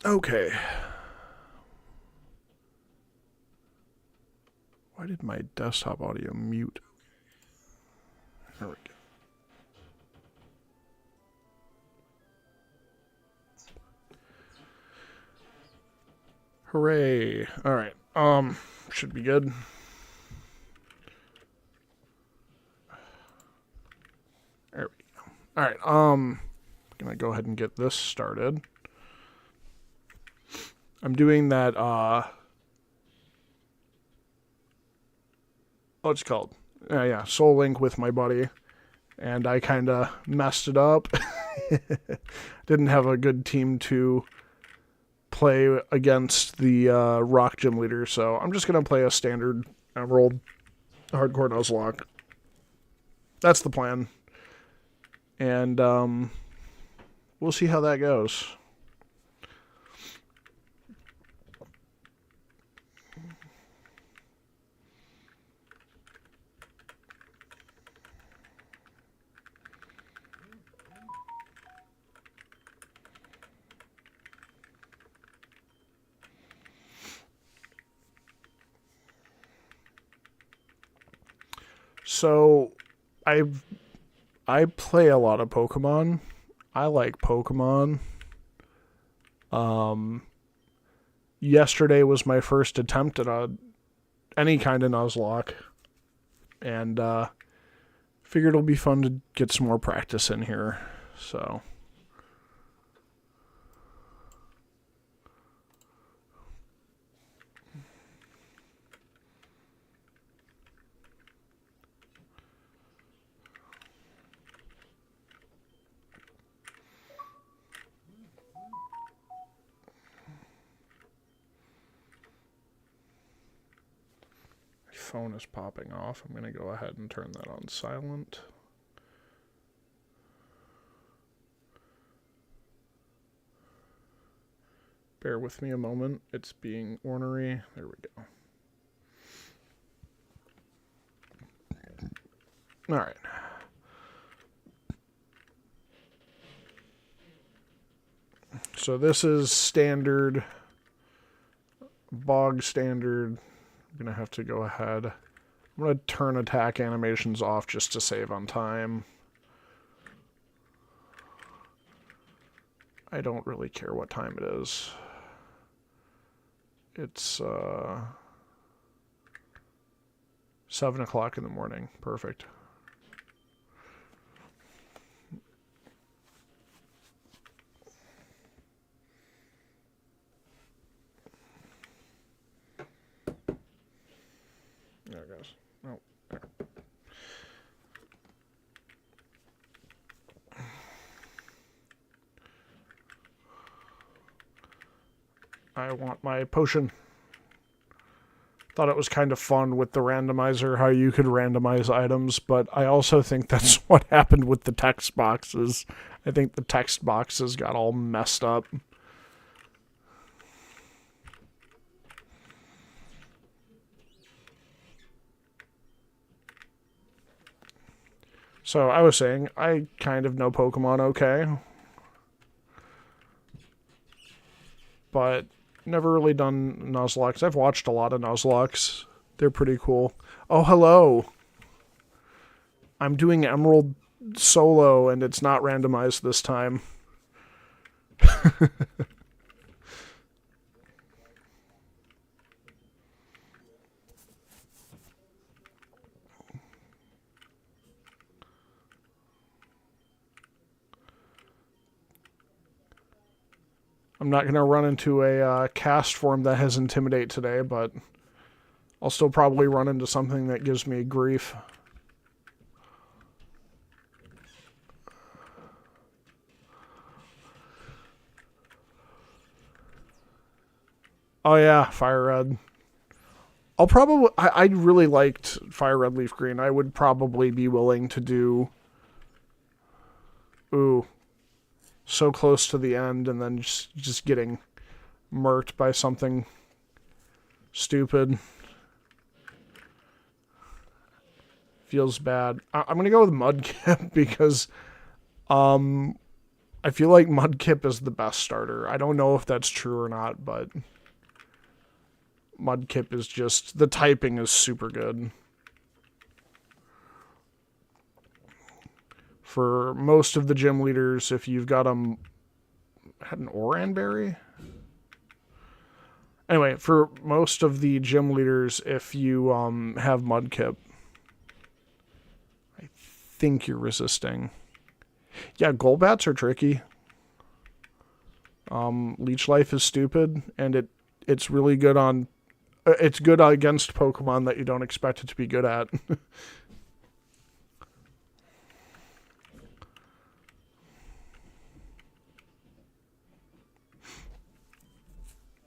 Okay. Why did my desktop audio mute? There we go. Hooray. Alright. Should be good. There we go. Alright, gonna go ahead and get this started. I'm doing that, what's it called? Yeah, Soul Link with my buddy. And I kinda messed it up. Didn't have a good team to play against the rock gym leader, so I'm just gonna play a standard Emerald hardcore Nuzlocke. That's the plan. And we'll see how that goes. So, I play a lot of Pokemon. I like Pokemon. Yesterday was my first attempt at any kind of Nuzlocke, and figured it'll be fun to get some more practice in here. So. Phone is popping off. I'm going to go ahead and turn that on silent. Bear with me a moment. It's being ornery. There we go. All right. So this is standard, bog standard. I'm going to have to go ahead. I'm going to turn attack animations off just to save on time. I don't really care what time it is. It's 7 o'clock in the morning. Perfect. There it goes. Oh, there. I want my potion. Thought it was kind of fun with the randomizer, how you could randomize items, but I also think that's what happened with the text boxes. I think the text boxes got all messed up. So I was saying, I kind of know Pokemon okay, but never really done Nuzlocke. I've watched a lot of Nuzlocke. They're pretty cool. Oh, hello. I'm doing Emerald solo, and it's not randomized this time. I'm not going to run into a cast form that has Intimidate today, but I'll still probably run into something that gives me grief. Oh yeah, Fire Red. I'll probably... I really liked Fire Red Leaf Green. I would probably be willing to do... Ooh. So close to the end and then just getting murked by something stupid. Feels bad. I'm going to go with Mudkip because I feel like Mudkip is the best starter. I don't know if that's true or not, but Mudkip is just, the typing is super good. For most of the gym leaders, if you've got had an Oranberry? Anyway, for most of the gym leaders, if you have Mudkip, I think you're resisting. Yeah, Golbats are tricky. Leech Life is stupid, and it's really good on... It's good against Pokemon that you don't expect it to be good at.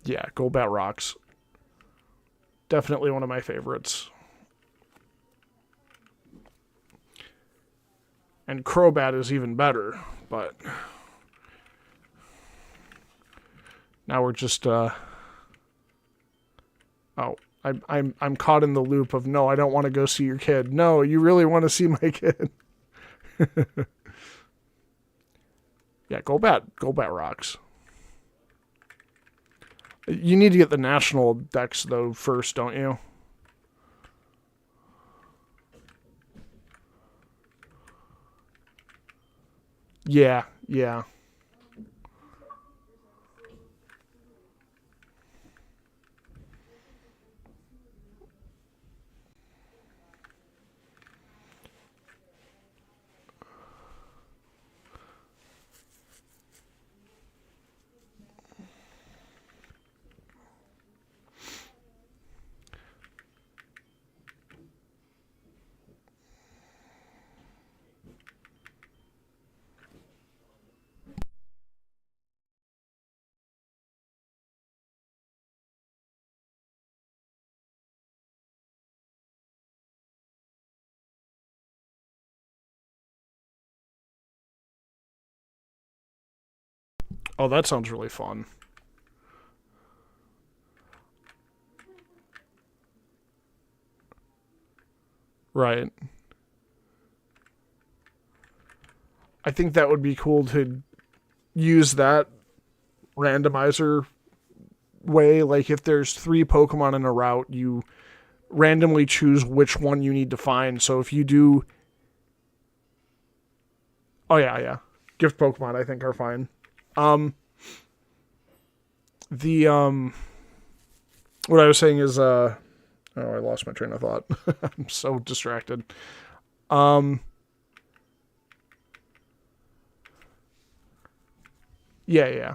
Yeah, Golbat rocks. Definitely one of my favorites. And Crobat is even better, but now we're just oh, I'm caught in the loop of no, I don't want to go see your kid. No, you really want to see my kid. Yeah, Golbat rocks. You need to get the national decks though first, don't you? Yeah, yeah. Oh, that sounds really fun. Right. I think that would be cool to use that randomizer way. Like if there's 3 Pokemon in a route, you randomly choose which one you need to find. So if you do... Oh, yeah, yeah. Gift Pokemon, I think, are fine. What I was saying is, oh, I lost my train of thought. I'm so distracted. Yeah, yeah.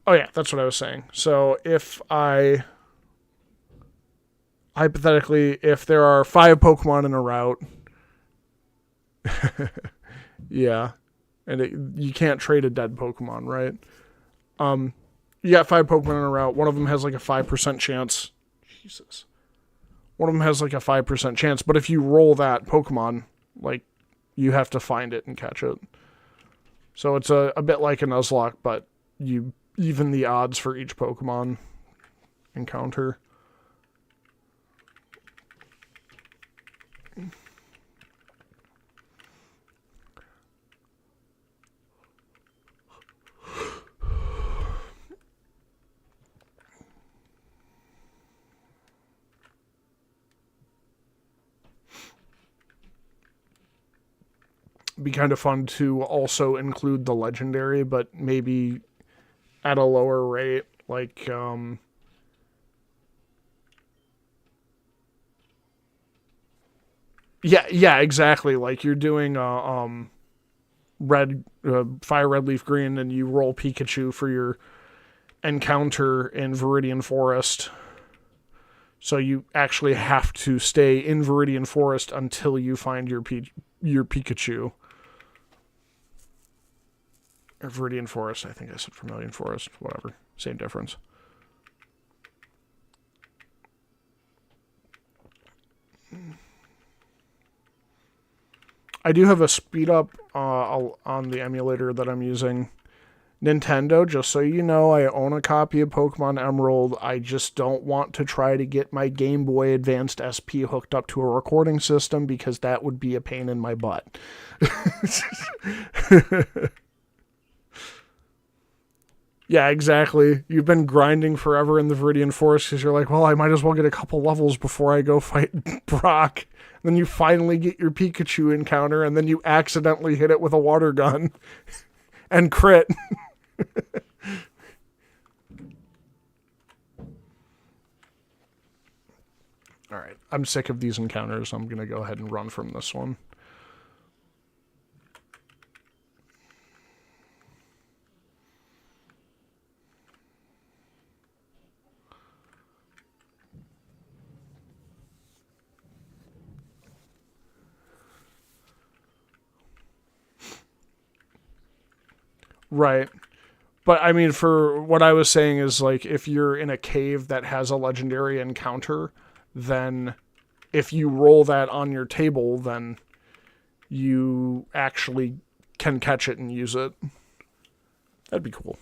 Oh, yeah, that's what I was saying. So if hypothetically, if there are 5 Pokemon in a route, yeah, and you can't trade a dead Pokemon, right? You got 5 Pokemon in a route. One of them has like a 5% chance. Jesus. One of them has like a 5% chance, but if you roll that Pokemon, like, you have to find it and catch it. So it's a bit like a Nuzlocke, but you even the odds for each Pokemon encounter. Be kind of fun to also include the legendary, but maybe at a lower rate. Like, yeah, exactly. Like you're doing red, fire red leaf green, and you roll Pikachu for your encounter in Viridian Forest. So you actually have to stay in Viridian Forest until you find your Pikachu. Or Viridian Forest, I think I said Vermilion Forest, whatever. Same difference. I do have a speed up on the emulator that I'm using. Nintendo, just so you know, I own a copy of Pokemon Emerald. I just don't want to try to get my Game Boy Advanced SP hooked up to a recording system because that would be a pain in my butt. Yeah, exactly. You've been grinding forever in the Viridian Forest because you're like, well, I might as well get a couple levels before I go fight Brock. Then you finally get your Pikachu encounter, and then you accidentally hit it with a water gun and crit. All right, I'm sick of these encounters. I'm going to go ahead and run from this one. Right. But I mean, for what I was saying is like, if you're in a cave that has a legendary encounter, then if you roll that on your table, then you actually can catch it and use it. That'd be cool.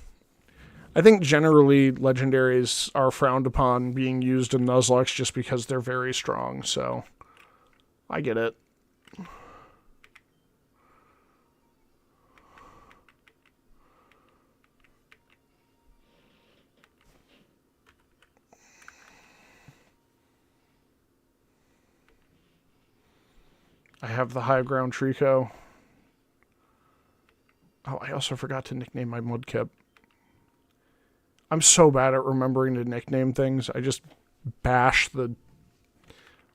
I think generally legendaries are frowned upon being used in Nuzlocke just because they're very strong, so I get it. I have the high ground Trico. Oh, I also forgot to nickname my Mudkip. I'm so bad at remembering to nickname things. I just bash the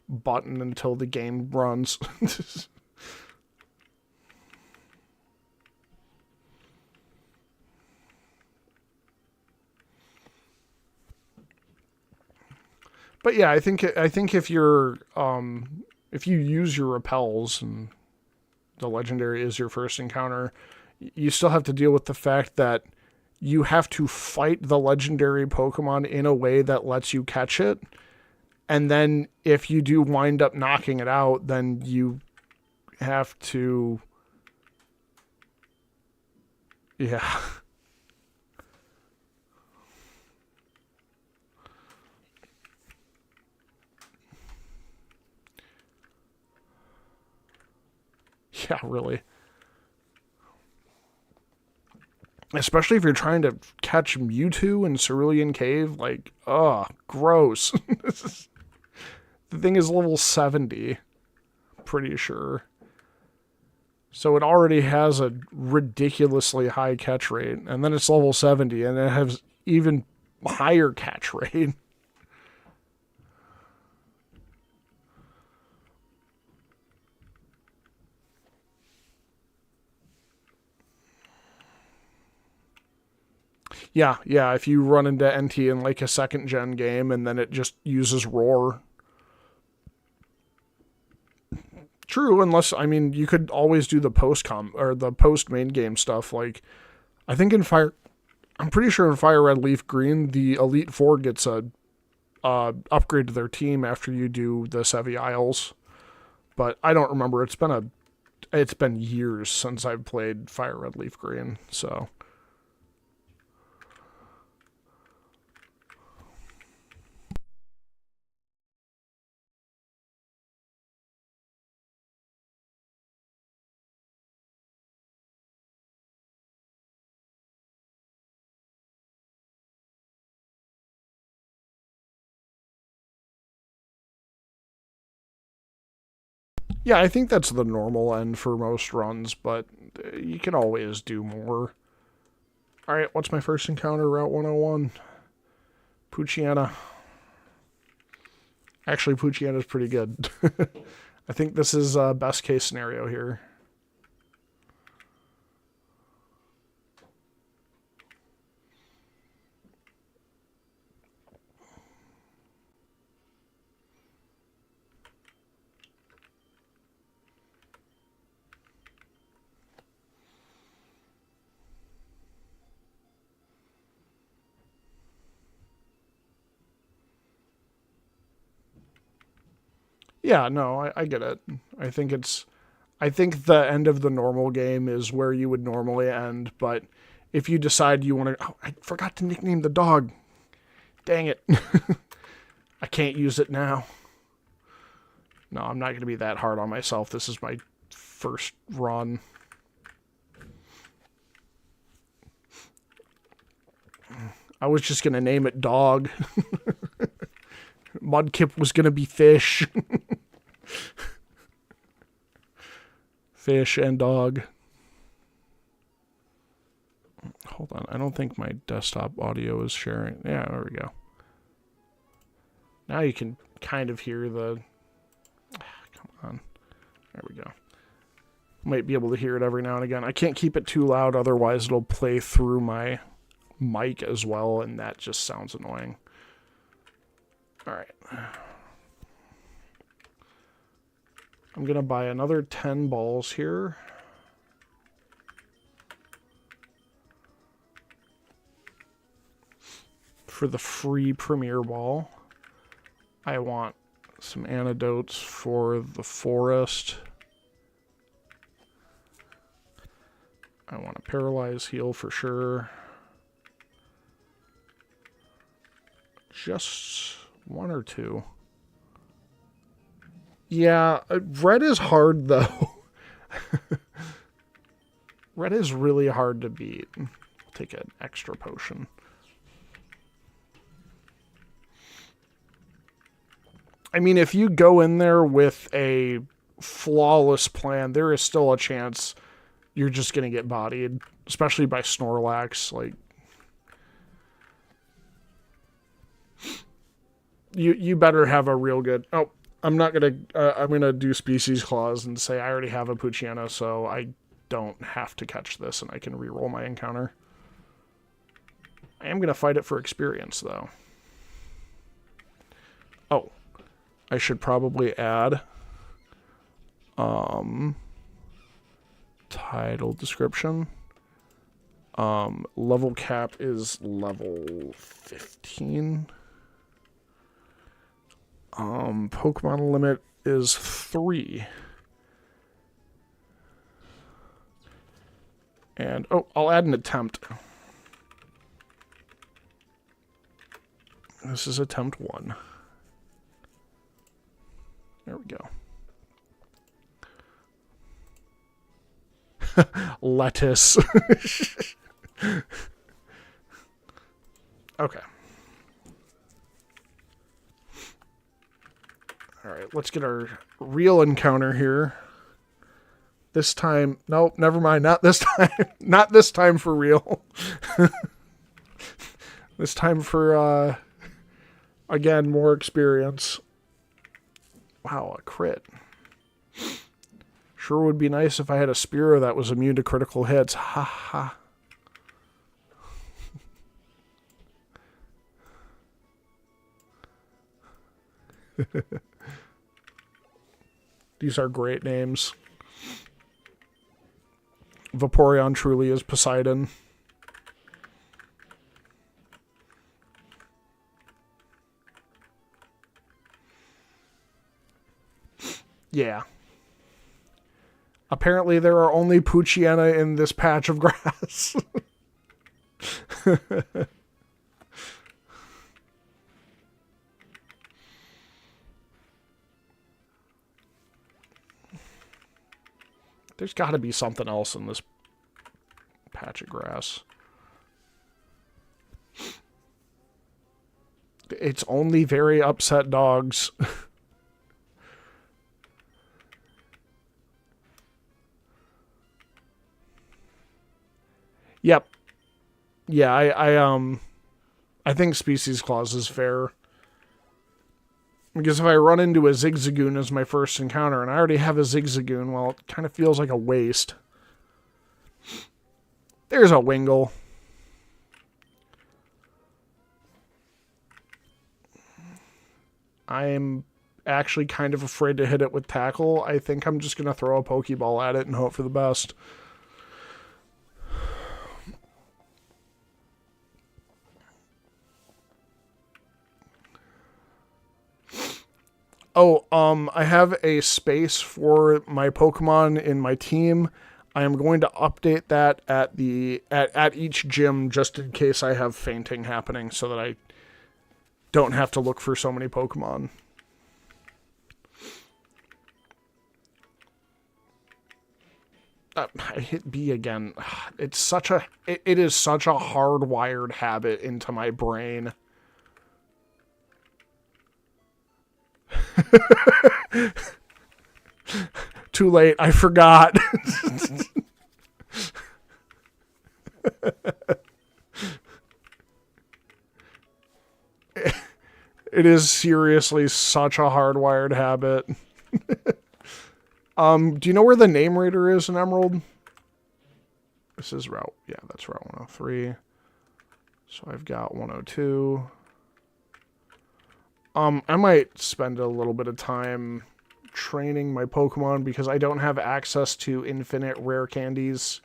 button until the game runs. But yeah, I think if you're if you use your repels and the legendary is your first encounter, you still have to deal with the fact that you have to fight the legendary Pokemon in a way that lets you catch it. And then if you do wind up knocking it out, then you have to... Yeah. Yeah, really. Especially if you're trying to catch Mewtwo in Cerulean Cave, like, gross. The thing is level 70, pretty sure. So it already has a ridiculously high catch rate, and then it's level 70, and it has even higher catch rate. Yeah, if you run into NT in like a second gen game and then it just uses Roar. True, unless I mean you could always do the post main game stuff. Like I think I'm pretty sure in Fire Red Leaf Green, the Elite Four gets a upgrade to their team after you do the Sevi Isles. But I don't remember. It's been years since I've played Fire Red Leaf Green, so. Yeah, I think that's the normal end for most runs, but you can always do more. Alright, what's my first encounter? Route 101. Poochyena. Actually, Poochyena's pretty good. I think this is best case scenario here. Yeah, no, I get it. I think the end of the normal game is where you would normally end, but if you decide you want to... Oh, I forgot to nickname the dog. Dang it. I can't use it now. No, I'm not going to be that hard on myself. This is my first run. I was just going to name it Dog. Mudkip was going to be Fish. Fish and Dog. Hold on. I don't think my desktop audio is sharing. Yeah, there we go. Now you can kind of hear the... Come on. There we go. Might be able to hear it every now and again. I can't keep it too loud, otherwise it'll play through my mic as well, and that just sounds annoying. Alright. I'm going to buy another 10 balls here. For the free Premier Ball. I want some antidotes for the forest. I want a Paralyze Heal for sure. Just one or two. Yeah, red is hard though. Red is really hard to beat. I'll take an extra potion. I mean, if you go in there with a flawless plan, there is still a chance you're just going to get bodied, especially by Snorlax. Like, you better have a real good... Oh, I'm not going to... I'm going to do Species Clause and say I already have a Poochyena, so I don't have to catch this and I can reroll my encounter. I am going to fight it for experience, though. Oh. I should probably add title description. Level cap is level 15. Pokemon limit is 3. And, oh, I'll add an attempt. This is attempt 1. There we go. Lettuce. Okay. Alright, let's get our real encounter here. This time... Nope, never mind. Not this time. Not this time for real. This time for, again, more experience. Wow, a crit. Sure would be nice if I had a Spearow that was immune to critical hits. Ha ha. These are great names. Vaporeon truly is Poseidon. Yeah. Apparently there are only Poochyena in this patch of grass. There's got to be something else in this patch of grass. It's only very upset dogs. Yep. Yeah, I think Species Clause is fair. Because if I run into a Zigzagoon as my first encounter, and I already have a Zigzagoon, well, it kind of feels like a waste. There's a Wingull. I'm actually kind of afraid to hit it with Tackle. I think I'm just going to throw a Pokeball at it and hope for the best. Oh, I have a space for my Pokemon in my team. I am going to update that at each gym just in case I have fainting happening so that I don't have to look for so many Pokemon. I hit B again. It's such a... It is such a hardwired habit into my brain. Too late. I forgot. It is seriously such a hardwired habit. Do you know where the name rater is in Emerald? This is route... Yeah, that's route 103. So I've got 102. I might spend a little bit of time training my Pokemon because I don't have access to infinite rare candies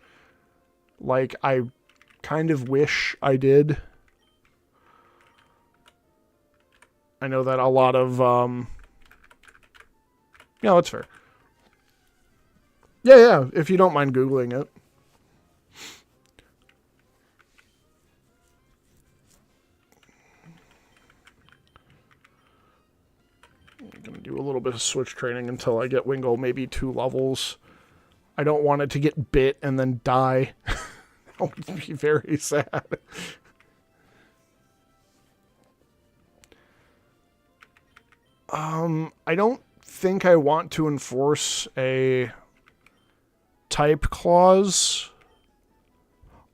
like I kind of wish I did. I know that a lot of, yeah, that's fair. Yeah, if you don't mind Googling it. I'm going to do a little bit of switch training until I get Wingull, maybe 2 levels. I don't want it to get bit and then die. That would be very sad. I don't think I want to enforce a type clause.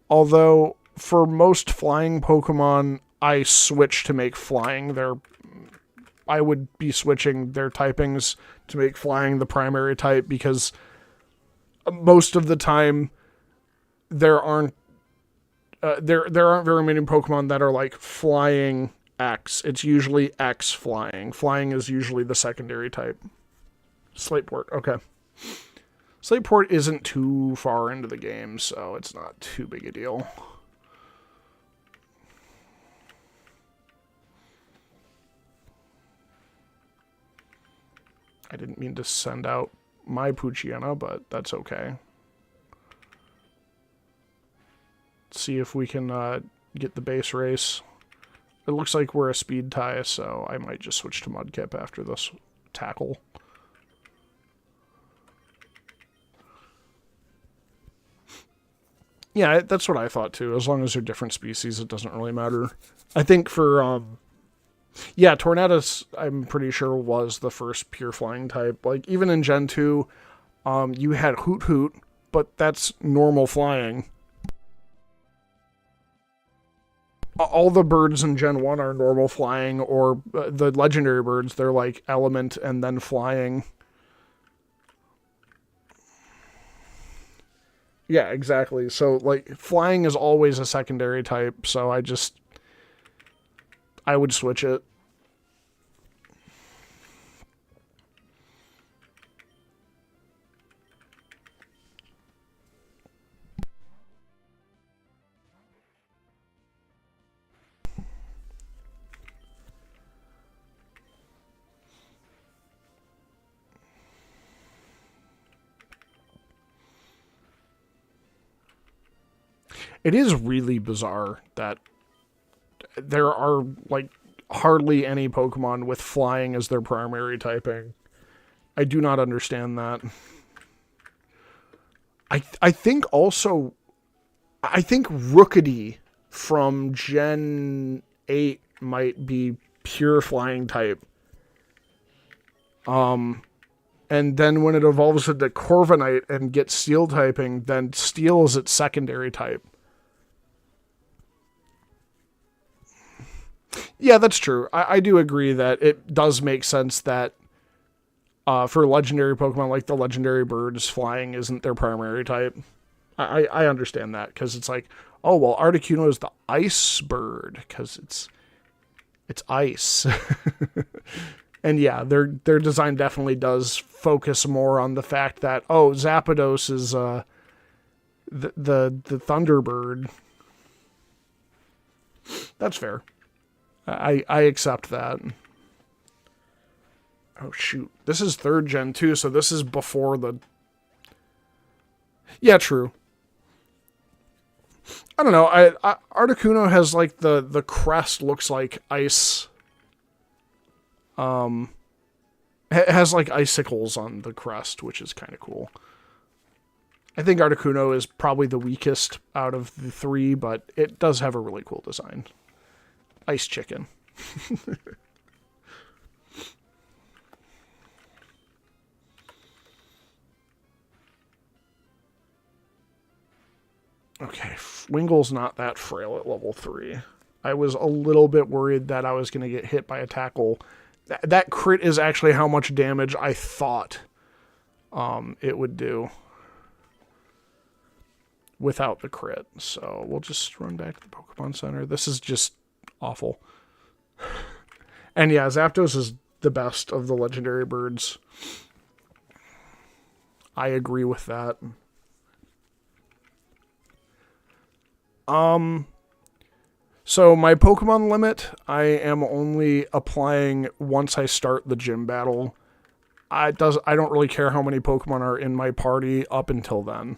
Although, for most flying Pokemon, I switch to make flying their... I would be switching their typings to make flying the primary type because most of the time there aren't there aren't very many Pokemon that are like flying X. It's usually X flying. Flying is usually the secondary type. Slateport, okay. Slateport isn't too far into the game, so it's not too big a deal. I didn't mean to send out my Poochyena, but that's okay. Let's see if we can get the base race. It looks like we're a speed tie, so I might just switch to Mudkip after this tackle. Yeah, that's what I thought too. As long as they're different species, it doesn't really matter. I think for, yeah, Tornadus, I'm pretty sure, was the first pure flying type. Like, even in Gen 2, you had Hoot Hoot, but that's normal flying. All the birds in Gen 1 are normal flying, or the legendary birds, they're like element and then flying. Yeah, exactly. So, like, flying is always a secondary type, so I would switch it. It is really bizarre that there are, like, hardly any Pokemon with flying as their primary typing. I do not understand that. I think also... I think Rookidee from Gen 8 might be pure flying type. And then when it evolves into Corviknight and gets Steel typing, then Steel is its secondary type. Yeah, that's true. I do agree that it does make sense that for legendary Pokemon, like the legendary birds, flying isn't their primary type. I understand that, because it's like, oh, well, Articuno is the ice bird, because it's ice. And yeah, their design definitely does focus more on the fact that, oh, Zapdos is the Thunderbird. That's fair. I accept that. Oh, shoot. This is 3rd Gen 2, so this is before the... Yeah, true. I don't know. Articuno has, like, the crest looks like ice. It has, like, icicles on the crest, which is kind of cool. I think Articuno is probably the weakest out of the three, but it does have a really cool design. Ice Chicken. Okay, Wingle's not that frail at level 3. I was a little bit worried that I was going to get hit by a tackle. That crit is actually how much damage I thought it would do without the crit. So we'll just run back to the Pokemon Center. This is just awful. And yeah, Zapdos is the best of the legendary birds. I agree with that. So my Pokemon limit, I am only applying once I start the gym battle. I don't really care how many Pokemon are in my party up until then.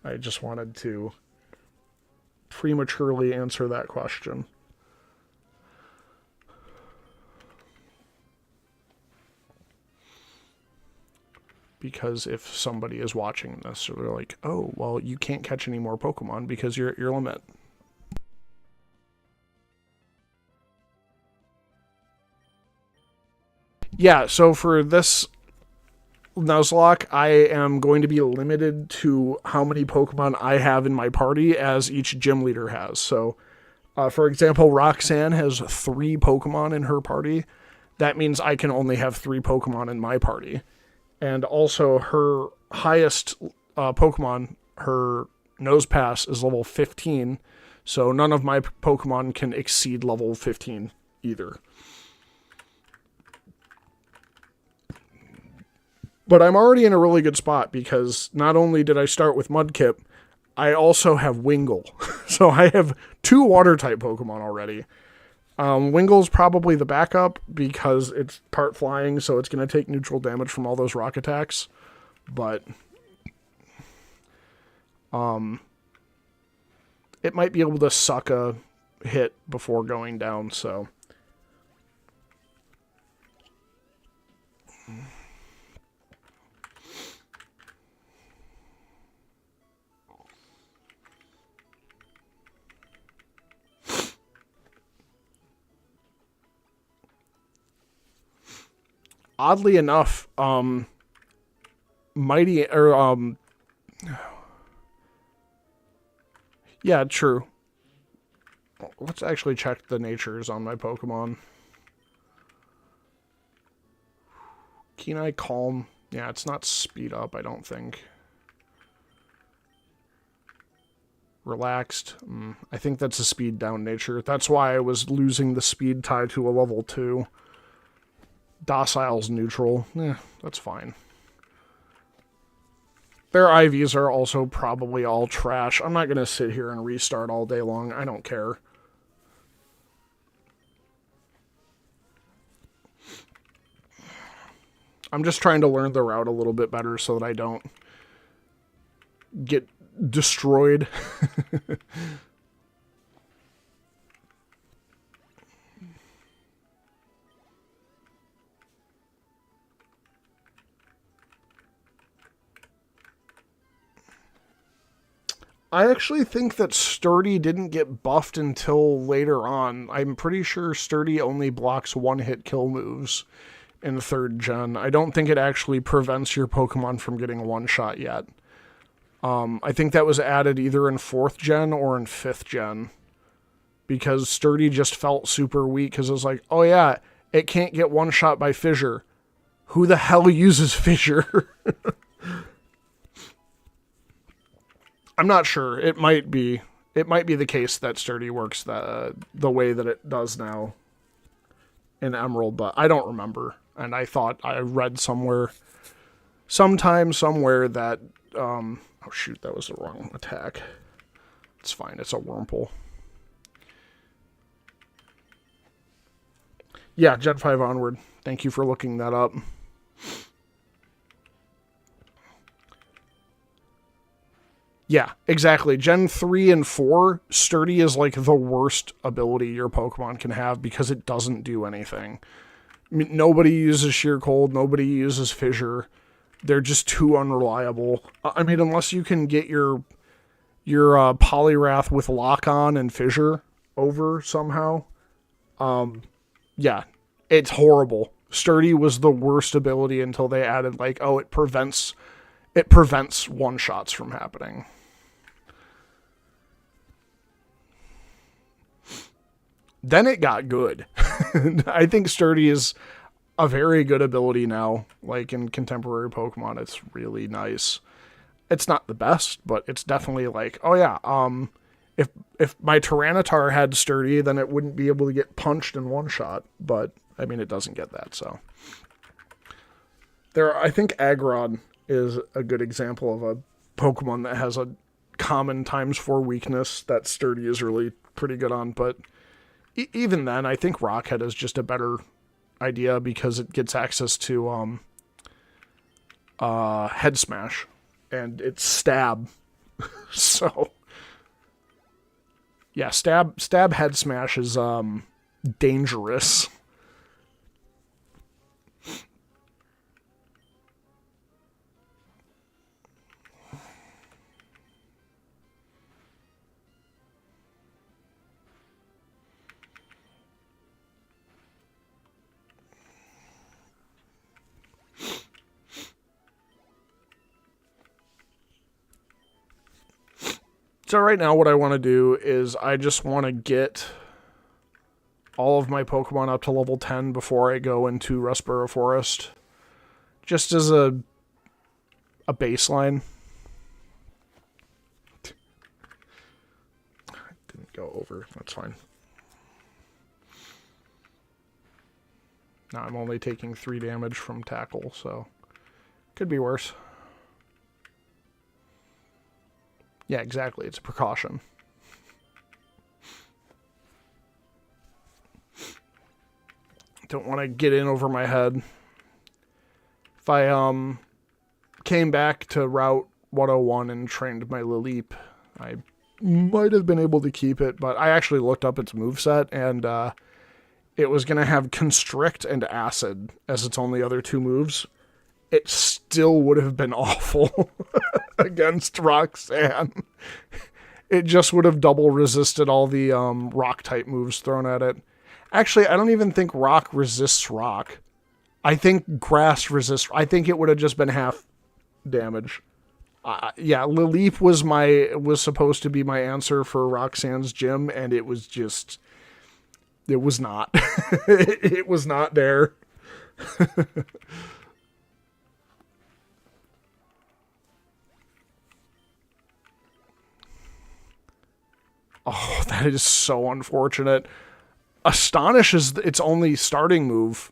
I just wanted to prematurely answer that question. Because if somebody is watching this, they're like, oh, well, you can't catch any more Pokemon because you're at your limit. Yeah, so for this Nuzlocke, I am going to be limited to how many Pokemon I have in my party as each gym leader has. So, for example, Roxanne has 3 Pokemon in her party. That means I can only have 3 Pokemon in my party. And also, her highest Pokemon, her Nosepass, is level 15. So none of my Pokemon can exceed level 15 either. But I'm already in a really good spot because not only did I start with Mudkip, I also have Wingull. So I have 2 Water-type Pokemon already. Wingle's probably the backup because it's part flying, so it's going to take neutral damage from all those rock attacks. But it might be able to suck a hit before going down, so. Oddly enough, yeah, true. Let's actually check the natures on my Pokemon. Keen-Eye, Calm. Yeah, it's not speed up, I don't think. Relaxed. I think that's a speed down nature. That's why I was losing the speed tie to a level 2. Docile's neutral. That's fine. Their IVs are also probably all trash. I'm not going to sit here and restart all day long. I don't care. I'm just trying to learn the route a little bit better so that I don't get destroyed. I actually think that Sturdy didn't get buffed until later on. I'm pretty sure Sturdy only blocks one-hit kill moves in 3rd gen. I don't think it actually prevents your Pokemon from getting one-shot yet. I think that was added either in 4th gen or in 5th gen. Because Sturdy just felt super weak because it was like, oh yeah, it can't get one-shot by Fissure. Who the hell uses Fissure? I'm not sure. It might be the case that Sturdy works the way that it does now in Emerald, but I don't remember. And I thought I read somewhere that oh shoot, that was the wrong attack. It's fine. It's a Wurmple. Yeah, Gen 5 onward. Thank you for looking that up. Yeah, exactly. Gen 3 and 4, Sturdy is like the worst ability your Pokemon can have because it doesn't do anything. I mean, nobody uses Sheer Cold, nobody uses Fissure. they're just too unreliable. I mean, unless you can get your Poliwrath with Lock On and Fissure over somehow. Yeah, it's horrible. Sturdy was the worst ability until they added like, oh, it prevents one-shots from happening. Then it got good. I think Sturdy is a very good ability now. Like in contemporary Pokemon, it's really nice. It's not the best, but it's definitely like, oh yeah, if my Tyranitar had Sturdy, then it wouldn't be able to get punched in one shot. But I mean, it doesn't get that. So I think Aggron is a good example of a Pokemon that has a common ×4 weakness that Sturdy is really pretty good on. But even then, I think Rockhead is just a better idea because it gets access to Head Smash, and it's Stab. So yeah, Stab Head Smash is dangerous. So right now what I want to do is I just want to get all of my Pokemon up to level 10 before I go into Rustboro Forest. Just as a baseline. Didn't go over. That's fine. Now I'm only taking 3 damage from Tackle, so could be worse. Yeah, exactly. It's a precaution. Don't want to get in over my head. If I came back to Route 101 and trained my Lileep, I might have been able to keep it, but I actually looked up its moveset, and it was going to have Constrict and Acid as its only other 2 moves. It still would have been awful against Roxanne. It just would have double resisted all the rock-type moves thrown at it. Actually, I don't even think rock resists rock. I think grass resists... I think it would have just been half damage. Yeah, Lileep was supposed to be my answer for Roxanne's gym, and it was just... It was not. It was not there. Oh, that is so unfortunate. Astonish is its only starting move,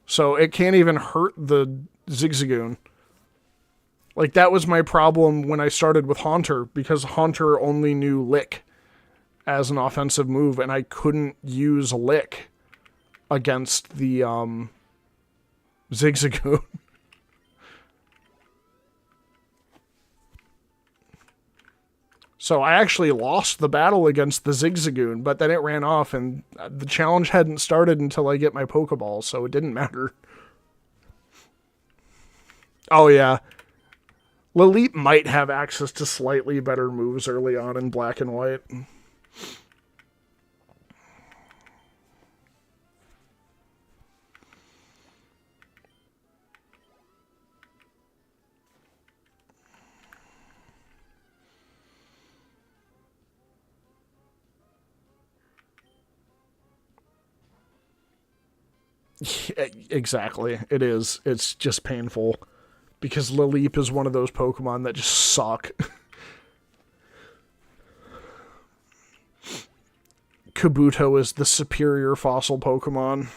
so it can't even hurt the Zigzagoon. Like, that was my problem when I started with Haunter, because Haunter only knew Lick as an offensive move, and I couldn't use Lick against the Zigzagoon. So I actually lost the battle against the Zigzagoon, but then it ran off, and the challenge hadn't started until I get my Pokeball, so it didn't matter. Oh yeah. Lileep might have access to slightly better moves early on in Black and White. Yeah, exactly. It is. It's just painful. Because Lileep is one of those Pokemon that just suck. Kabuto is the superior fossil Pokemon.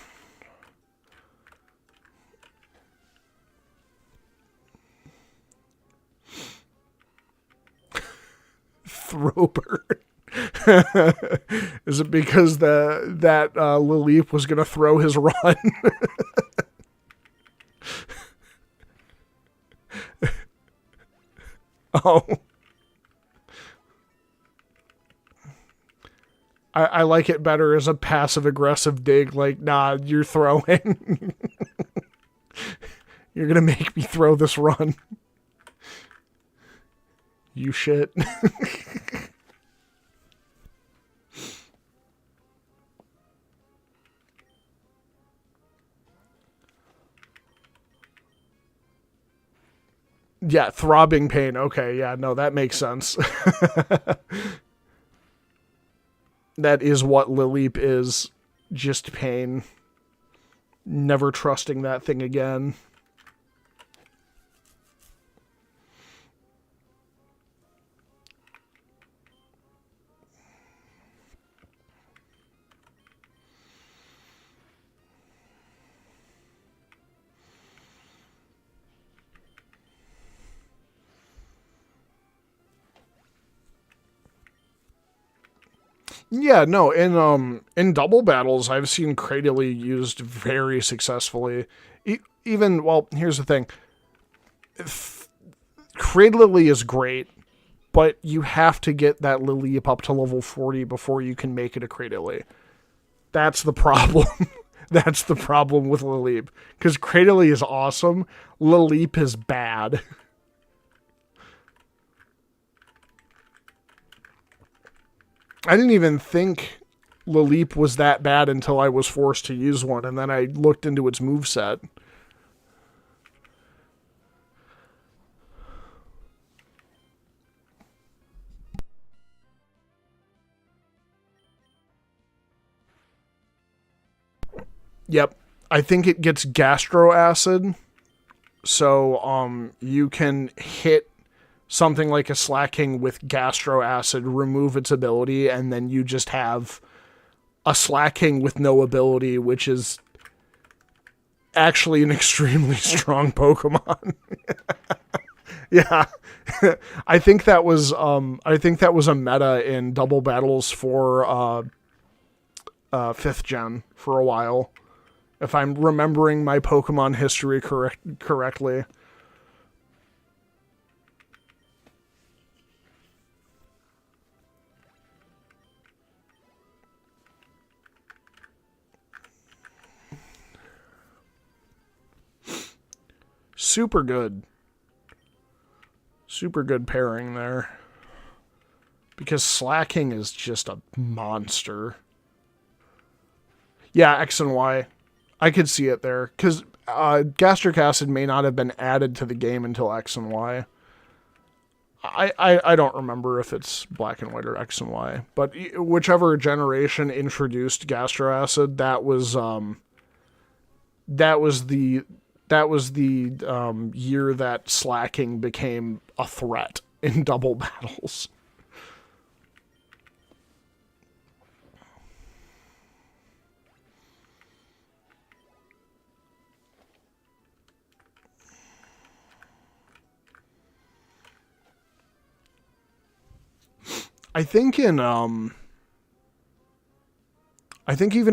Throwbird. Is it because that Lileep was going to throw his run? Oh. I like it better as a passive-aggressive dig, like, nah, you're throwing. You're gonna make me throw this run. You shit. Yeah, throbbing pain. Okay, yeah, no, that makes sense. That is what Lilleep is. Just pain. Never trusting that thing again. Yeah, no, in double battles, I've seen Cradily used very successfully. Even, well, here's the thing. Cradily is great, but you have to get that Lilleep up to level 40 before you can make it a Cradily. That's the problem. That's the problem with Lilleep. Because Cradily is awesome, Lilleep is bad. I didn't even think Lilleep was that bad until I was forced to use one, and then I looked into its moveset. Yep. I think it gets gastro acid, so you can hit something like a Slacking with gastro acid, remove its ability, and then you just have a Slacking with no ability, which is actually an extremely strong Pokemon. Yeah. I think that was a meta in double battles for 5th gen for a while. If I'm remembering my Pokemon history correctly. Super good. Super good pairing there. Because Slacking is just a monster. Yeah, X and Y. I could see it there. Because gastric acid may not have been added to the game until X and Y. I don't remember if it's black and white or X and Y. But whichever generation introduced gastro acid, that was the year that Slacking became a threat in double battles. I think even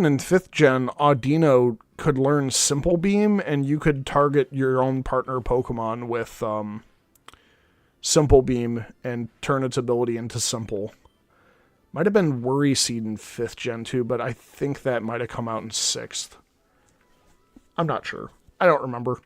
in 5th gen, Audino could learn Simple Beam, and you could target your own partner Pokemon with Simple Beam and turn its ability into Simple. Might have been Worry Seed in 5th gen too, but I think that might have come out in 6th. I'm not sure. I don't remember.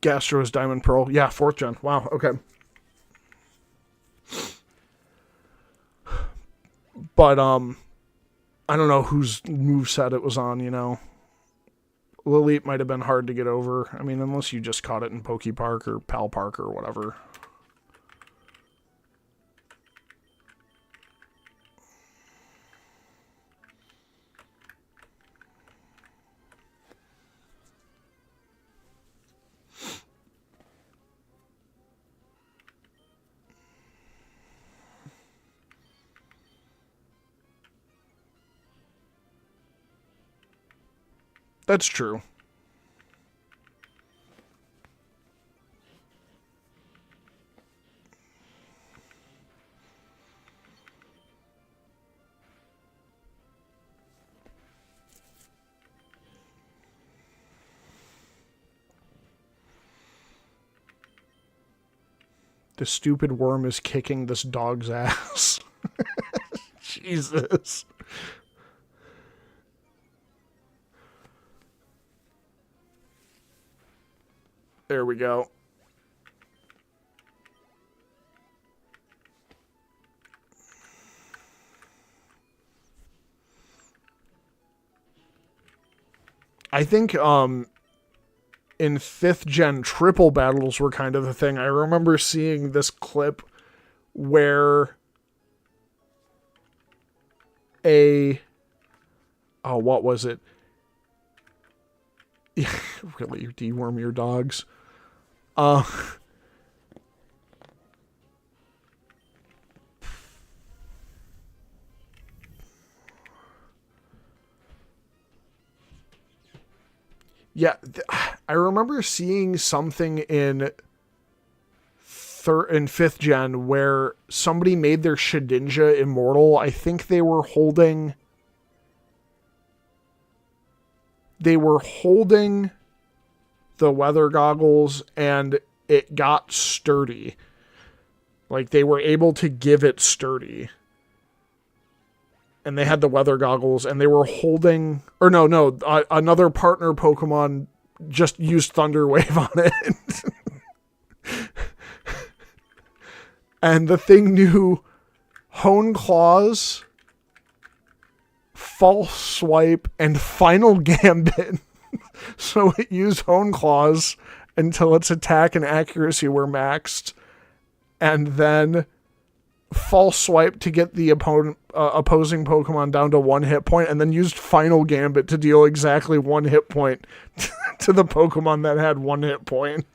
Gastro's Diamond Pearl. Yeah, 4th gen. Wow, okay. But I don't know whose moveset it was on, you know. Lilleep might have been hard to get over. I mean, unless you just caught it in Poke Park or Pal Park or whatever. That's true. The stupid worm is kicking this dog's ass. Jesus. There we go. I think in 5th gen, triple battles were kind of the thing. I remember seeing this clip where what was it? Really, you deworm your dogs. Yeah, I remember seeing something in 5th gen where somebody made their Shedinja immortal. I think they were holding the weather goggles and it got sturdy. Like, they were able to give it sturdy. And they had the weather goggles, and they were holding... another partner Pokemon just used Thunder Wave on it. And the thing knew Hone Claws, False Swipe, and Final Gambit. So it used Hone Claws until its attack and accuracy were maxed, and then False Swipe to get the opposing Pokemon down to 1 hit point, and then used Final Gambit to deal exactly 1 hit point to the Pokemon that had 1 hit point.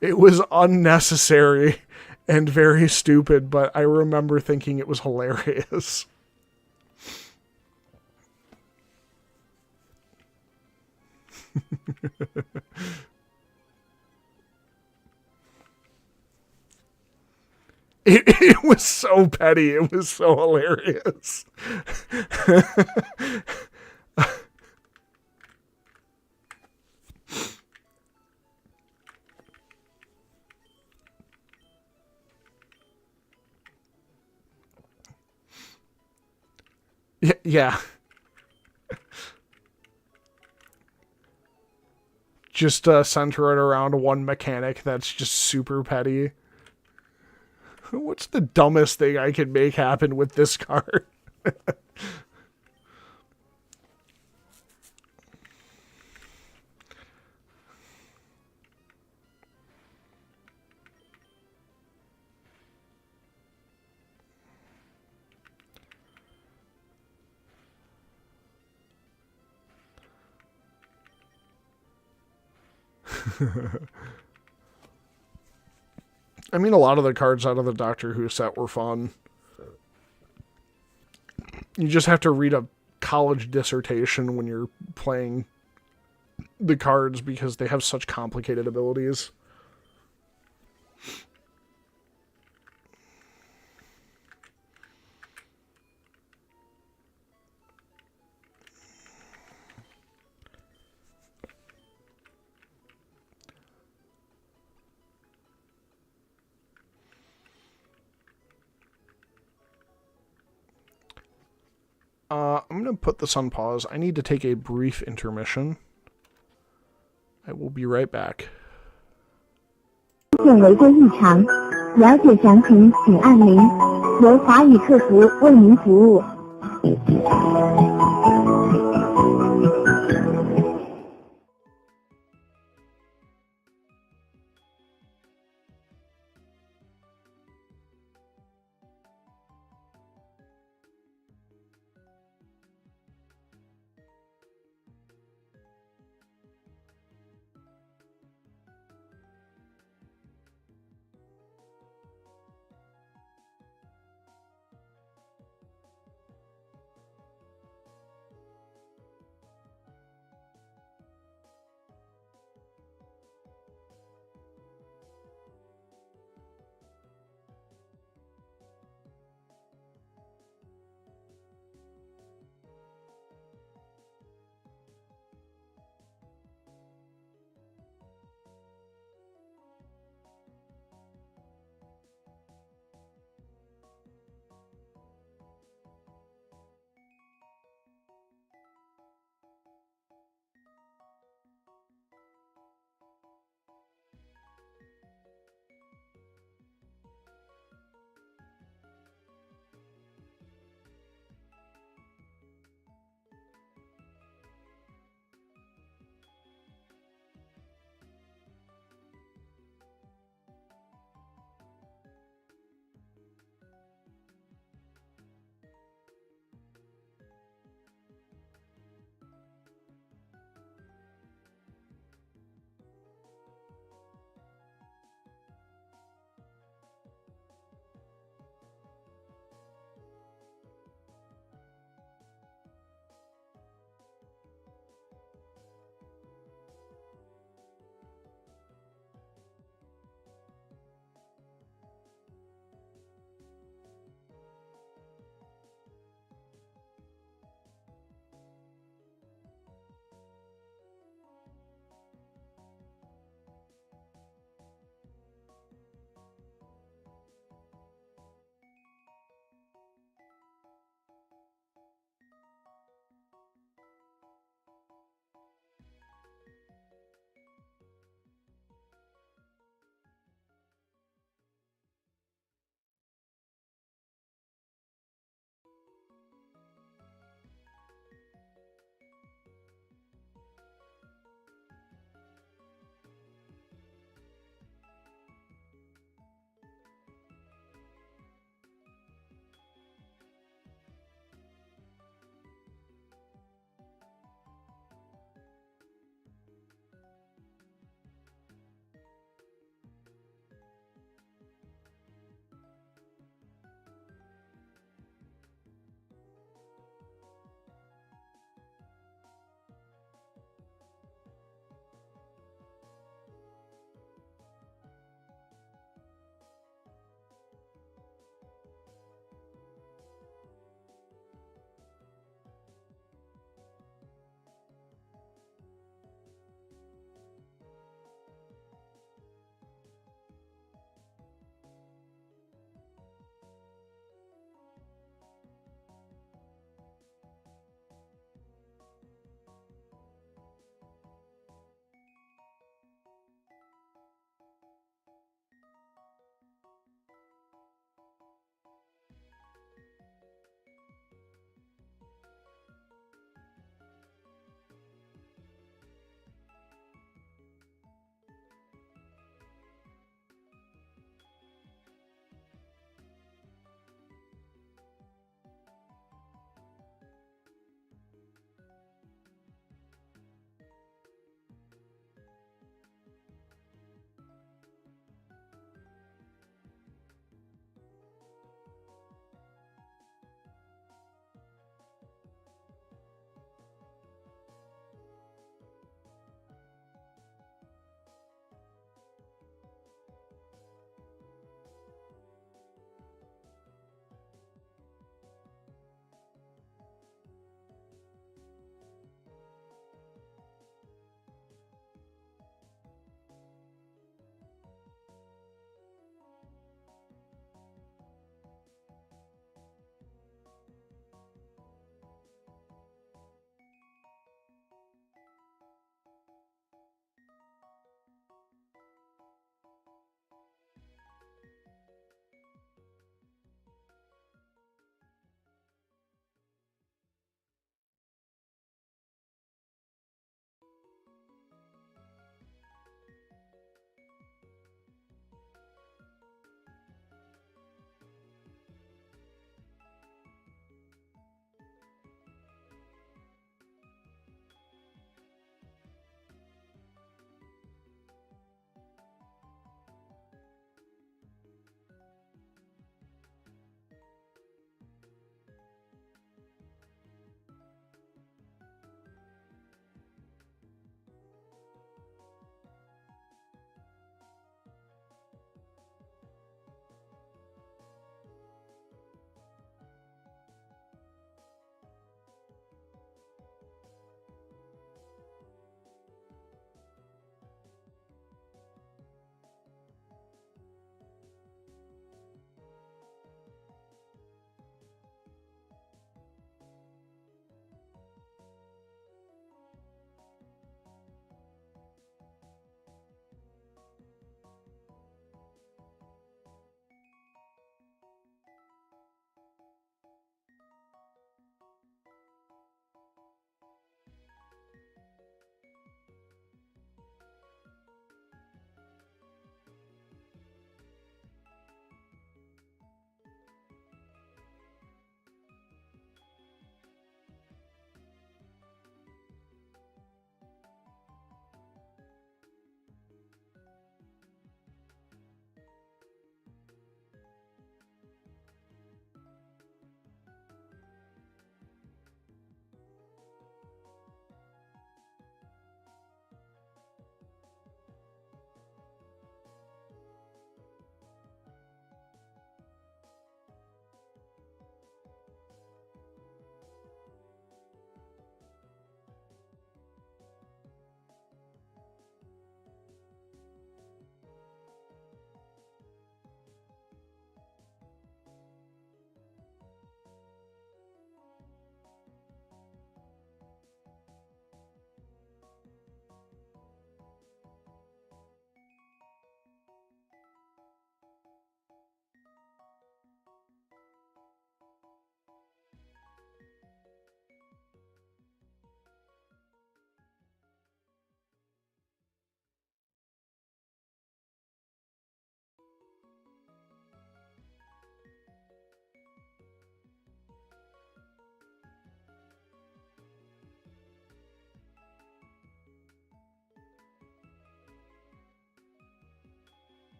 It was unnecessary and very stupid, but I remember thinking it was hilarious. It was so petty. It was so hilarious. Yeah. Just center it around one mechanic that's just super petty. What's the dumbest thing I can make happen with this card? I mean, a lot of the cards out of the Doctor Who set were fun. You just have to read a college dissertation when you're playing the cards because they have such complicated abilities. I'm going to put this on pause. I need to take a brief intermission. I will be right back. 现违规异常，了解详情请按0，由华语客服为您服务。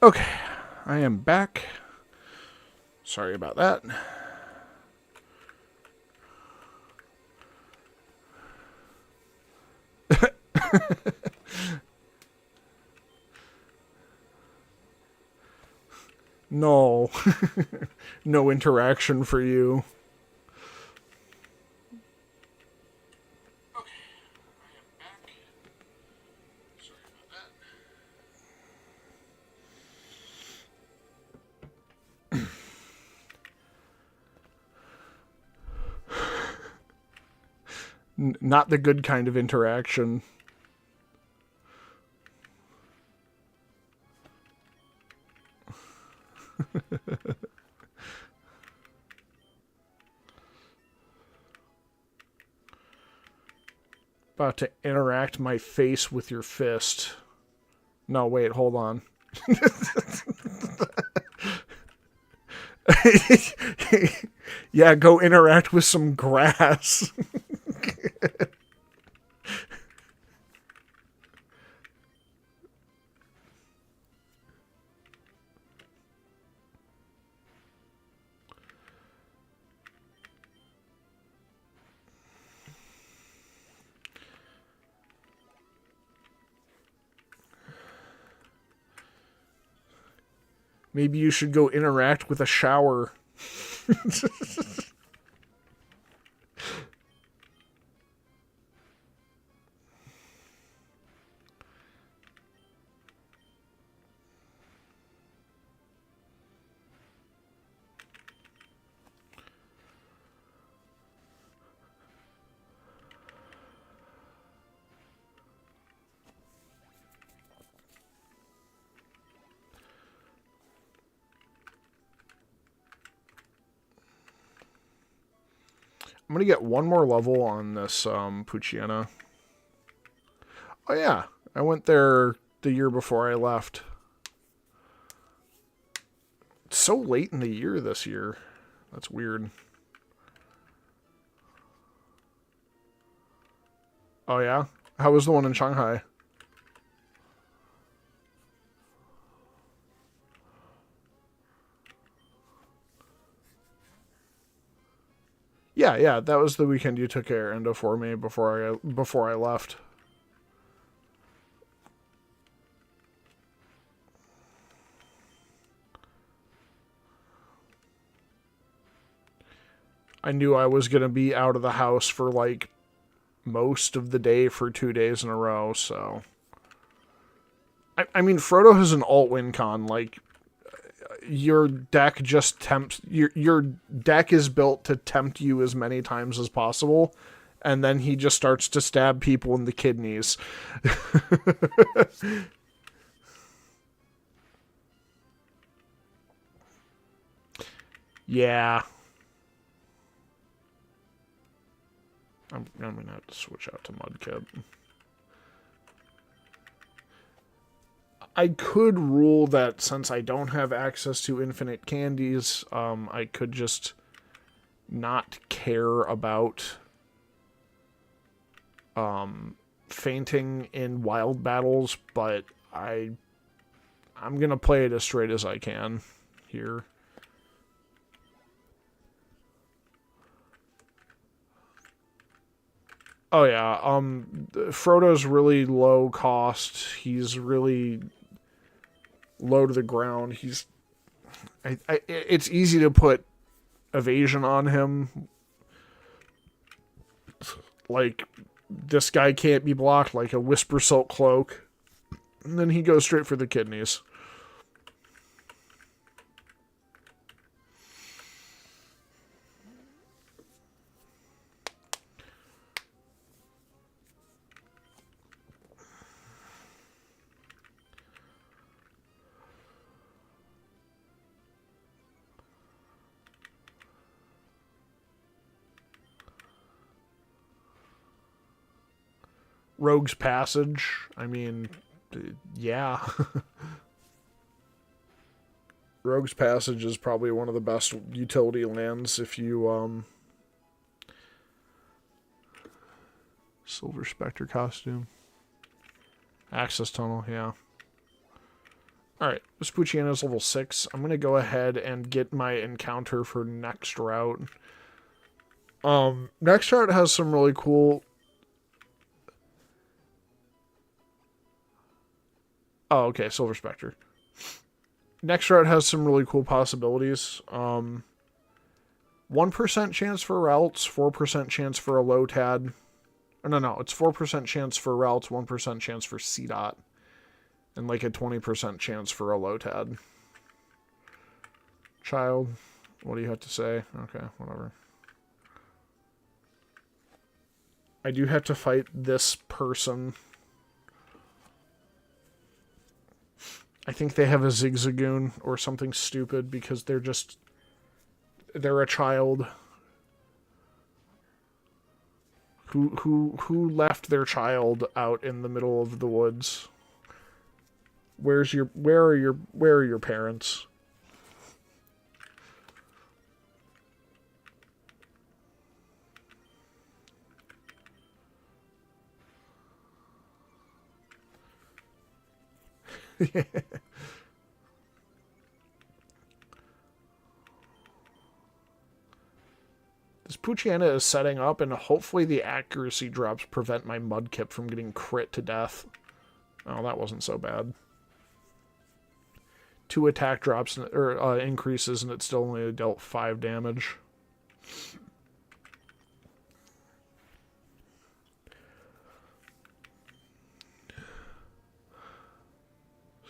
Okay, I am back. Sorry about that. No. No interaction for you. Okay, I am back. Sorry about that. Not the good kind of interaction. About to interact my face with your fist. No, wait, hold on. Yeah, go interact with some grass. Maybe you should go interact with a shower. I'm gonna get one more level on this Puchiana. Oh yeah, I went there the year before I left. It's so late in the year this year. That's weird. Oh yeah? How was the one in Shanghai? Yeah, yeah, that was the weekend you took Air Endo for me before I left. I knew I was gonna be out of the house for like most of the day for 2 days in a row, so I mean Frodo has an alt-win con, like your deck just tempts your deck is built to tempt you as many times as possible, and then he just starts to stab people in the kidneys. Yeah. I'm gonna have to switch out to Mudkip. I could rule that since I don't have access to infinite candies, I could just not care about fainting in wild battles, but I'm gonna play it as straight as I can here. Oh yeah, Frodo's really low cost. He's really low to the ground. It's easy to put evasion on him. Like, this guy can't be blocked like a Whisper Silk Cloak. And then he goes straight for the kidneys. Rogue's Passage. I mean, yeah. Rogue's Passage is probably one of the best utility lands if you, Silver Spectre costume. Access Tunnel, yeah. Alright, this Poochyena is level 6. I'm going to go ahead and get my encounter for next route. Next route has some really cool... Oh, okay, Silver Spectre. Next route has some really cool possibilities. 1% chance for routes, 4% chance for a low tad. No, it's 4% chance for routes, 1% chance for C-Dot. And like a 20% chance for a low tad. Child, what do you have to say? Okay, whatever. I do have to fight this person. I think they have a Zigzagoon or something stupid because they're a child who left their child out in the middle of the woods. Where are your parents? This Poochyena is setting up, and hopefully the accuracy drops prevent my Mudkip from getting crit to death. Oh, that wasn't so bad. 2 attack drops or increases, and it still only dealt 5 damage.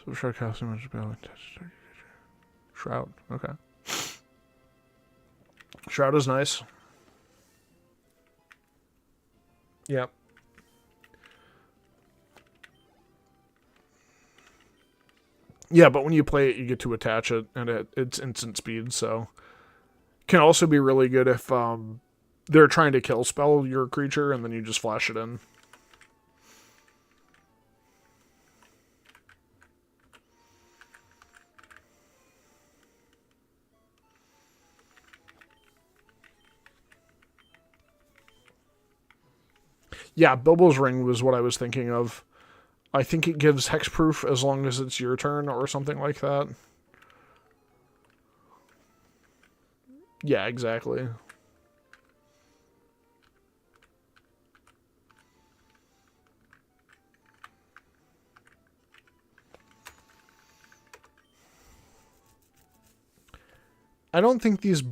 So Shroud casting much ability. Shroud, okay. Shroud is nice. Yep. Yeah, but when you play it, you get to attach it, and it's instant speed, so... Can also be really good if they're trying to kill spell your creature, and then you just flash it in. Yeah, Bilbo's Ring was what I was thinking of. I think it gives hexproof as long as it's your turn or something like that. Yeah, exactly. I don't think these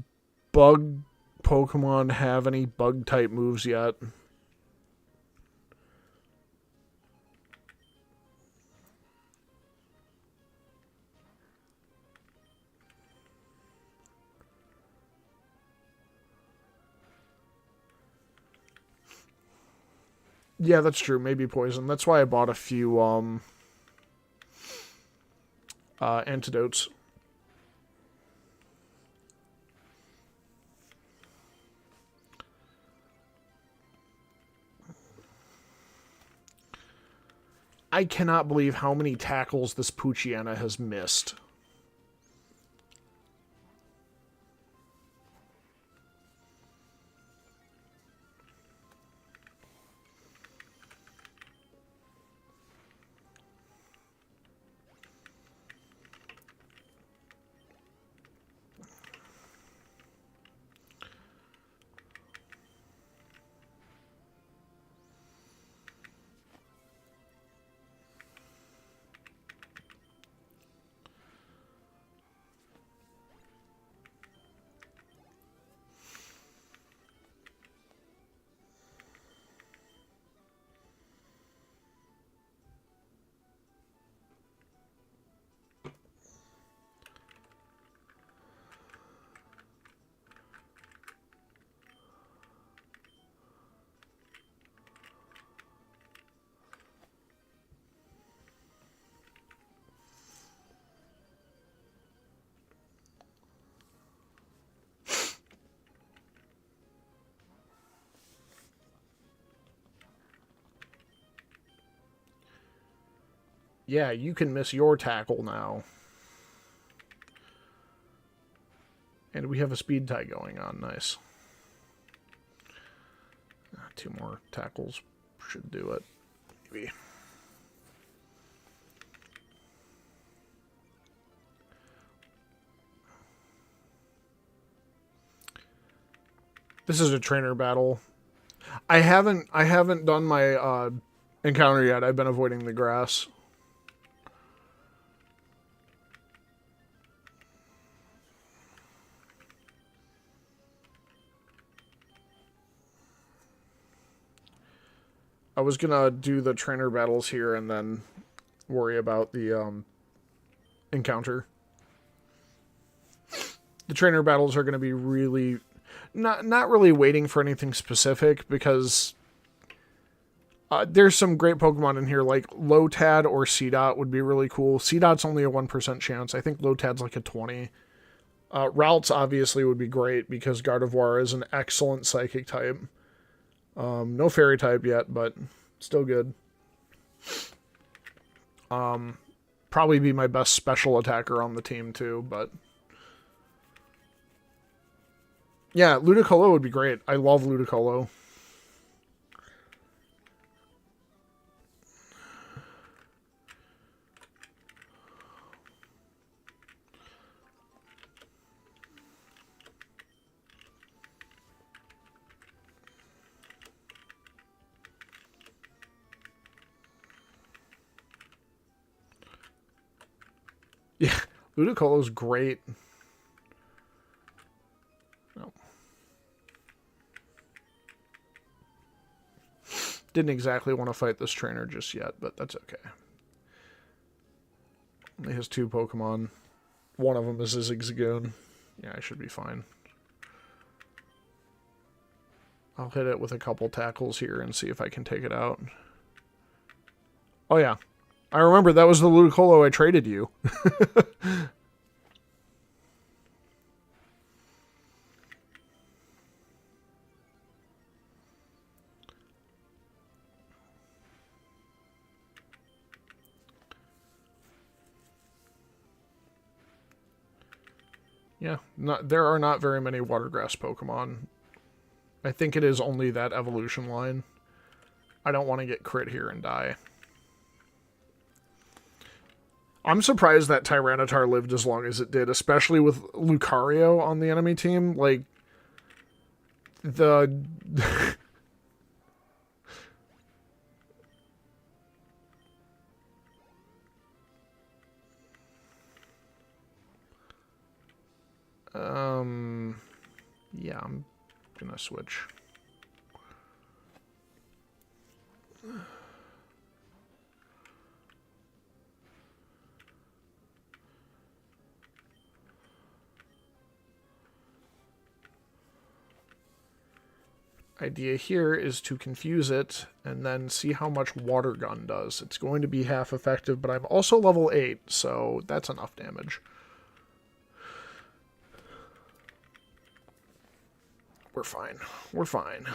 bug Pokemon have any bug type moves yet. Yeah, that's true. Maybe poison. That's why I bought a few antidotes. I cannot believe how many tackles this Poochyena has missed. Yeah, you can miss your tackle now. And we have a speed tie going on. Nice. 2 more tackles should do it. Maybe. This is a trainer battle. I haven't done my encounter yet. I've been avoiding the grass. I was gonna do the trainer battles here and then worry about the encounter. The trainer battles are gonna be really not really waiting for anything specific because there's some great Pokemon in here like Lotad or Seedot would be really cool. Seedot's only a 1% chance. I think Lotad's like a 20. Routes obviously would be great because Gardevoir is an excellent Psychic type. No Fairy type yet, but still good. Probably be my best special attacker on the team too, but yeah, Ludicolo would be great. I love Ludicolo. Yeah, Ludicolo's great. No. Didn't exactly want to fight this trainer just yet, but that's okay. He has 2 Pokemon. One of them is a Zigzagoon. Yeah, I should be fine. I'll hit it with a couple tackles here and see if I can take it out. Oh yeah. I remember that was the Ludicolo I traded you. Yeah, there are not very many Watergrass Pokemon. I think it is only that evolution line. I don't want to get crit here and die. I'm surprised that Tyranitar lived as long as it did, especially with Lucario on the enemy team. Like, the... yeah, I'm gonna switch. Idea here is to confuse it and then see how much Water Gun does. It's going to be half effective, but I'm also level 8, so that's enough damage. We're fine. We're fine.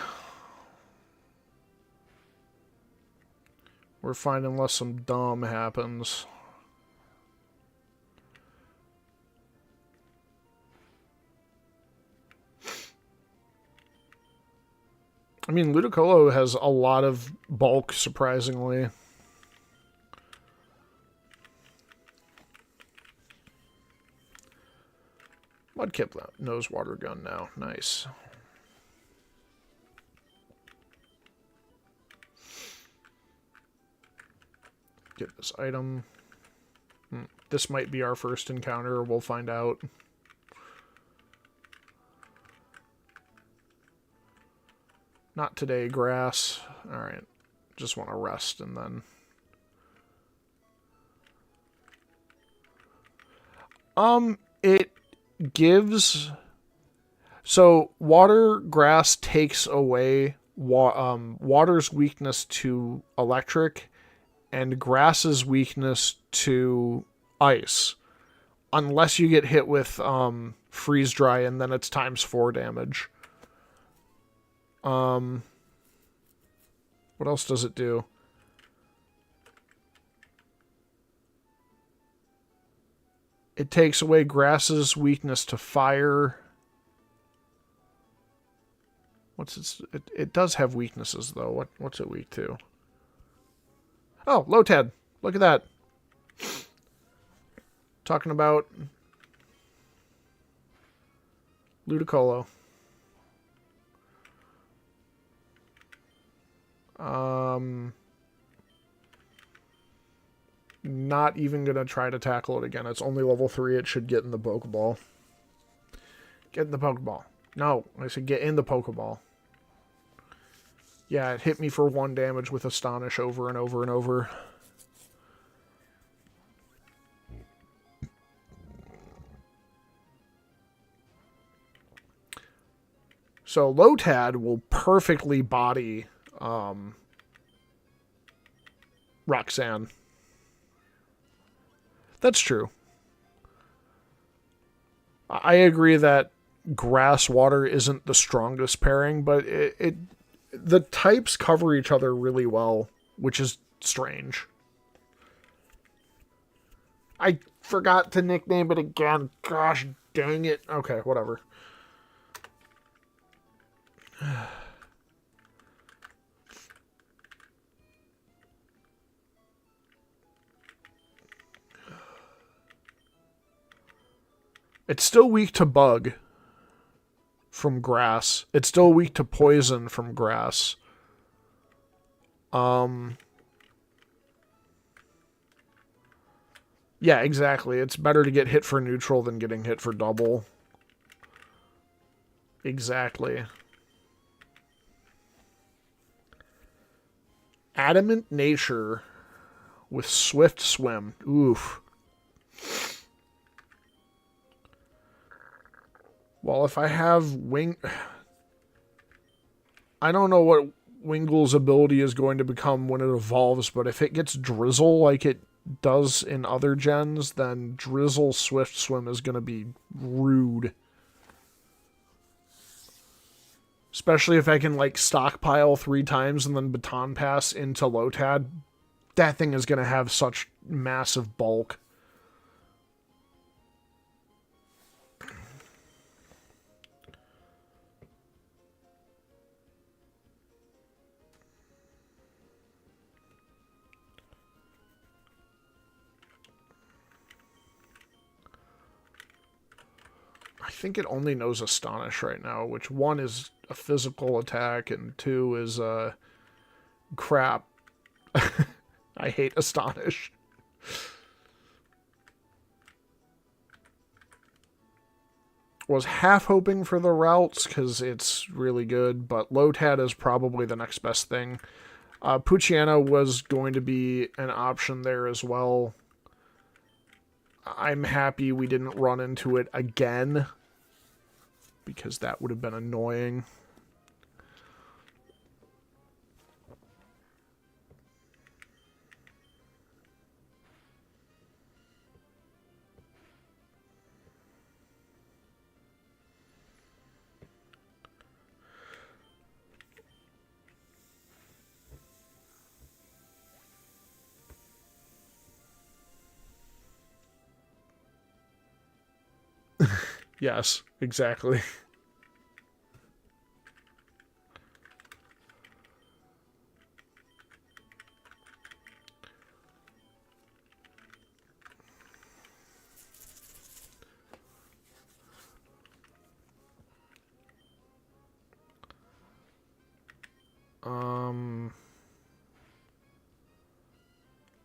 We're fine unless some dumb happens. I mean, Ludicolo has a lot of bulk, surprisingly. Mudkip knows Water Gun now. Nice. Get this item. This might be our first encounter. We'll find out. Not today, grass. Alright. Just want to rest and then... It gives... So, water grass takes away water's weakness to electric and grass's weakness to ice. Unless you get hit with freeze dry and then it's ×4 damage. What else does it do? It takes away grass's weakness to fire. What's its... It does have weaknesses, though. What's it weak to? Oh, Lotad. Look at that. Talking about Ludicolo. Not even going to try to tackle it again. It's only level 3. It should get in the Pokeball. Get in the Pokeball. No, I said get in the Pokeball. Yeah, it hit me for 1 damage with Astonish over and over and over. So Lotad will perfectly body Roxanne. That's true. I agree that grass water isn't the strongest pairing, but the types cover each other really well, which is strange. I forgot to nickname it again. Gosh dang it. Okay, whatever. It's still weak to bug from grass. It's still weak to poison from grass. Yeah, exactly. It's better to get hit for neutral than getting hit for double. Exactly. Adamant Nature with Swift Swim. Oof. Well, if I have Wing... I don't know what Wingle's ability is going to become when it evolves, but if it gets Drizzle like it does in other gens, then Drizzle Swift Swim is going to be rude. Especially if I can, like, stockpile 3 times and then Baton Pass into Lotad. That thing is going to have such massive bulk. I think it only knows Astonish right now, which 1 is a physical attack and 2 is crap. I hate Astonish. Was half hoping for the routes because it's really good, but Lotad is probably the next best thing. Poochyena was going to be an option there as well. I'm happy we didn't run into it again, because that would have been annoying. Yes, exactly.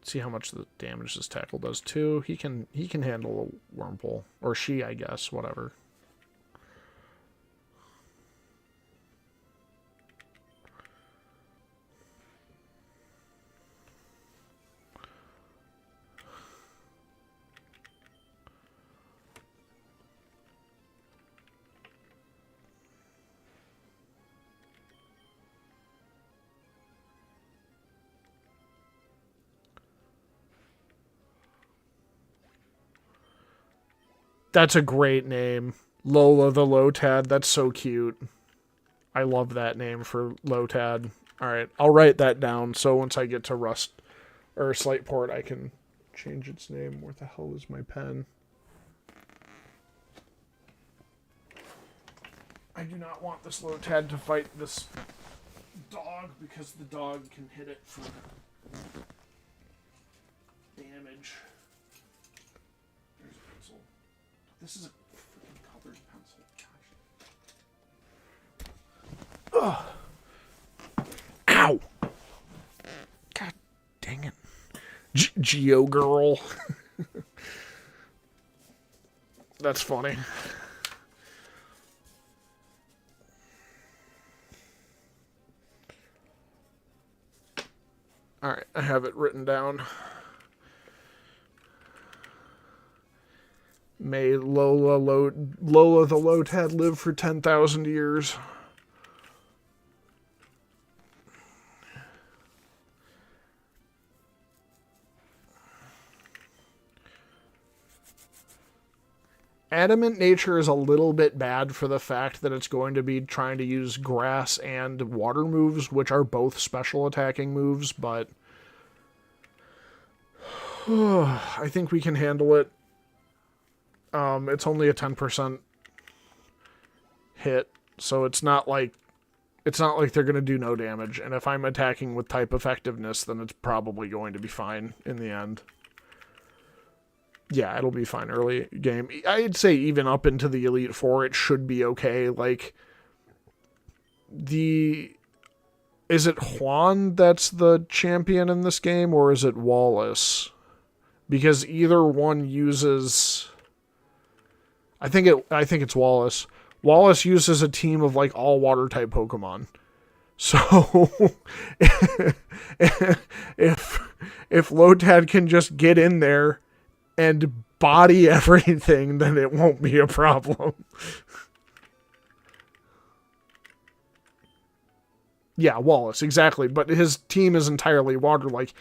See how much the damage this tackle does too. He can handle a Wurmple, or she, I guess, whatever. That's a great name. Lola the Lotad. That's so cute. I love that name for Lotad. Alright, I'll write that down so once I get to Rust or Slightport I can change its name. Where the hell is my pen? I do not want this Lotad to fight this dog because the dog can hit it for damage. There's a pencil. This is a freaking colored pencil. Gosh. Ugh. Ow! Geo girl. That's funny. Alright, I have it written down. May Lola the Lotad live for 10,000 years. Adamant Nature is a little bit bad for the fact that it's going to be trying to use grass and water moves, which are both special attacking moves, but I think we can handle it. It's only a 10% hit, so it's not like they're going to do no damage, and if I'm attacking with type effectiveness, then it's probably going to be fine in the end. Yeah, it'll be fine early game. I'd say even up into the Elite Four, it should be okay. Like, is it Juan that's the champion in this game, or is it Wallace? Because either one uses... I think it's Wallace. Wallace uses a team of, like, all water-type Pokemon. So, if Lotad can just get in there and body everything, then it won't be a problem. Yeah, Wallace, exactly. But his team is entirely water. Like,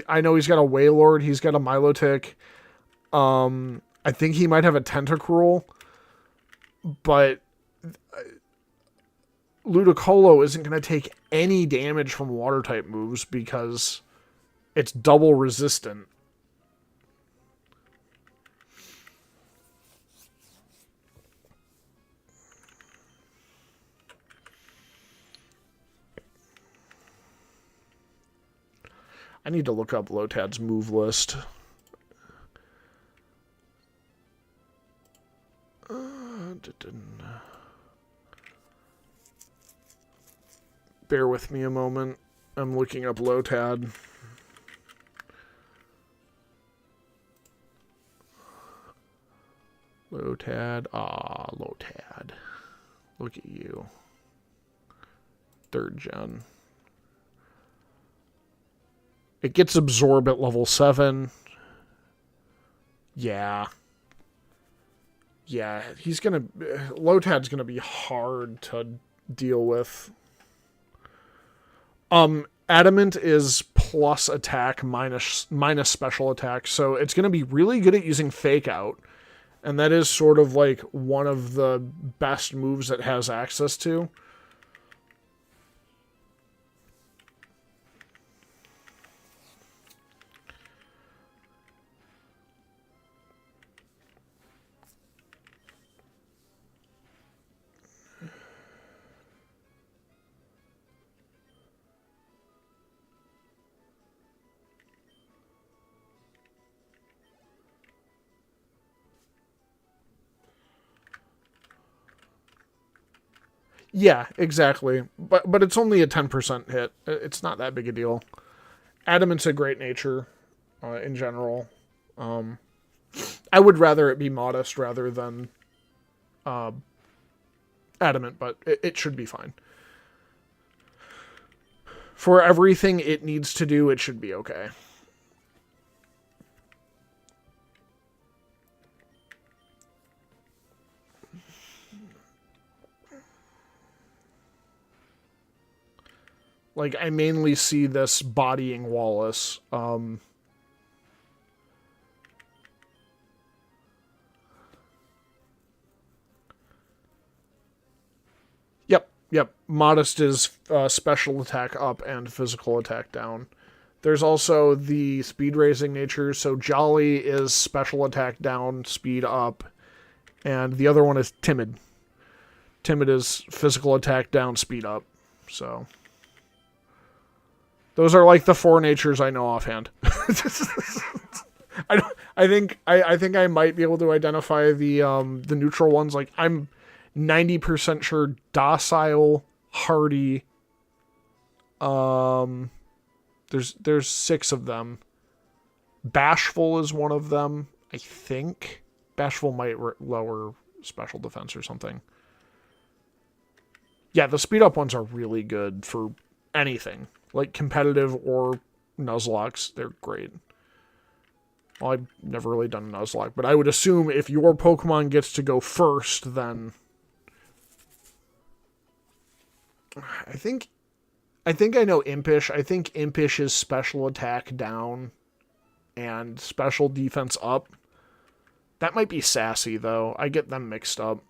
I know he's got a Wailord, he's got a Milotic. I think he might have a Tentacruel. But Ludicolo isn't going to take any damage from water-type moves because it's double resistant. I need to look up Lotad's move list. Bear with me a moment. I'm looking up Lotad. Lotad. Lotad. Look at you. 3rd gen. It gets absorb at level 7. Yeah. Yeah, Lotad's gonna be hard to deal with. Adamant is plus attack minus special attack, so it's gonna be really good at using Fake Out. And that is sort of like one of the best moves it has access to. Yeah, exactly. But it's only a 10% hit. It's not that big a deal. Adamant's a great nature in general. I would rather it be modest rather than adamant, but it should be fine. For everything it needs to do, it should be okay. Like, I mainly see this bodying Wallace. Yep. Modest is special attack up and physical attack down. There's also the speed raising nature. So Jolly is special attack down, speed up. And the other one is Timid. Timid is physical attack down, speed up. So those are like the 4 natures I know offhand. I think I might be able to identify the neutral ones. Like, I'm 90% sure Docile, Hardy. There's 6 of them. Bashful is one of them, I think. Bashful might lower special defense or something. Yeah, the speed up ones are really good for anything. Like competitive or Nuzlocks, they're great. Well, I've never really done a Nuzlocke, but I would assume if your Pokemon gets to go first, then I think I know Impish. I think Impish is special attack down and special defense up. That might be Sassy, though. I get them mixed up.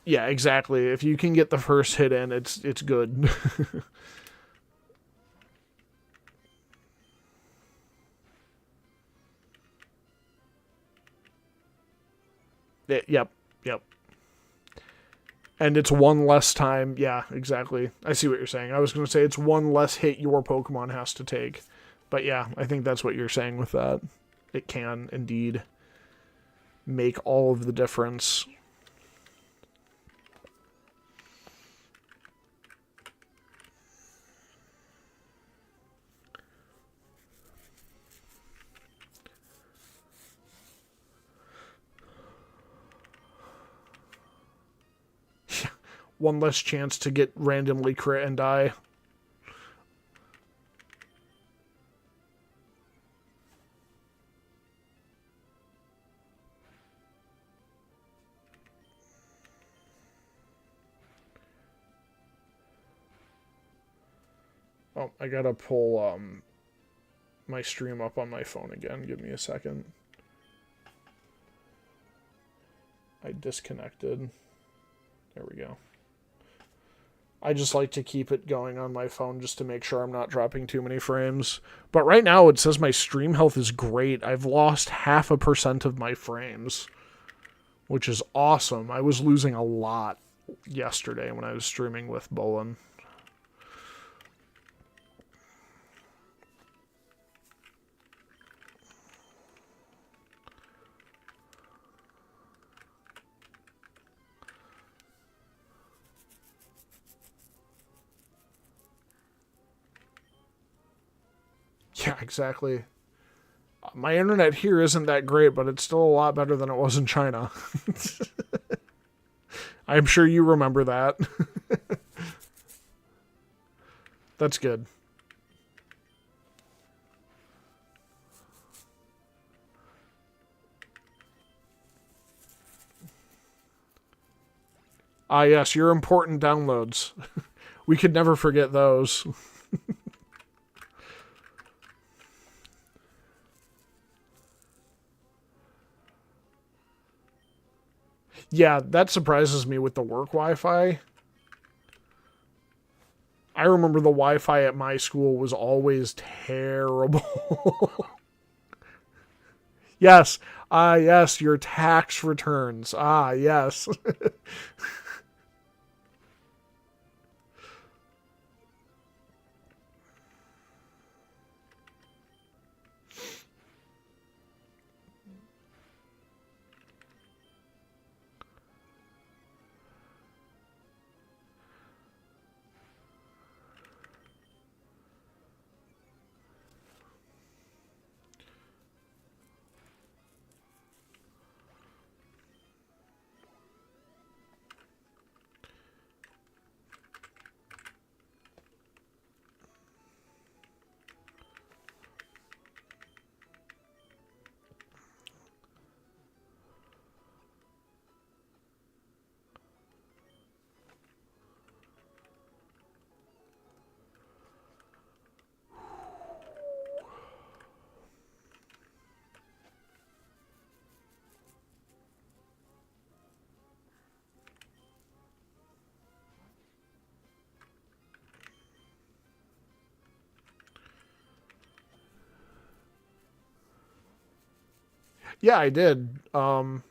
Yeah, exactly. If you can get the first hit in, it's good. Yep. And it's one less time. Yeah, exactly. I see what you're saying. I was going to say it's one less hit your Pokemon has to take. But yeah, I think that's what you're saying with that. It can indeed make all of the difference. One less chance to get randomly crit and die. Oh, I gotta pull my stream up on my phone again. Give me a second. I disconnected. There we go. I just like to keep it going on my phone just to make sure I'm not dropping too many frames. But right now it says my stream health is great. I've lost 0.5% of my frames, which is awesome. I was losing a lot yesterday when I was streaming with Bolin. Yeah, exactly. My internet here isn't that great, but it's still a lot better than it was in China. I'm sure you remember that. That's good. Ah, yes, your important downloads. We could never forget those. Yeah, that surprises me with the work Wi-Fi. I remember the Wi-Fi at my school was always terrible. Yes. Ah, yes, your tax returns. Ah, yes. Yeah, I did. I'm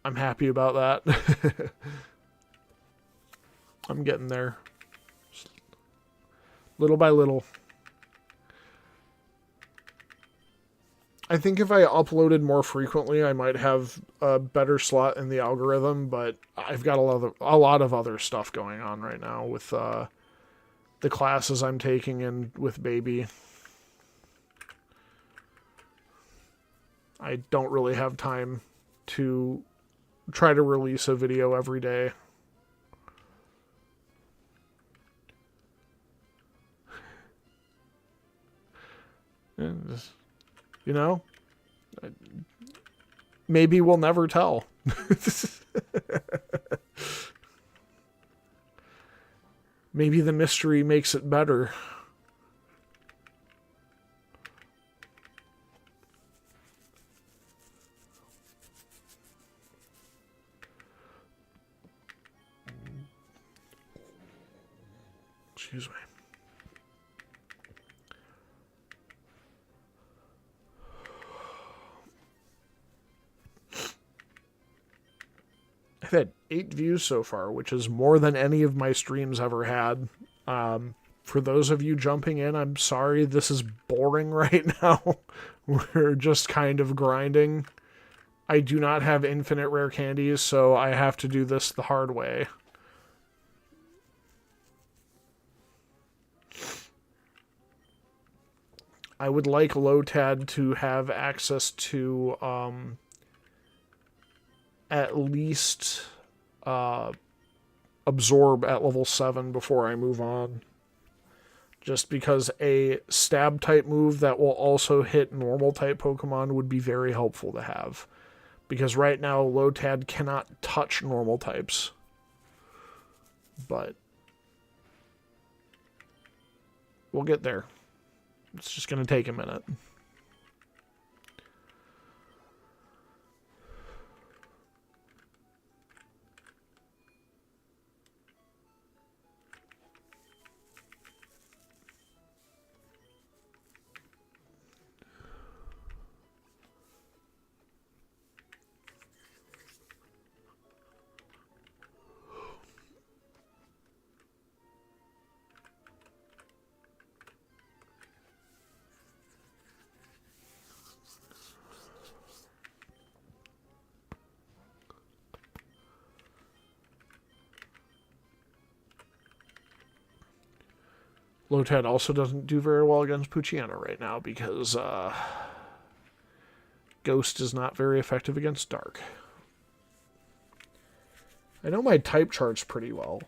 happy about that. I'm getting there. Little by little. I think if I uploaded more frequently, I might have a better slot in the algorithm, but I've got a lot of other stuff going on right now with the classes I'm taking and with baby. I don't really have time to try to release a video every day. And, you know, maybe we'll never tell. Maybe the mystery makes it better. Excuse me. I've had 8 views so far, which is more than any of my streams ever had. For those of you jumping in, I'm sorry this is boring right now. We're just kind of grinding. I do not have infinite rare candies, so I have to do this the hard way. I would like Lotad to have access to at least absorb at level 7 before I move on. Just because a stab type move that will also hit normal type Pokemon would be very helpful to have. Because right now Lotad cannot touch normal types. But we'll get there. It's just going to take a minute. Lotad also doesn't do very well against Poochyena right now because Ghost is not very effective against Dark. I know my type charts pretty well.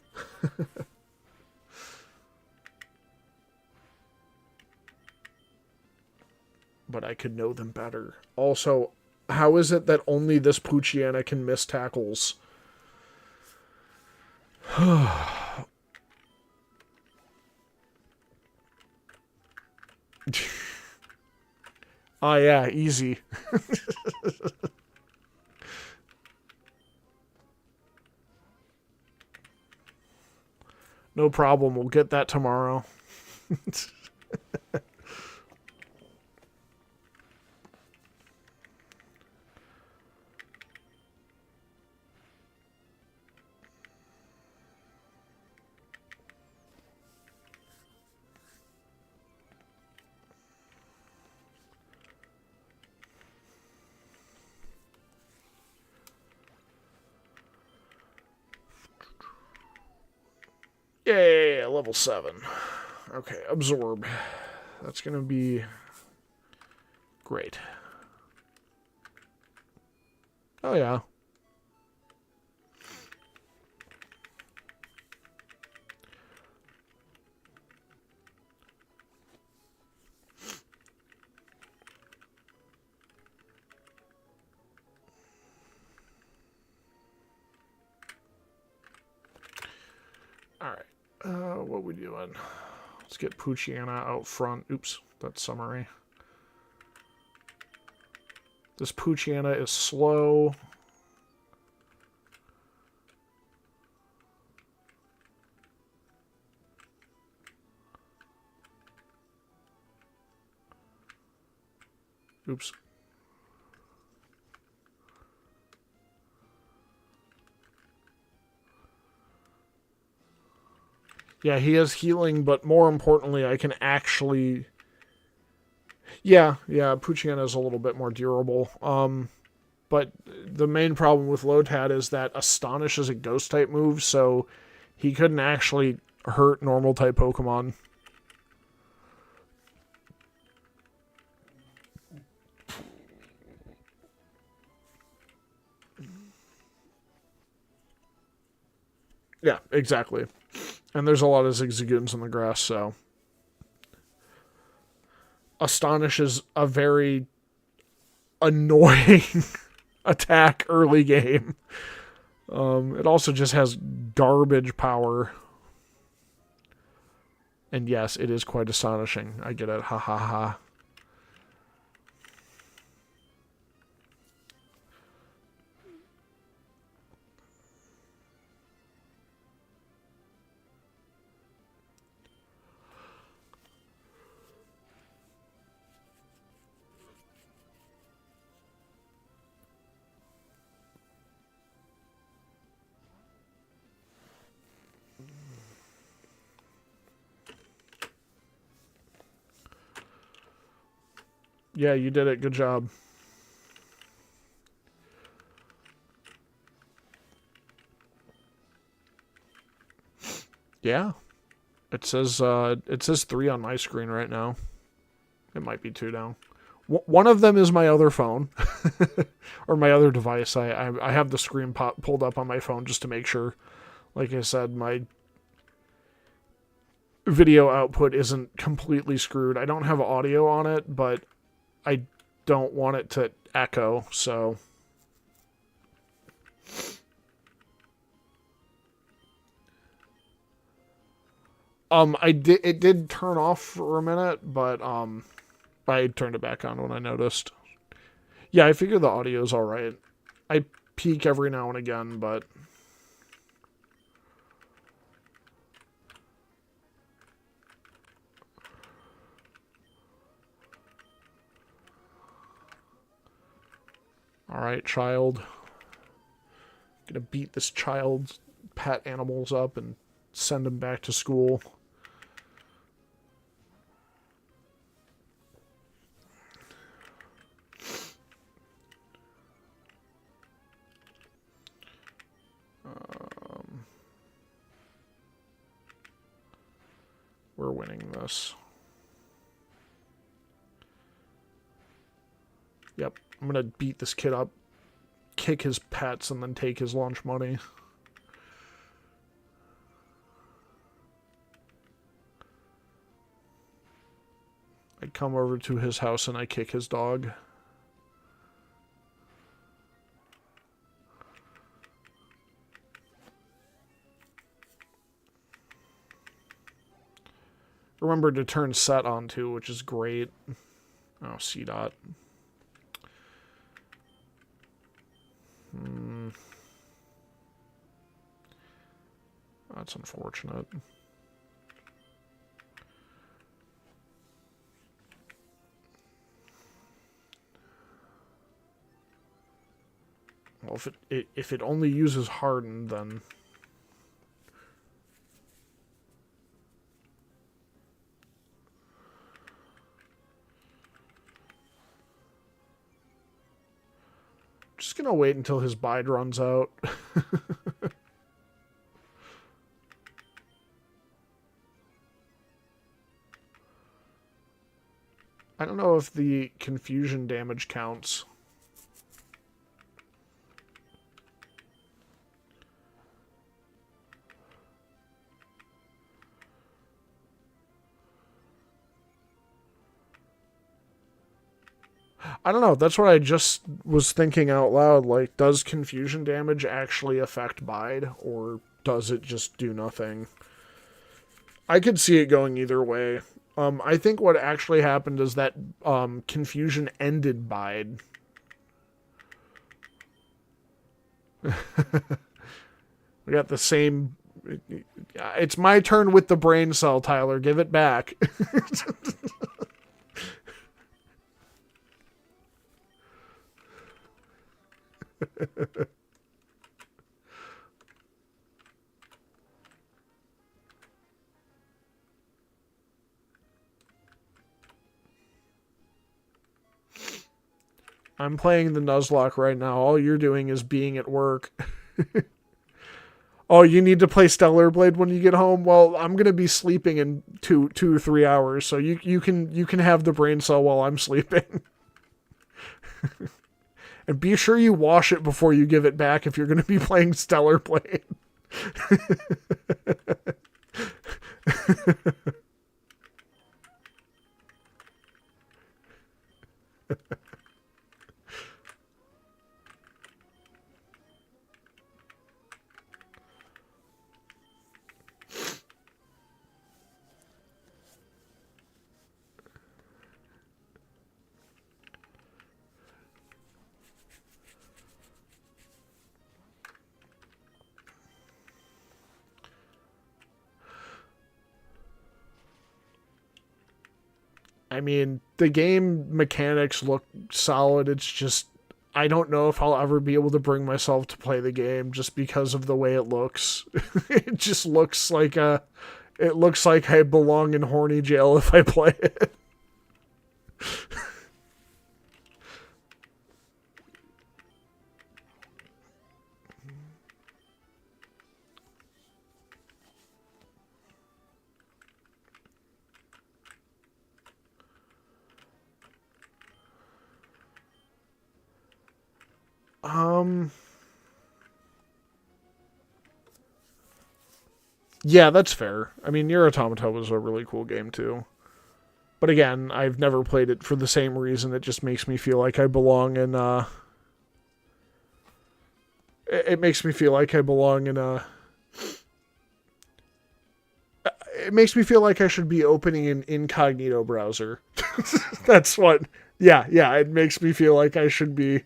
But I could know them better. Also, how is it that only this Poochyena can miss tackles? Oh, yeah, easy. No problem. We'll get that tomorrow. Yeah, level 7. Okay, absorb. That's going to be great. Oh, yeah. Alright. What we doing? Let's get Poochyena out front. Oops, that's summary. This Poochyena is slow. Oops. Yeah, he has healing, but more importantly, I can actually Yeah, Poochyena is a little bit more durable. But the main problem with Lotad is that Astonish is a ghost type move, so he couldn't actually hurt normal type Pokemon. Yeah, exactly. And there's a lot of Zigzagoons in the grass, so Astonish is a very annoying attack early game. It also just has garbage power. And yes, it is quite astonishing. I get it. Ha ha ha. Yeah, you did it. Good job. Yeah. It says 3 on my screen right now. It might be 2 now. One of them is my other phone. Or my other device. I have the screen pulled up on my phone just to make sure. Like I said, my video output isn't completely screwed. I don't have audio on it, but I don't want it to echo, so it did turn off for a minute, but I turned it back on when I noticed. Yeah, I figure the audio's all right. I peak every now and again, but all right, child. Gonna beat this child's pet animals up and send them back to school. We're winning this. Yep, I'm gonna beat this kid up, kick his pets, and then take his lunch money. I come over to his house and I kick his dog. Remember to turn set on too, which is great. Oh, C dot. That's unfortunate. Well, if it only uses hardened, then just gonna wait until his bide runs out. I don't know if the confusion damage counts. I don't know. That's what I just was thinking out loud. Like, does confusion damage actually affect bide, or does it just do nothing? I could see it going either way. I think what actually happened is that confusion ended bide. We got the same. It's my turn with the brain cell, Tyler. Give it back. I'm playing the Nuzlocke right now. All you're doing is being at work. Oh, you need to play Stellar Blade when you get home? Well, I'm gonna be sleeping in two or 3 hours, so you can have the brain cell while I'm sleeping. And be sure you wash it before you give it back if you're gonna be playing Stellar Blade. I mean, the game mechanics look solid. It's just I don't know if I'll ever be able to bring myself to play the game just because of the way it looks. It just looks like it looks like I belong in horny jail if I play it. Um Yeah, that's fair. I mean, Nier Automata was a really cool game too. But again, I've never played it for the same reason. It just makes me feel like I belong in it makes me feel like I belong in a it makes me feel like I should be opening an incognito browser. That's what yeah, it makes me feel like I should be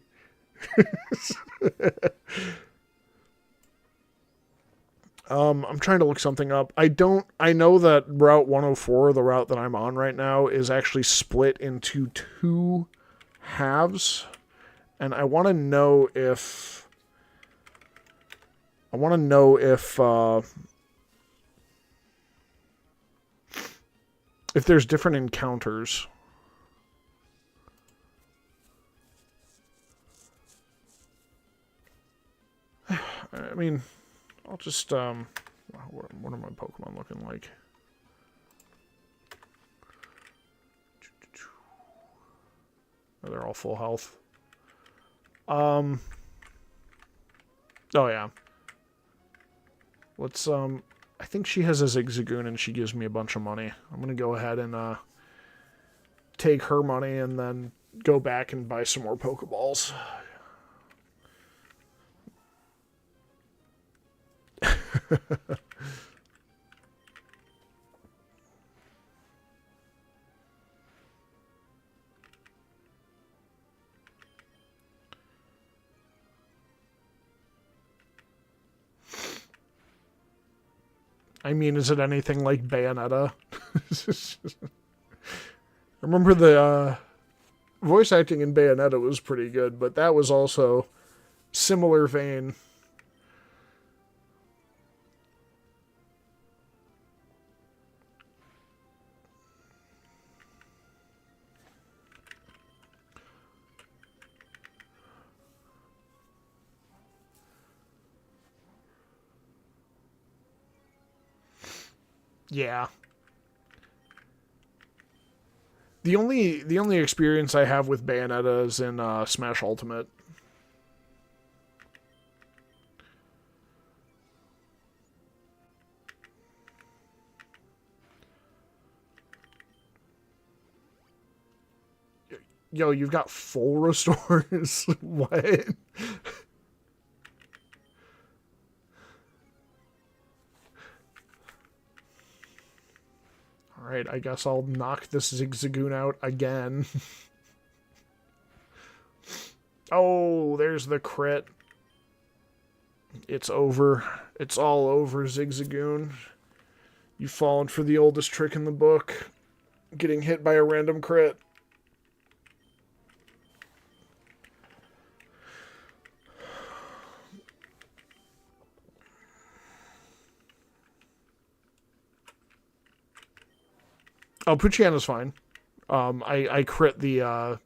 I'm trying to look something up. I know that Route 104, the route that I'm on right now, is actually split into two halves. And I want to know if there's different encounters. I mean, I'll just what are my Pokemon looking like? Oh, they're all full health. Oh yeah. Let's I think she has a Zigzagoon and she gives me a bunch of money. I'm gonna go ahead and take her money and then go back and buy some more Pokeballs. I mean, is it anything like Bayonetta? I remember the voice acting in Bayonetta was pretty good, but that was also similar vein. Yeah. The only experience I have with Bayonetta is in Smash Ultimate. Yo, you've got full restores. What? Alright, I guess I'll knock this Zigzagoon out again. Oh, there's the crit. It's over. It's all over, Zigzagoon. You've fallen for the oldest trick in the book. Getting hit by a random crit. Oh, Puchiana's fine. I crit the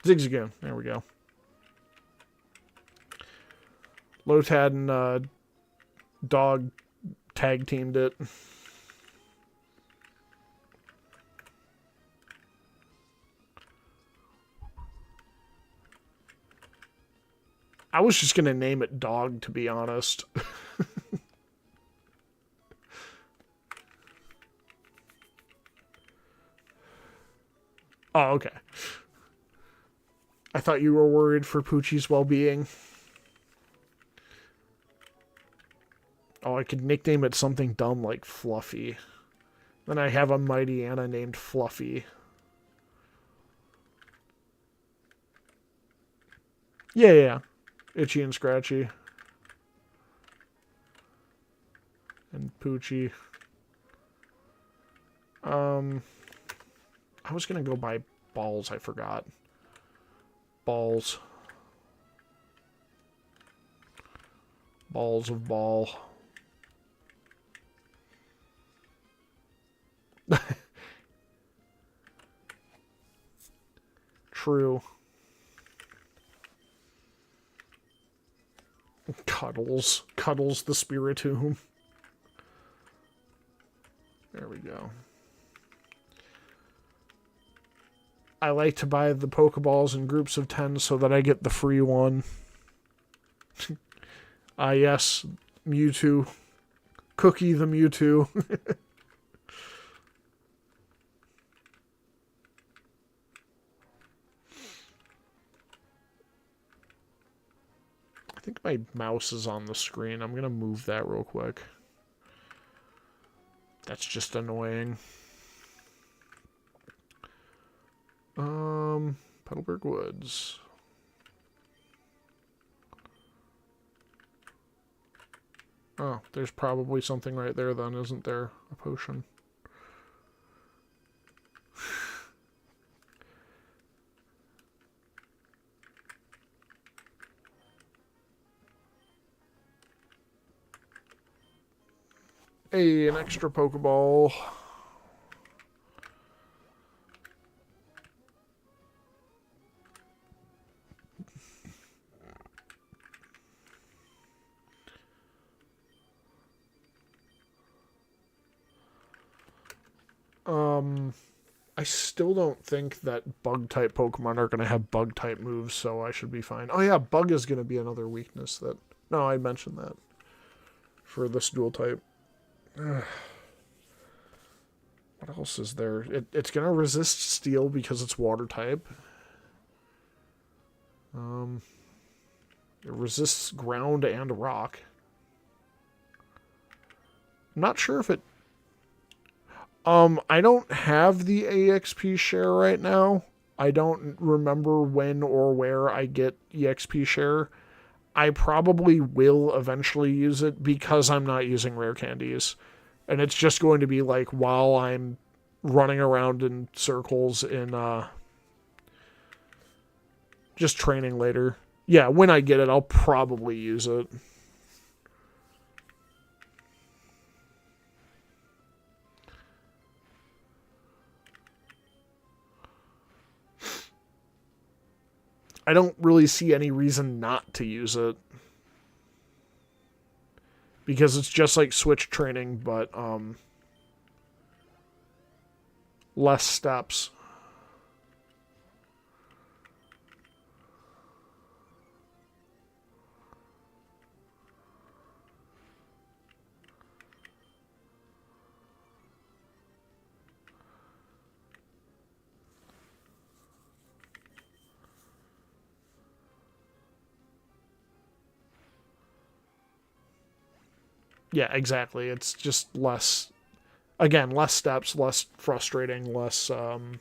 Zigzagoon. There we go. Lotad and Dog tag teamed it. I was just going to name it Dog, to be honest. Oh, okay. I thought you were worried for Poochie's well-being. Oh, I could nickname it something dumb like Fluffy. Then I have a Mighty Anna named Fluffy. Yeah. Itchy and Scratchy. And Poochie. I was gonna go by Balls, I forgot. Balls. Balls of Ball. True. Cuddles. Cuddles the Spiritomb. There we go. I like to buy the Pokeballs in groups of 10 so that I get the free one. Yes. Mewtwo. Cookie the Mewtwo. I think my mouse is on the screen. I'm going to move that real quick. That's just annoying. Petalburg Woods. Oh, there's probably something right there then, isn't there? A potion. Hey, an extra Pokeball. I still don't think that Bug-type Pokemon are going to have Bug-type moves, so I should be fine. Oh yeah, Bug is going to be another weakness that... No, I mentioned that. For this Dual-type. What else is there? It's going to resist Steel because it's Water-type. It resists Ground and Rock. I'm not sure if it... I don't have the EXP share right now. I don't remember when or where I get EXP share. I probably will eventually use it because I'm not using rare candies. And it's just going to be like while I'm running around in circles in just training later. Yeah, when I get it, I'll probably use it. I don't really see any reason not to use it. Because it's just like Switch training, but less steps. Yeah, exactly. It's just less, again, less steps, less frustrating, less time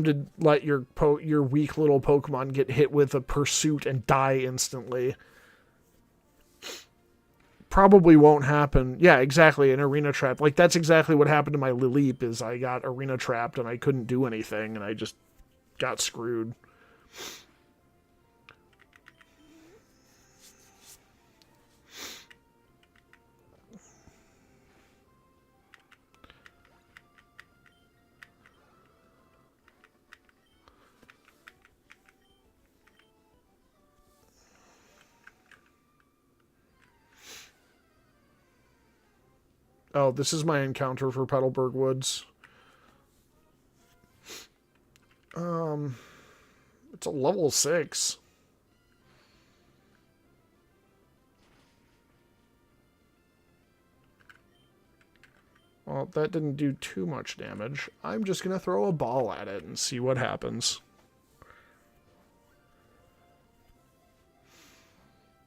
to let your weak little Pokemon get hit with a pursuit and die instantly. Probably won't happen. Yeah, exactly, an arena trap. Like, that's exactly what happened to my Lileep, is I got arena trapped and I couldn't do anything, and I just got screwed. Oh, this is my encounter for Petalburg Woods. It's a level 6. Well, that didn't do too much damage. I'm just going to throw a ball at it and see what happens.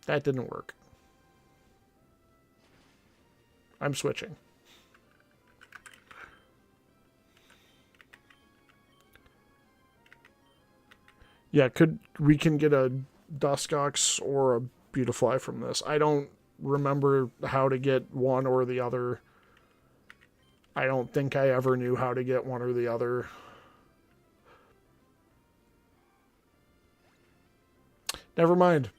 That didn't work. I'm switching. Yeah, we can get a Duskox or a Beautifly from this. I don't remember how to get one or the other. I don't think I ever knew how to get one or the other. Never mind.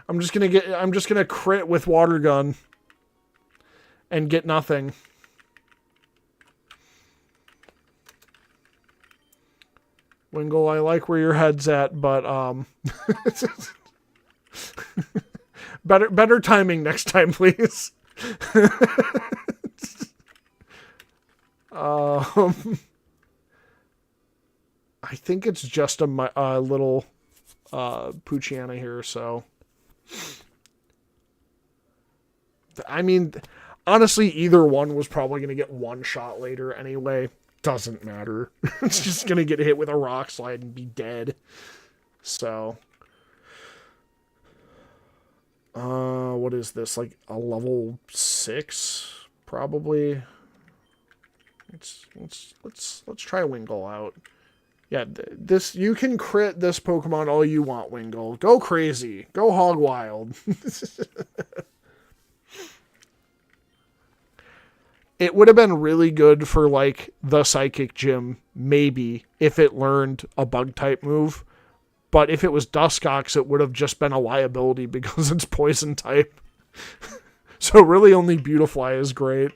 I'm just gonna crit with Water Gun and get nothing. Wingull, I like where your head's at, but better timing next time, please. I think it's just a little Poochyena here, so I mean, honestly, either one was probably going to get one shot later anyway. Doesn't matter. It's just going to get hit with a rock slide and be dead. So, what is this? Like a level 6, probably. Let's try Wingull out. Yeah, this you can crit this Pokemon all you want, Wingull. Go crazy. Go hog wild. It would have been really good for, like, the Psychic Gym, maybe, if it learned a Bug-type move. But if it was Duskox, it would have just been a liability because it's Poison-type. So really only Beautifly is great.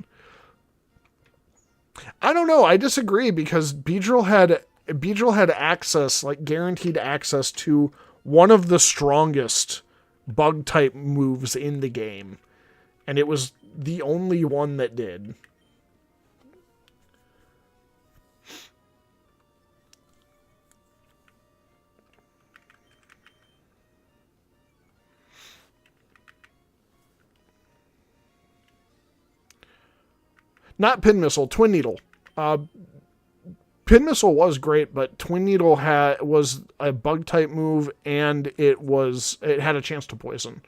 I don't know, I disagree, because Beedrill had access, like, guaranteed access to one of the strongest Bug-type moves in the game. And it was the only one that did. Not Pin Missile, Twin Needle. Pin Missile was great, but Twin Needle was a Bug-type move, and it had a chance to poison.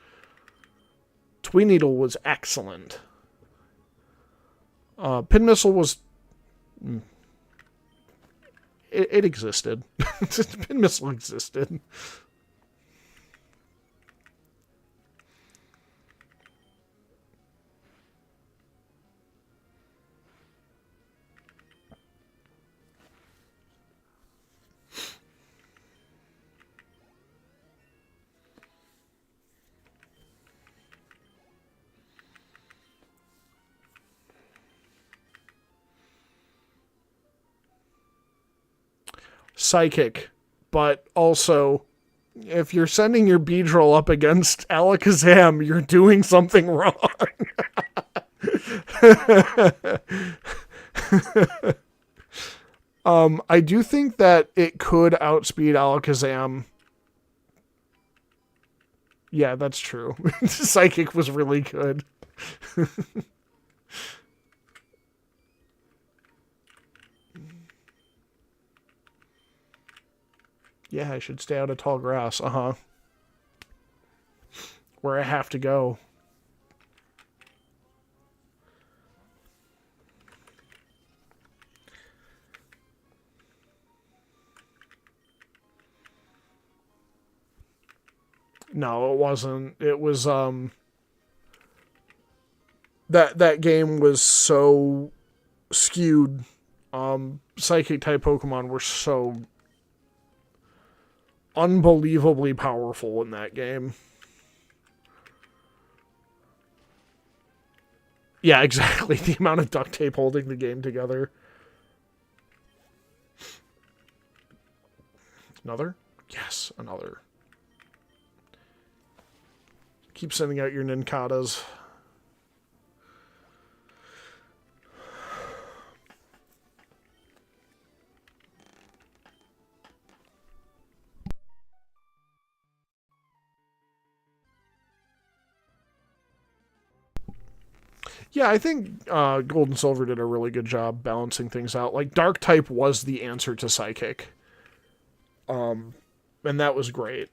Twin Needle was excellent. Pin Missile was... It existed. Pin Missile existed. Psychic, but also, if you're sending your Beedrill up against Alakazam, you're doing something wrong. I do think that it could outspeed Alakazam. Yeah, that's true. Psychic was really good. Yeah, I should stay out of tall grass. Uh-huh. Where I have to go. No, it wasn't. It was, that game was so skewed. Psychic-type Pokemon were so unbelievably powerful in that game. Yeah, exactly. The amount of duct tape holding the game together. Another? Yes, another. Keep sending out your Ninkatas. Yeah, I think Gold and Silver did a really good job balancing things out. Like, Dark type was the answer to Psychic. And that was great.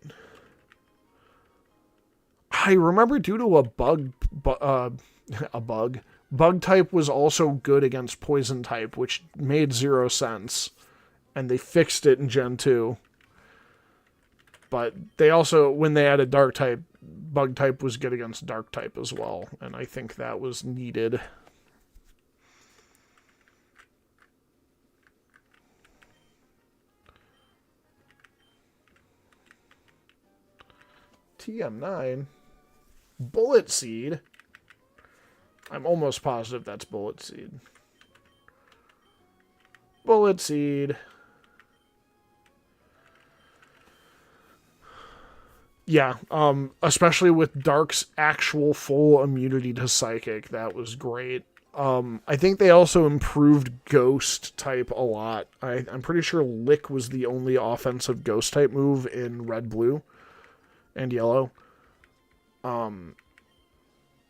I remember due to a bug type was also good against Poison type, which made zero sense. And they fixed it in Gen 2. But they also, when they added Dark type, Bug type was good against Dark type as well. And I think that was needed. TM9? Bullet Seed? I'm almost positive that's Bullet Seed. Bullet Seed. Yeah, especially with Dark's actual full immunity to Psychic, that was great. I think they also improved Ghost type a lot. I'm pretty sure Lick was the only offensive Ghost type move in Red, Blue, and Yellow.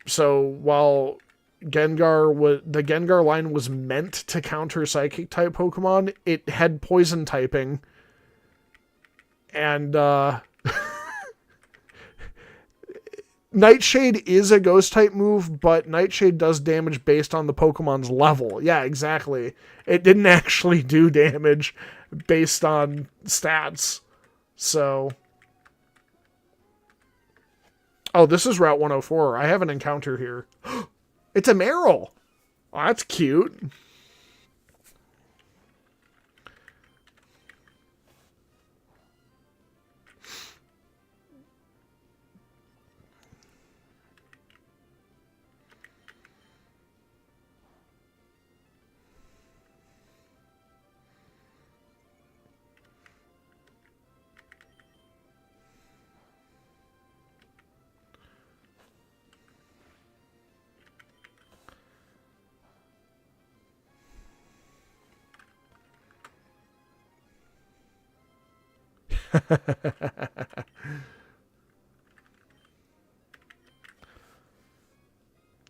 So while the Gengar line was meant to counter Psychic type Pokemon, it had Poison typing, and Nightshade is a Ghost type move, but Nightshade does damage based on the Pokemon's level. Yeah, exactly. It didn't actually do damage based on stats. So, oh, this is Route 104. I have an encounter here. It's a Meryl. Oh, that's cute.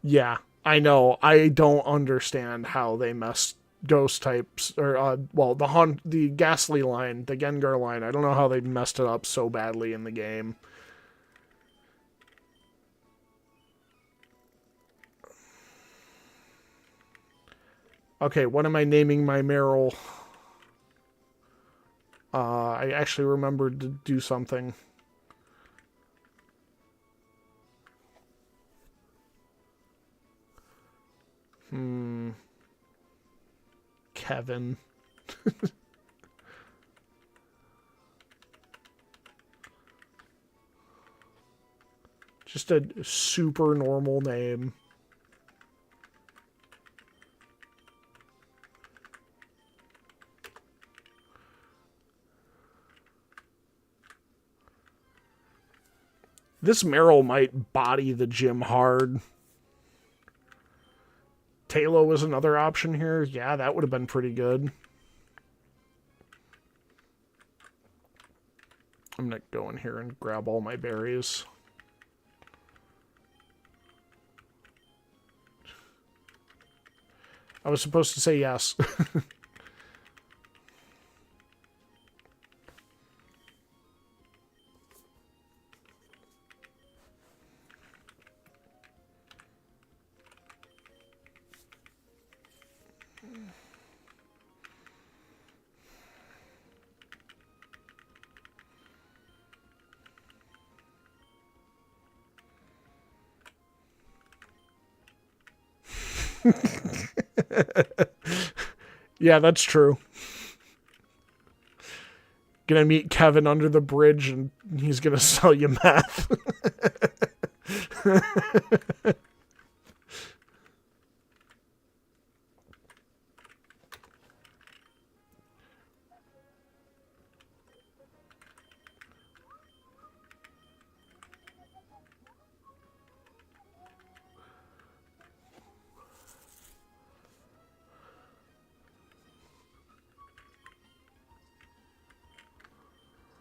Yeah, I know. I don't understand how they messed Ghost types or the Ghastly line, the Gengar line. I don't know how they messed it up so badly in the game. Okay, what am I naming my Meryl? I actually remembered to do something. Kevin. Just a super normal name. This Meryl might body the gym hard. Talo was another option here. Yeah, that would have been pretty good. I'm going to go in here and grab all my berries. I was supposed to say yes. Yeah, that's true. Gonna meet Kevin under the bridge and he's gonna sell you meth.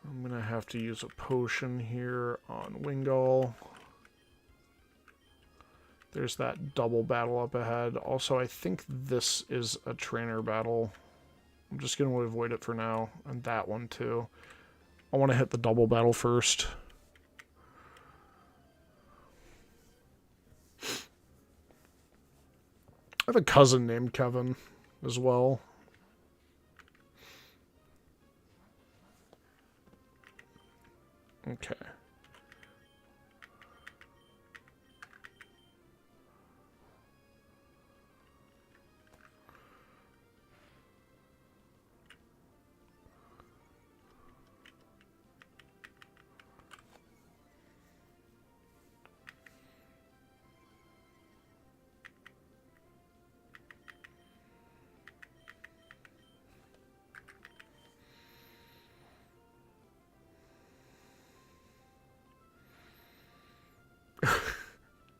I'm gonna have to use a potion here on Wingull. There's that double battle up ahead. Also, I think this is a trainer battle. I'm just going to avoid it for now. And that one, too. I want to hit the double battle first. I have a cousin named Kevin as well. Okay.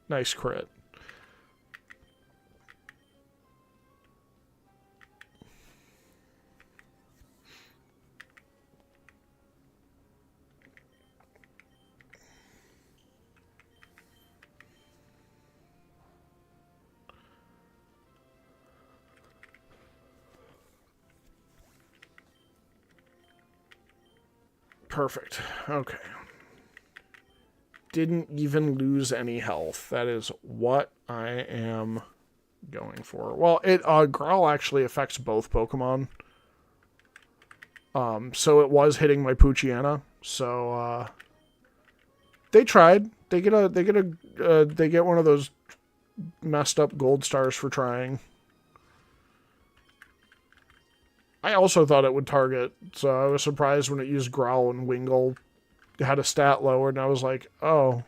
Nice crit. Perfect. Okay. Didn't even lose any health. That is what I am going for. Well, Growl actually affects both Pokemon. So it was hitting my Poochyena. So they tried. They get one of those messed up gold stars for trying. I also thought it would target, so I was surprised when it used Growl and Wingull had a stat lower, and I was like, oh.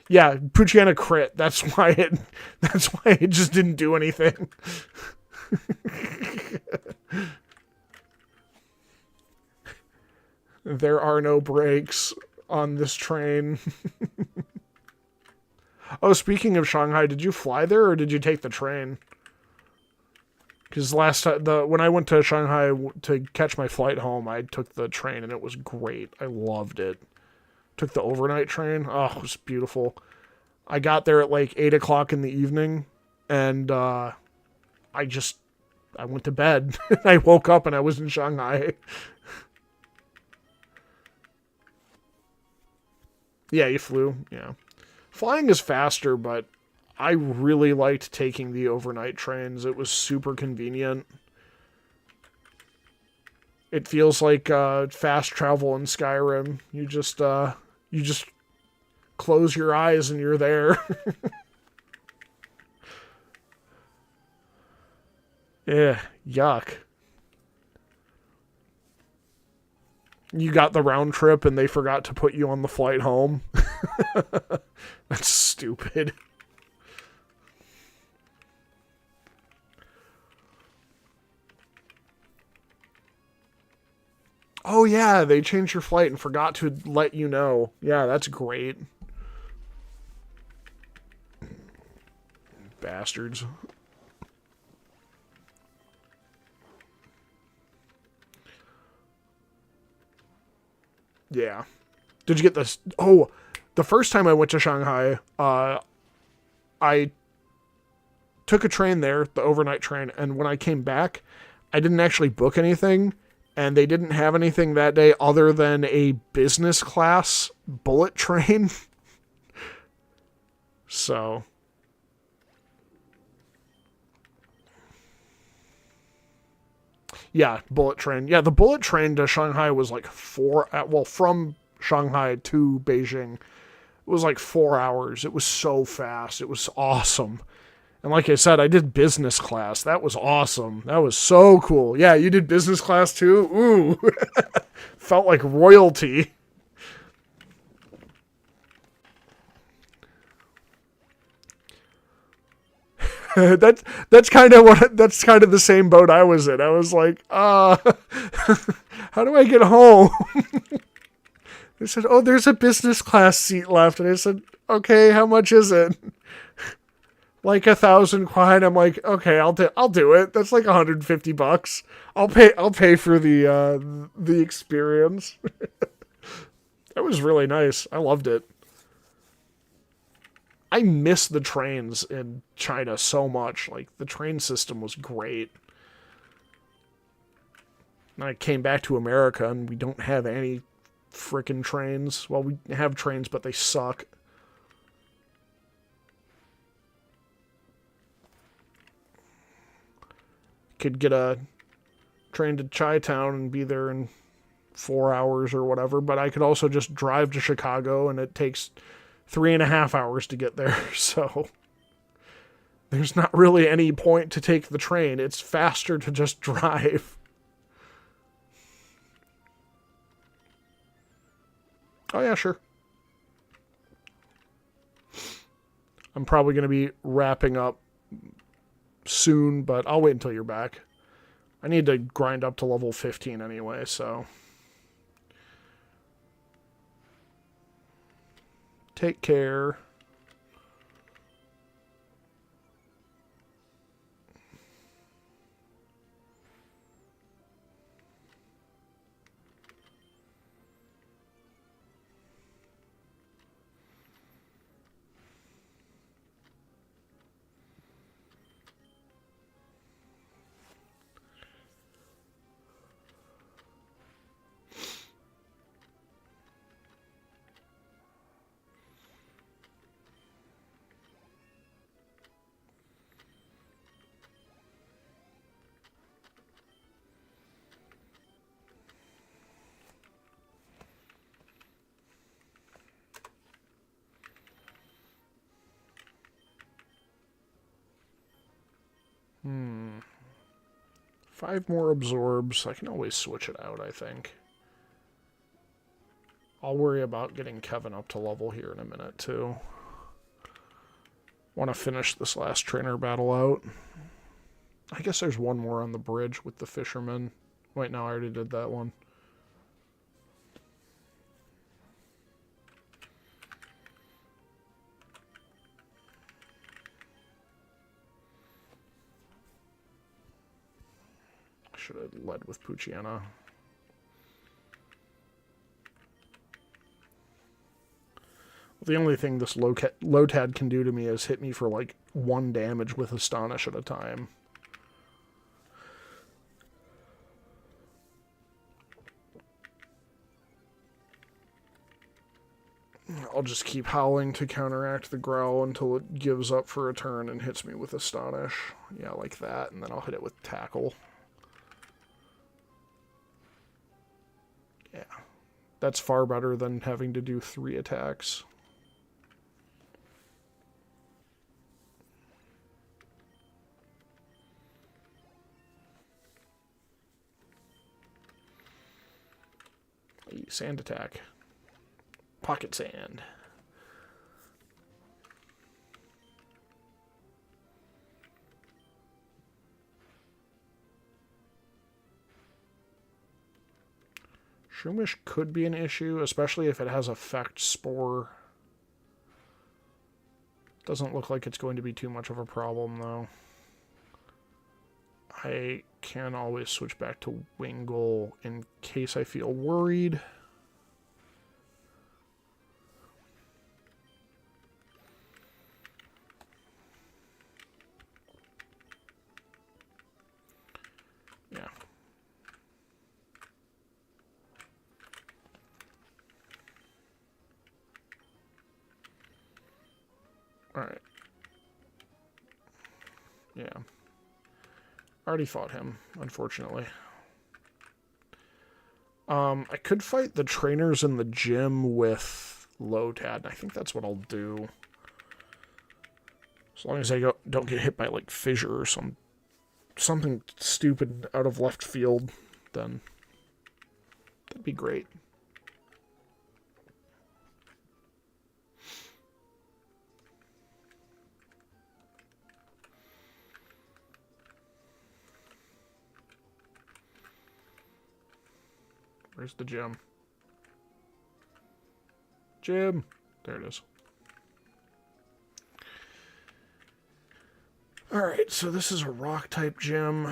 Yeah, Poochyena crit. That's why it just didn't do anything. There are no brakes on this train. Oh, speaking of Shanghai, did you fly there or did you take the train? Because last time, when I went to Shanghai to catch my flight home, I took the train and it was great. I loved it. Took the overnight train. Oh, it was beautiful. I got there at like 8 o'clock in the evening, and I went to bed. I woke up and I was in Shanghai. Yeah, you flew. Yeah. Flying is faster, but I really liked taking the overnight trains. It was super convenient. It feels like fast travel in Skyrim. You just close your eyes and you're there. Yeah, yuck. You got the round trip and they forgot to put you on the flight home. That's stupid. Oh yeah, they changed your flight and forgot to let you know. Yeah, that's great. Bastards. Yeah. Did you get this? Oh, the first time I went to Shanghai, I took a train there, the overnight train, and when I came back, I didn't actually book anything, and they didn't have anything that day other than a business class bullet train. So... yeah, bullet train. Yeah, the bullet train to Shanghai was like from Shanghai to Beijing, it was like 4 hours. It was so fast. It was awesome. And like I said, I did business class. That was awesome. That was so cool. Yeah, you did business class too? Ooh. Felt like royalty. that's kind of the same boat I was in. I was like, how do I get home? They said, oh, there's a business class seat left. And I said, okay, how much is it? Like 1,000 kwai. I'm like, okay, I'll do it. That's like $150. I'll pay for the experience. That was really nice. I loved it. I miss the trains in China so much. Like, the train system was great. And I came back to America, and we don't have any frickin' trains. Well, we have trains, but they suck. Could get a train to Chi-town and be there in 4 hours or whatever, but I could also just drive to Chicago, and it takes 3.5 hours to get there, so there's not really any point to take the train. It's faster to just drive. Oh yeah, sure. I'm probably going to be wrapping up soon, but I'll wait until you're back. I need to grind up to level 15 anyway, so take care. Hmm. 5 more absorbs. I can always switch it out, I think. I'll worry about getting Kevin up to level here in a minute, too. Want to finish this last trainer battle out. I guess there's one more on the bridge with the fisherman. Wait, no, I already did that one. Should have led with Puchiana. The only thing this Lotad can do to me is hit me for like 1 damage with Astonish at a time. I'll just keep howling to counteract the growl until it gives up for a turn and hits me with Astonish. Yeah, like that, and then I'll hit it with Tackle. Yeah, that's far better than having to do 3 attacks. Sand attack. Pocket sand. Shroomish could be an issue, especially if it has Effect Spore. Doesn't look like it's going to be too much of a problem, though. I can always switch back to Wingull in case I feel worried. Yeah. Alright. Yeah. Already fought him, unfortunately. I could fight the trainers in the gym with Lotad, and I think that's what I'll do. As long as I don't get hit by, like, Fissure or something stupid out of left field, then that'd be great. Where's the gym? Gym! There it is. Alright, so this is a rock-type gym.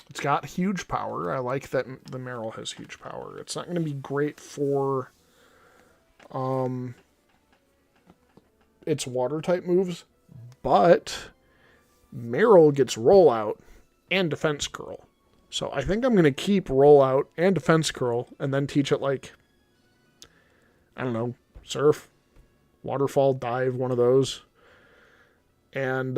It's got huge power. I like that the Meryl has huge power. It's not going to be great for its water type moves, but Meryl gets rollout and defense curl. So I think I'm going to keep rollout and defense curl and then teach it like, I don't know, surf, waterfall, dive, one of those. And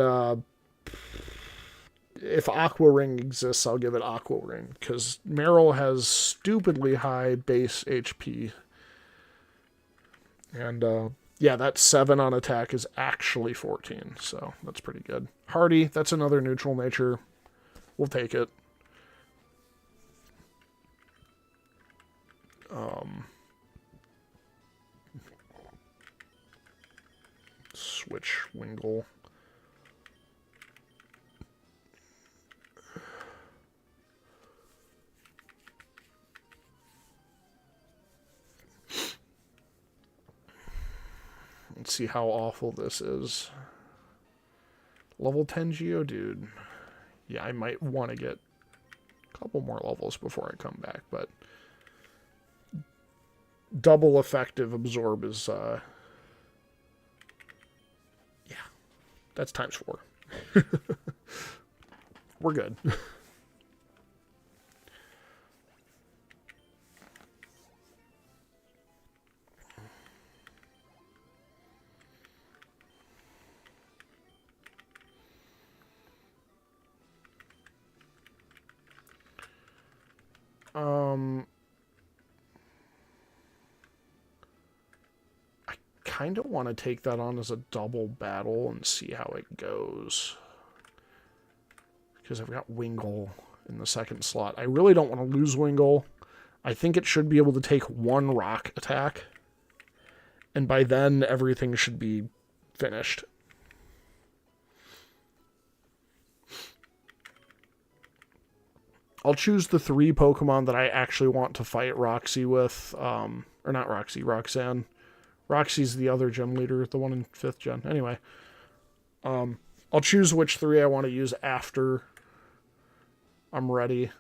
if Aqua Ring exists, I'll give it Aqua Ring, because Meryl has stupidly high base HP. And yeah, that 7 on attack is actually 14, so that's pretty good. Hardy, that's another neutral nature. We'll take it. Switch Wingle. Let's see how awful this is. Level 10 Geodude. Yeah, I might want to get a couple more levels before I come back, but double effective absorb is, yeah, that's times 4. We're good. I kind of want to take that on as a double battle and see how it goes. Because I've got Wingle in the second slot. I really don't want to lose Wingle. I think it should be able to take one rock attack. And by then, everything should be finished. I'll choose the 3 Pokemon that I actually want to fight Roxy with. Or not Roxy, Roxanne. Roxy's the other gym leader, the one in 5th gen. Anyway. I'll choose which 3 I want to use after I'm ready.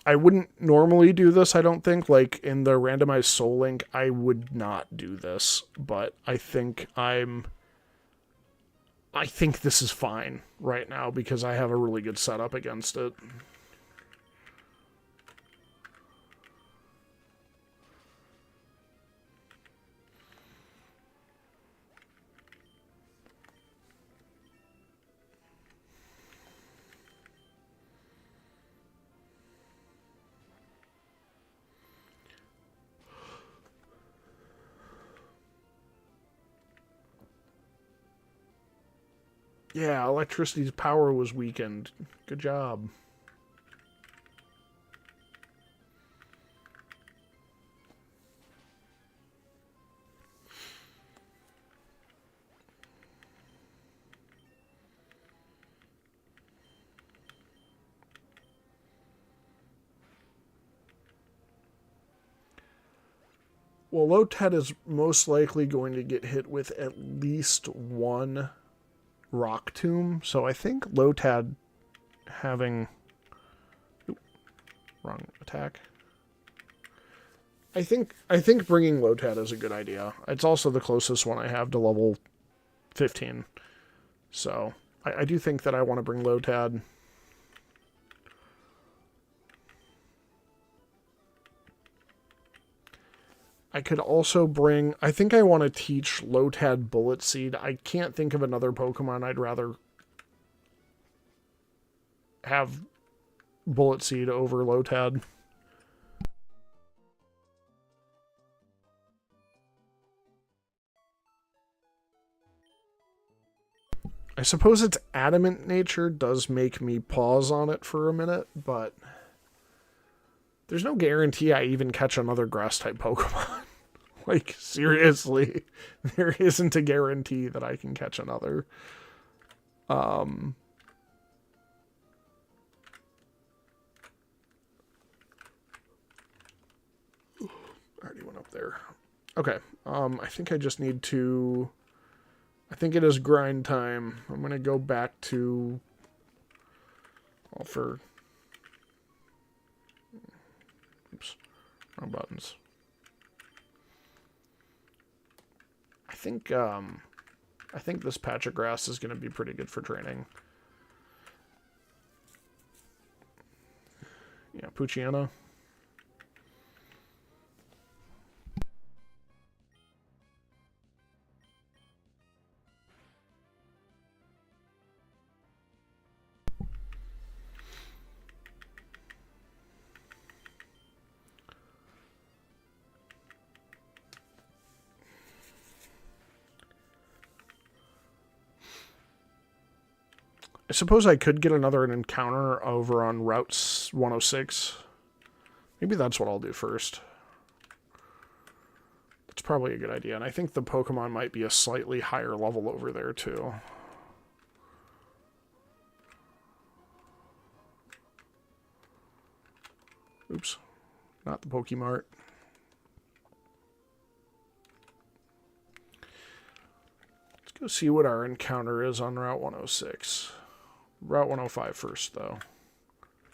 I wouldn't normally do this, I don't think. Like, in the randomized Soul Link, I would not do this. But I think this is fine right now because I have a really good setup against it. Yeah, electricity's power was weakened. Good job. Well, Lotad is most likely going to get hit with at least one Rock Tomb, so I think Lotad having... Oop, wrong attack. I think bringing Lotad is a good idea. It's also the closest one I have to level 15. So, I do think that I want to bring Lotad. I could also bring... I think I want to teach Lotad Bullet Seed. I can't think of another Pokemon I'd rather have Bullet Seed over Lotad. I suppose its adamant nature does make me pause on it for a minute, but there's no guarantee I even catch another grass-type Pokemon. Like, seriously, there isn't a guarantee that I can catch another. I already went up there. Okay. I think I just need to... I think it is grind time. I'm going to go back to... Well, for... Oops. Wrong buttons. I think this patch of grass is going to be pretty good for training. Yeah, Poochyena. I suppose I could get another encounter over on Route 106. Maybe that's what I'll do first. That's probably a good idea. And I think the Pokemon might be a slightly higher level over there, too. Oops. Not the Pokemart. Let's go see what our encounter is on Route 106. Route 105 first, though.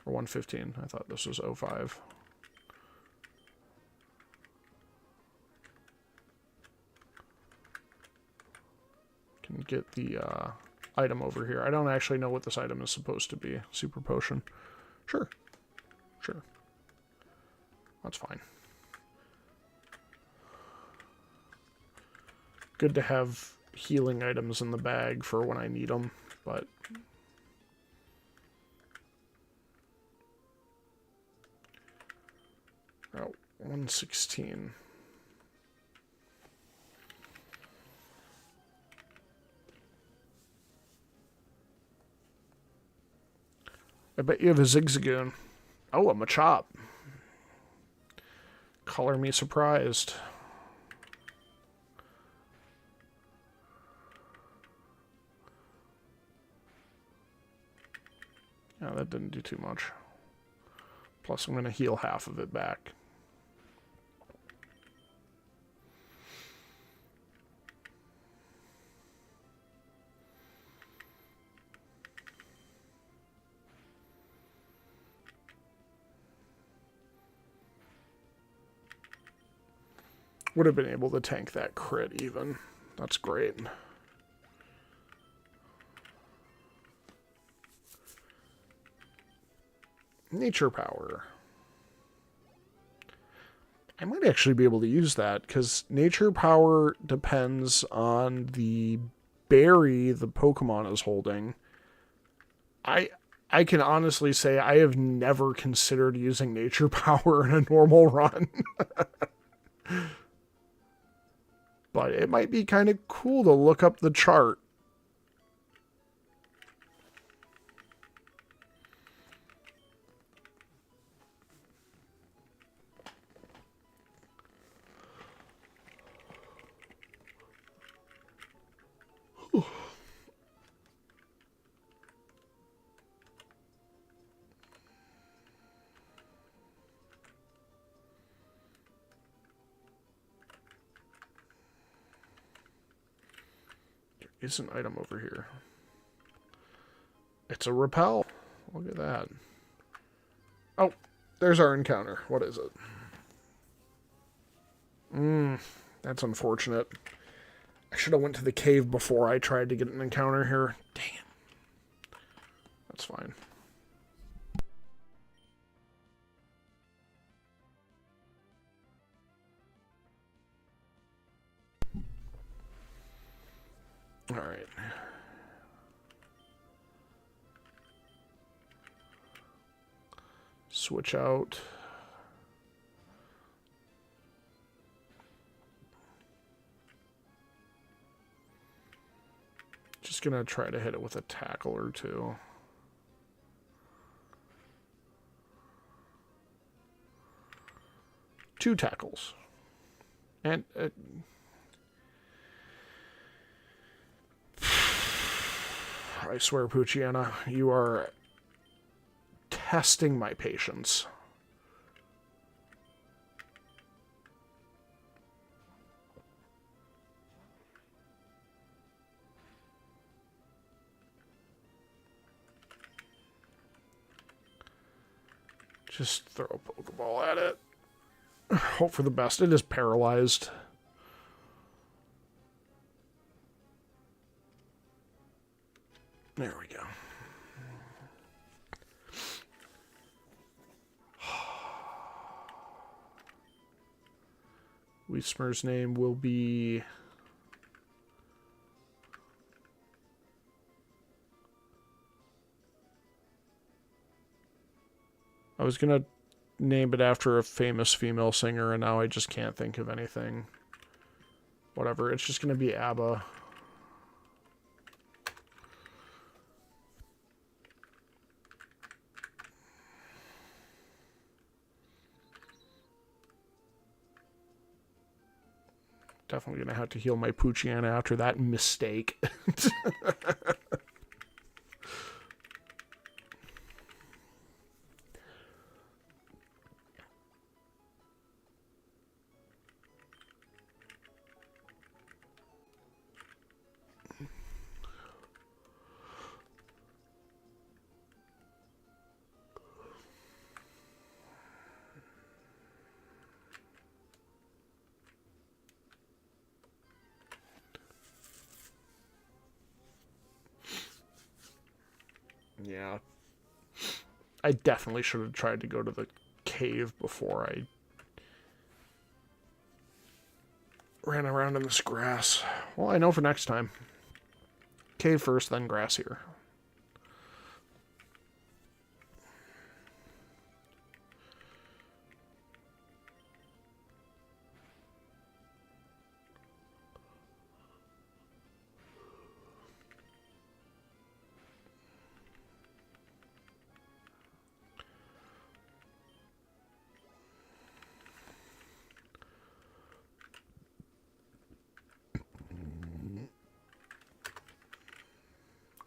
Or 115. I thought this was 05. Can get the item over here. I don't actually know what this item is supposed to be. Super potion. Sure. Sure. That's fine. Good to have healing items in the bag for when I need them, but... Route 116. I bet you have a Zigzagoon. Oh, a Machop. Color me surprised. Yeah, that didn't do too much. Plus, I'm going to heal half of it back. Would have been able to tank that crit even. That's great. Nature Power. I might actually be able to use that, because Nature Power depends on the berry the Pokemon is holding. I can honestly say I have never considered using Nature Power in a normal run. But it might be kind of cool to look up the chart. Is an item over here. It's a repel. Look at that. Oh, there's our encounter. What is it? That's unfortunate. I should have went to the cave before I tried to get an encounter here. Dang it. That's fine. All right. Switch out. Just gonna try to hit it with a tackle or two. Two tackles. And I swear, Poochyena, you are testing my patience. Just throw a Pokeball at it. Hope for the best. It is paralyzed. There we go. Whismer's name will be... I was going to name it after a famous female singer, and now I just can't think of anything. Whatever, it's just going to be ABBA. Definitely going to have to heal my Poochyena after that mistake. Yeah. I definitely should have tried to go to the cave before I ran around in this grass. Well, I know for next time. Cave first, then grass here.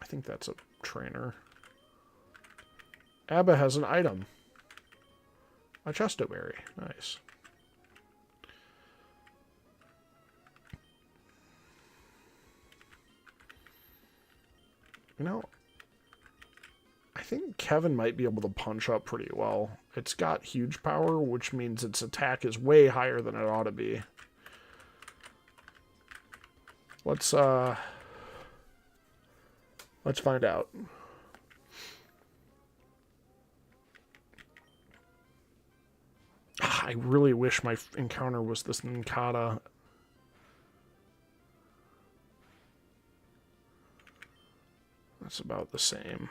I think that's a trainer. Abba has an item. A Chestoberry. Nice. You know, I think Kevin might be able to punch up pretty well. It's got huge power, which means its attack is way higher than it ought to be. Let's find out. I really wish my encounter was this Nincada. That's about the same.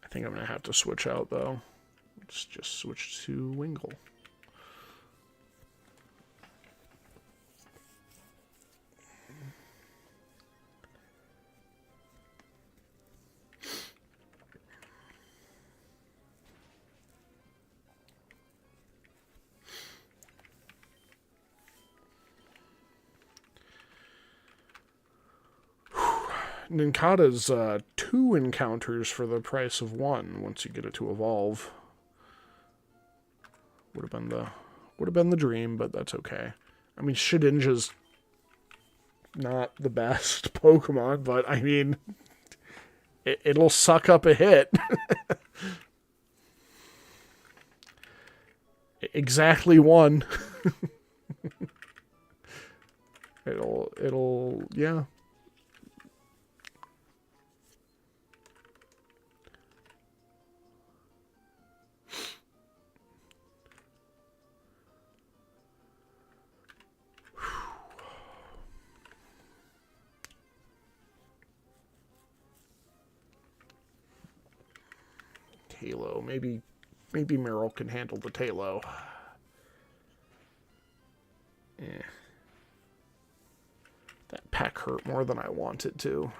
I think I'm going to have to switch out, though. Let's just switch to Wingull. Nincada's 2 encounters for the price of 1 once you get it to evolve. Would have been the dream, but that's okay. I mean, Shedinja's not the best Pokemon, but I mean, it'll suck up a hit. Exactly 1. Yeah. Halo. Maybe Meryl can handle the Talo. Yeah. That pack hurt more than I wanted to.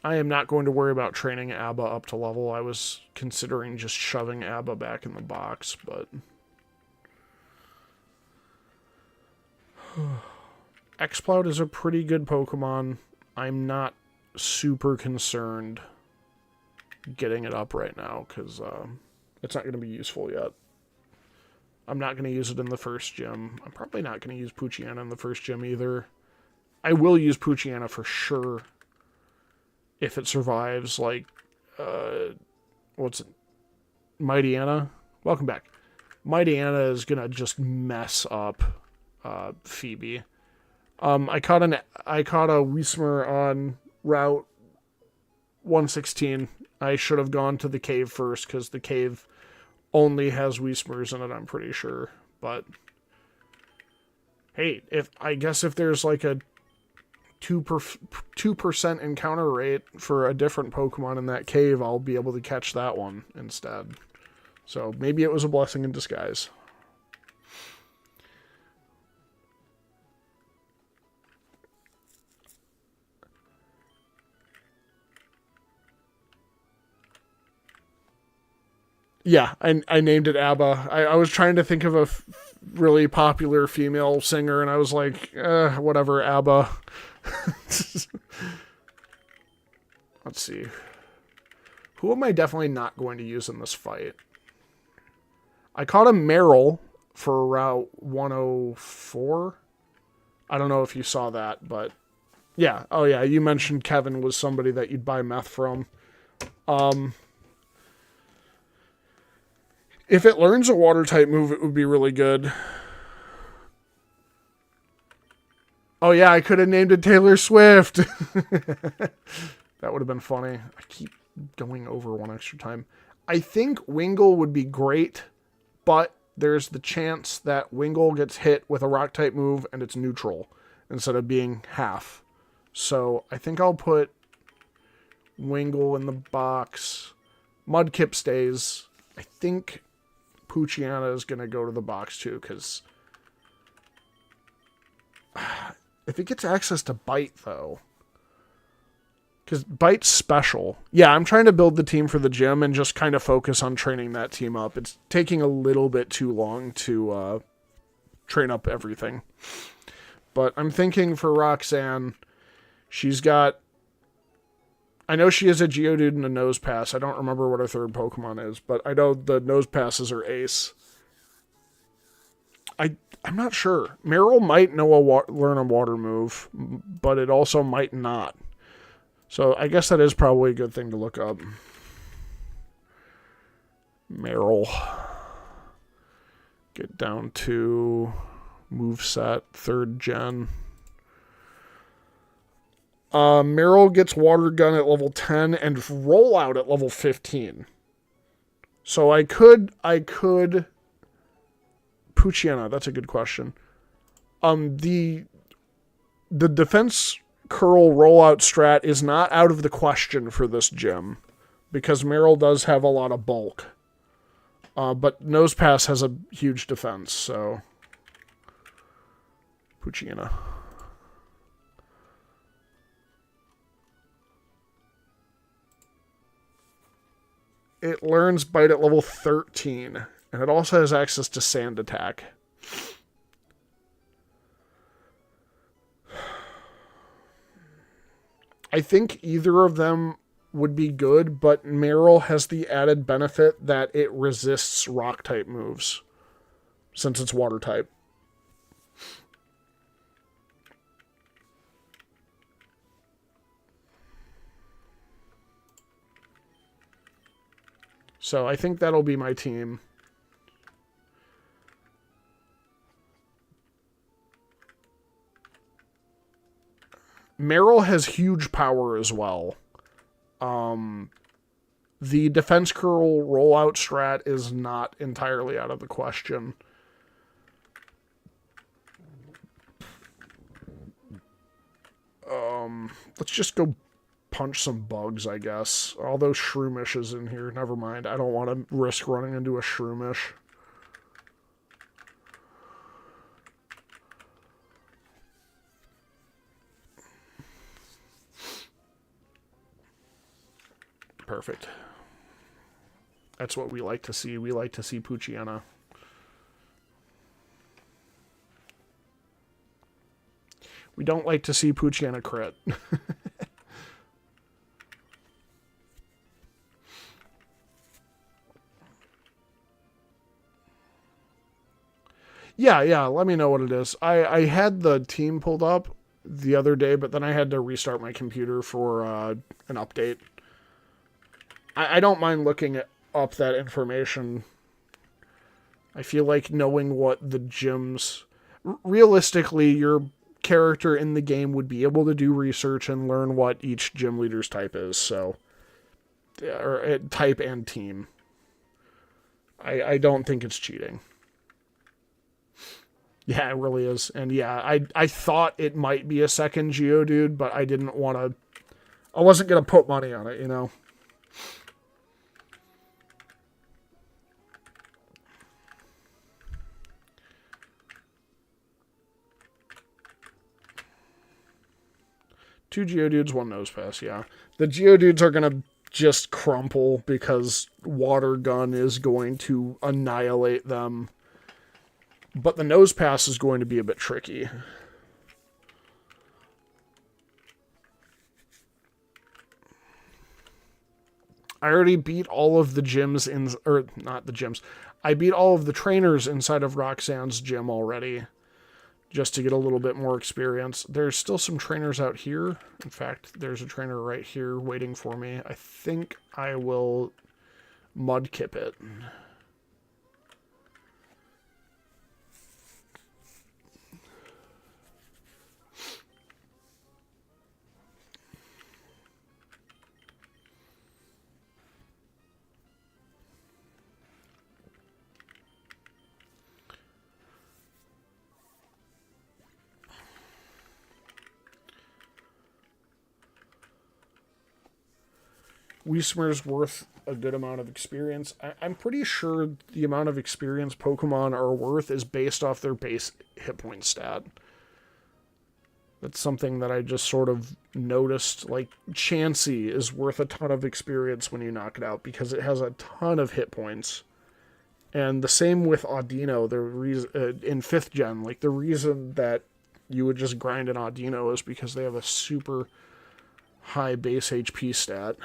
I am not going to worry about training Abba up to level. I was considering just shoving Abba back in the box, but... Exploud is a pretty good Pokemon. I'm not super concerned getting it up right now, because it's not going to be useful yet. I'm not going to use it in the first gym. I'm probably not going to use Poochyena in the first gym either. I will use Poochyena for sure if it survives, like, what's it? Mightyena? Welcome back. Mightyena is going to just mess up Phoebe. I caught a Whismur on Route 116. I should have gone to the cave first, because the cave only has Whismurs in it, I'm pretty sure. But hey, I guess if there's like a 2% encounter rate for a different Pokemon in that cave, I'll be able to catch that one instead. So maybe it was a blessing in disguise. Yeah, I named it ABBA. I was trying to think of a really popular female singer, and I was like, whatever, ABBA. Let's see. Who am I definitely not going to use in this fight? I caught a Meryl for Route 104. I don't know if you saw that, but yeah. Oh, yeah, you mentioned Kevin was somebody that you'd buy meth from. If it learns a water-type move, it would be really good. Oh, yeah, I could have named it Taylor Swift. That would have been funny. I keep going over one extra time. I think Wingull would be great, but there's the chance that Wingull gets hit with a rock-type move and it's neutral instead of being half. So I think I'll put Wingull in the box. Mudkip stays. I think Poochyena is going to go to the box too, because if it gets access to Bite, though, because Bite's special. Yeah, I'm trying to build the team for the gym and just kind of focus on training that team up. It's taking a little bit too long to train up everything. But I'm thinking for Roxanne, she's got... I know she has a Geodude and a Nosepass. I don't remember what her third Pokemon is, but I know the Nosepasses are ace. I'm not sure. Meryl might know learn a water move, but it also might not. So I guess that is probably a good thing to look up. Meryl. Get down to moveset, 3rd gen. Meryl gets Water Gun at level 10 and Rollout at level 15. So I could Poochyena, that's a good question. The defense curl rollout strat is not out of the question for this gym, because Meryl does have a lot of bulk. But Nosepass has a huge defense, so Poochyena. It learns Bite at level 13, and it also has access to Sand Attack. I think either of them would be good, but Meryl has the added benefit that it resists Rock-type moves, since it's Water-type. So I think that'll be my team. Meryl has huge power as well. The defense curl rollout strat is not entirely out of the question. Let's just go punch some bugs, I guess. Although Shroomish is in here. Never mind. I don't want to risk running into a Shroomish. Perfect. That's what we like to see. We like to see Poochyena. We don't like to see Poochyena crit. Yeah, let me know what it is. I had the team pulled up the other day, but then I had to restart my computer for an update. I don't mind looking up that information. I feel like knowing what the gyms... Realistically, your character in the game would be able to do research and learn what each gym leader's type is, so... Or type and team. I don't think it's cheating. Yeah, it really is. And yeah, I thought it might be a second Geodude, but I didn't want to... I wasn't going to put money on it, you know? Two Geodudes, one Nosepass, yeah. The Geodudes are going to just crumple because Water Gun is going to annihilate them. But the Nosepass is going to be a bit tricky. I already beat all of the gyms in... Or, not the gyms. I beat all of the trainers inside of Roxanne's gym already. Just to get a little bit more experience. There's still some trainers out here. In fact, there's a trainer right here waiting for me. I think I will Mudkip it. Whismer's worth a good amount of experience. I'm pretty sure the amount of experience Pokemon are worth is based off their base hit point stat. That's something that I just sort of noticed. Like, Chansey is worth a ton of experience when you knock it out because it has a ton of hit points. And the same with Audino. In 5th gen, like, the reason that you would just grind an Audino is because they have a super high base HP stat.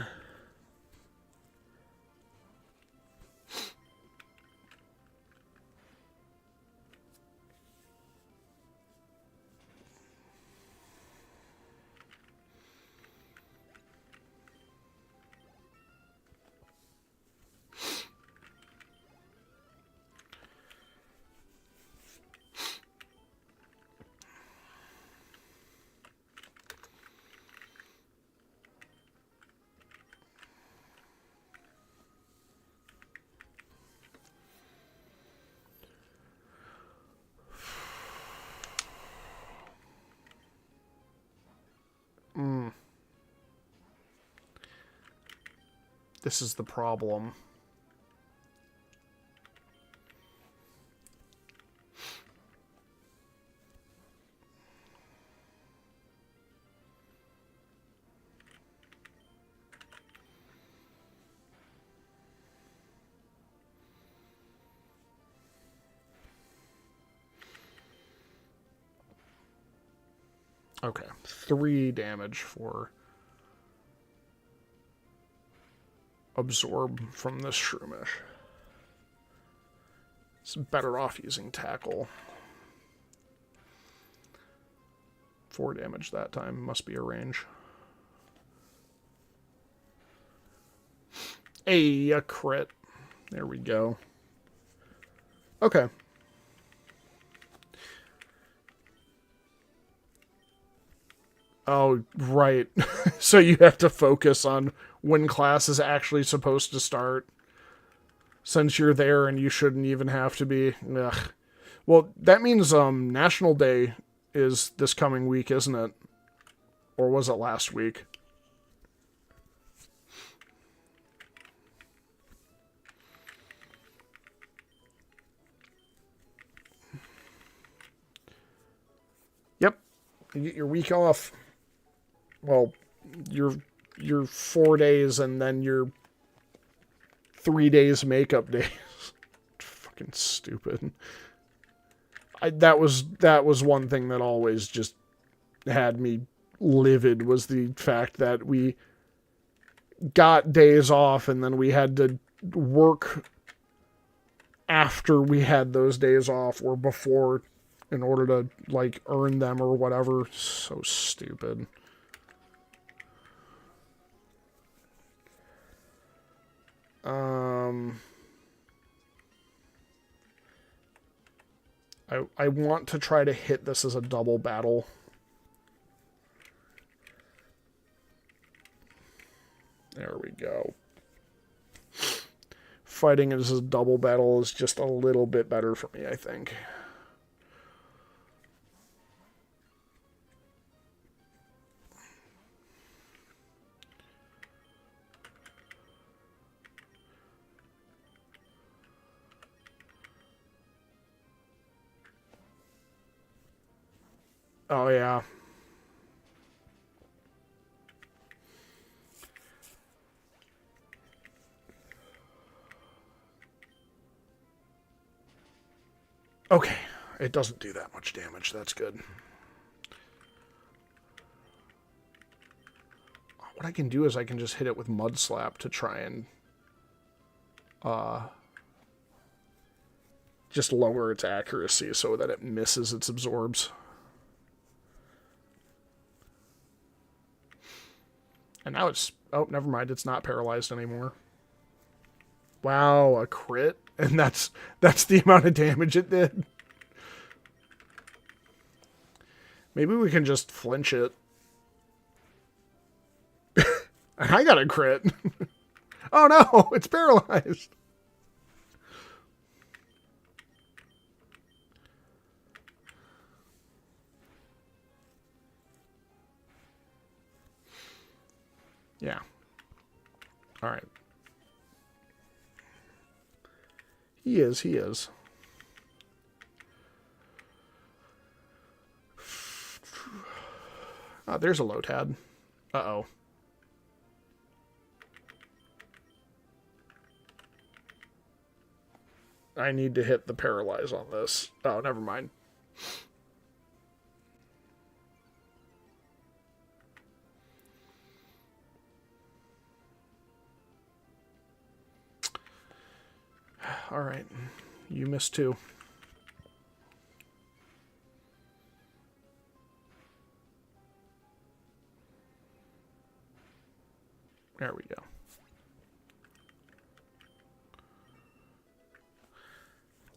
This is the problem. Okay, 3 damage for absorb from this Shroomish. It's better off using Tackle. 4 damage that time. Must be a range. Hey, a crit. There we go. Okay. Oh, right. So you have to focus on when class is actually supposed to start. Since you're there and you shouldn't even have to be. Ugh. Well, that means National Day is this coming week, isn't it? Or was it last week? Yep. You get your week off. Well, your 4 days and then your 3 days makeup days. Fucking stupid. That was one thing that always just had me livid, was the fact that we got days off and then we had to work after we had those days off or before in order to, like, earn them or whatever. So stupid. I want to try to hit this as a double battle. There we go. Fighting it as a double battle is just a little bit better for me, I think. Oh, yeah. Okay. It doesn't do that much damage. That's good. What I can do is I can just hit it with Mud Slap to try and just lower its accuracy so that it misses its absorbs. And now it's... Oh, never mind. It's not paralyzed anymore. Wow, a crit? And that's the amount of damage it did. Maybe we can just flinch it. I got a crit. Oh no, it's paralyzed. Yeah. All right. He is. Oh, there's a Lotad. Uh-oh. I need to hit the paralyze on this. Oh, never mind. All right. You missed too. There we go.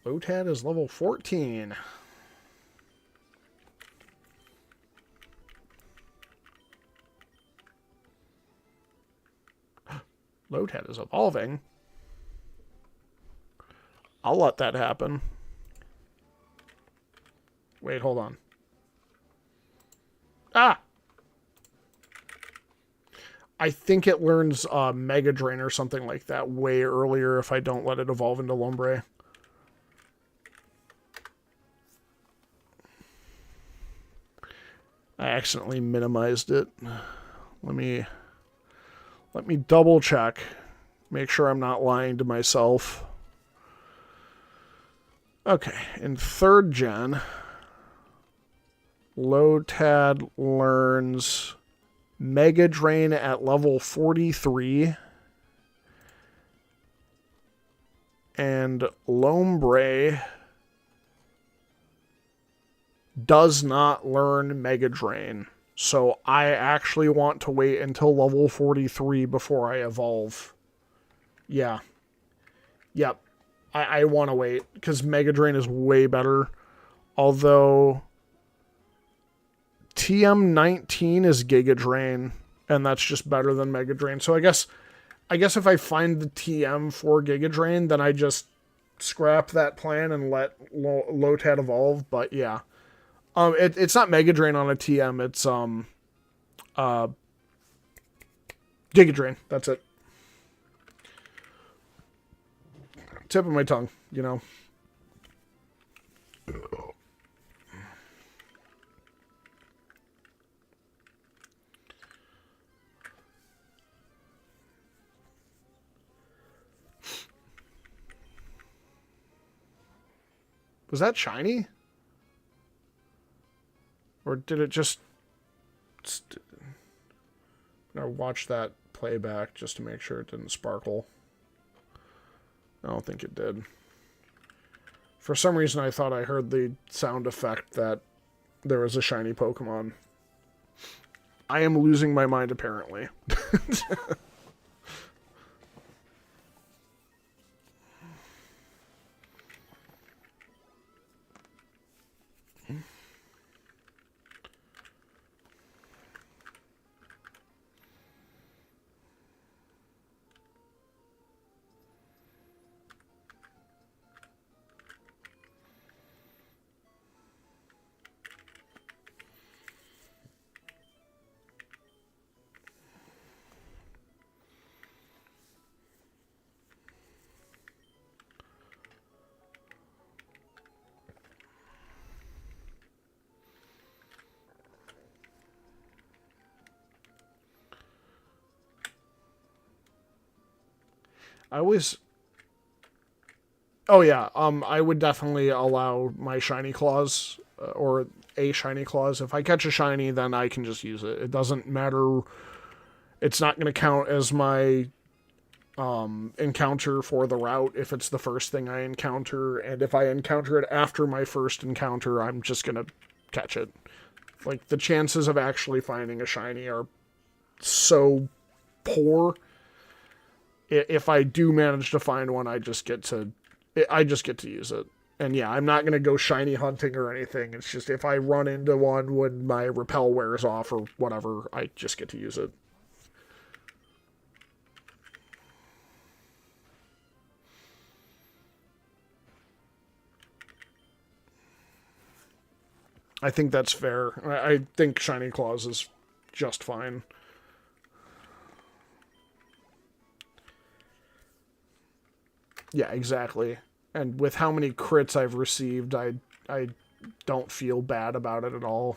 Lotad is level 14. Lotad is evolving. I'll let that happen. Wait, hold on. Ah! I think it learns Mega Drain or something like that way earlier if I don't let it evolve into Lombre. I accidentally minimized it. Let me double check. Make sure I'm not lying to myself. Okay, in 3rd gen, Lotad learns Mega Drain at level 43. And Lombre does not learn Mega Drain. So I actually want to wait until level 43 before I evolve. Yeah. Yep. I want to wait, because Mega Drain is way better. Although TM19 is Giga Drain, and that's just better than Mega Drain. So I guess if I find the TM for Giga Drain, then I just scrap that plan and let Lotad evolve. But yeah. It's not Mega Drain on a TM, it's Giga Drain. That's it. Tip of my tongue, you know. Was that shiny? Or did it just... I watched that playback just to make sure it didn't sparkle. I don't think it did. For some reason, I thought I heard the sound effect that there was a shiny Pokemon. I am losing my mind, apparently. I always... Oh, yeah. I would definitely allow my shiny claws, or a shiny claws. If I catch a shiny, then I can just use it. It doesn't matter. It's not going to count as my encounter for the route if it's the first thing I encounter. And if I encounter it after my first encounter, I'm just going to catch it. Like, the chances of actually finding a shiny are so poor. If I do manage to find one, I just get to use it. And yeah, I'm not going to go shiny hunting or anything. It's just if I run into one when my repel wears off or whatever, I just get to use it. I think that's fair. I think shiny claws is just fine. Yeah, exactly. And with how many crits I've received, I don't feel bad about it at all.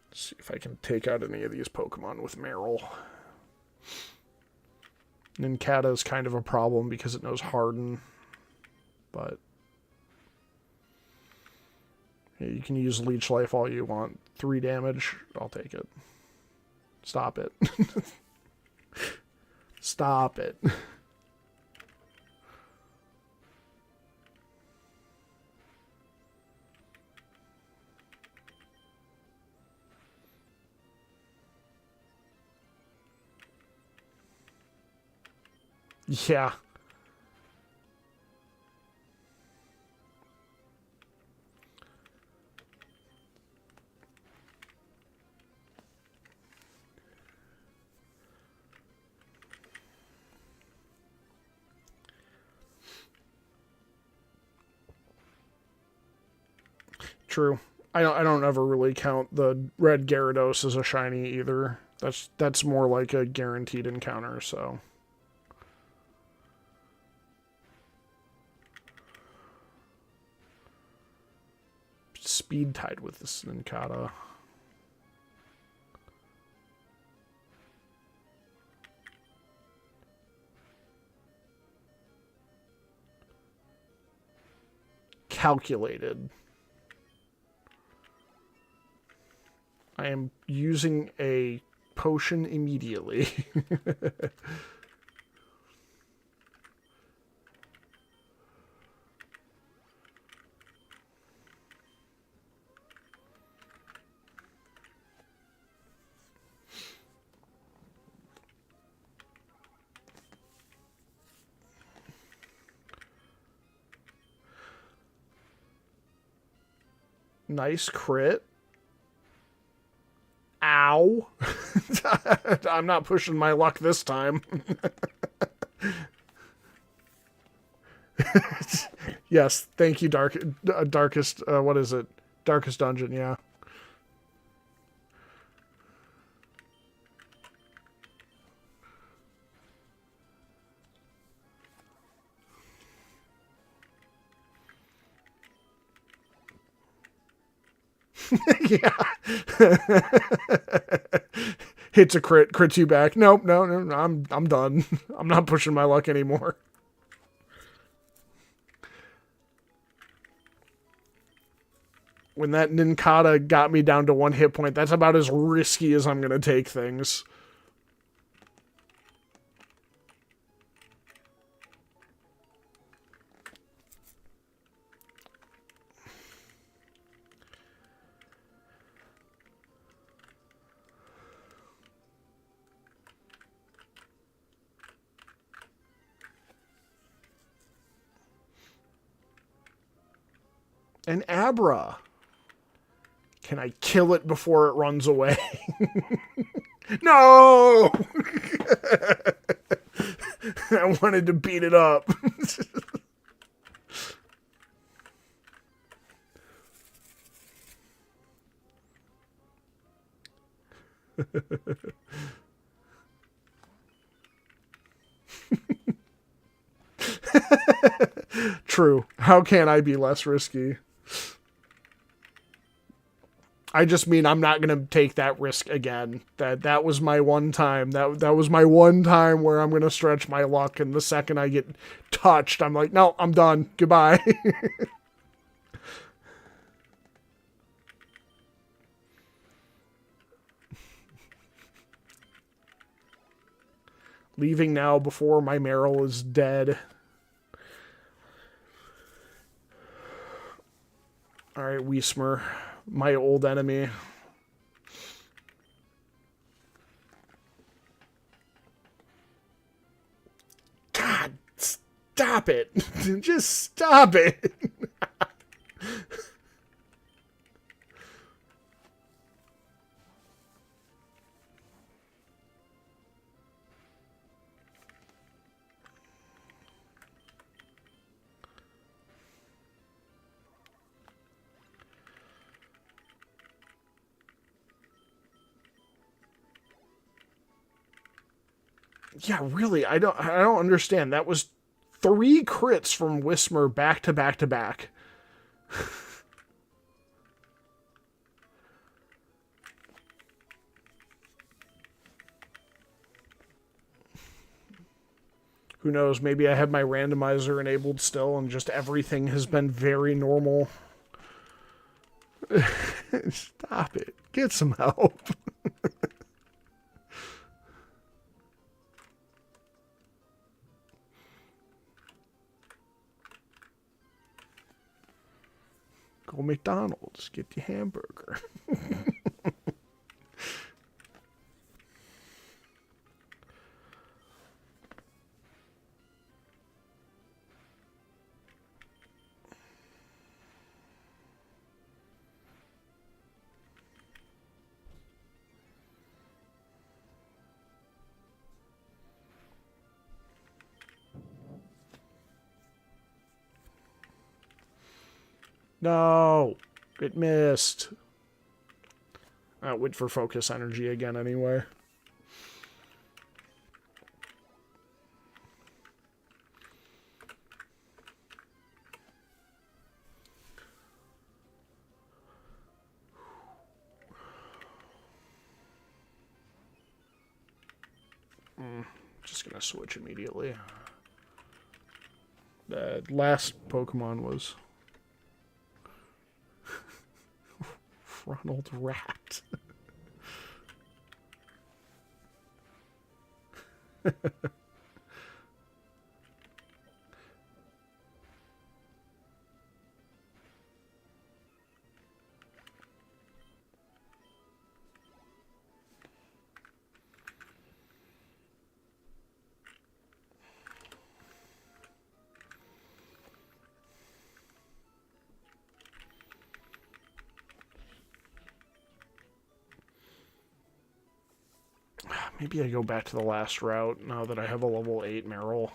Let's see if I can take out any of these Pokemon with Meryl. Nincada is kind of a problem because it knows Harden, but yeah, you can use Leech Life all you want. 3 damage, I'll take it. Stop it. Stop it. Yeah. True. I don't ever really count the red Gyarados as a shiny either. That's more like a guaranteed encounter, so. Speed tied with this Nincada. Calculated. I am using a potion immediately. Nice crit. Ow. I'm not pushing my luck this time. Yes, thank you, Darkest, what is it? Darkest Dungeon, yeah. Yeah. Hits a crits you back. Nope, no, I'm done. I'm not pushing my luck anymore. When that Nincada got me down to 1 hit point, that's about as risky as I'm gonna take things. An Abra. Can I kill it before it runs away? No! I wanted to beat it up. True. How can I be less risky? I just mean I'm not gonna take that risk again. That was my one time. That was my one time where I'm gonna stretch my luck, and the second I get touched, I'm like, no, I'm done. Goodbye. Leaving now before my Meryl is dead. Alright, Wiesmer. My old enemy. God, stop it. Just stop it. Yeah, really, I don't understand. That was 3 crits from Wismer back to back to back. Who knows, maybe I have my randomizer enabled still and just everything has been very normal. Stop it. Get some help. Go McDonald's. Get your hamburger. No. It missed. Wait for focus energy again anyway. Just gonna switch immediately. The last Pokemon was Ronald Rat. Maybe I go back to the last route now that I have a level 8 Meryl.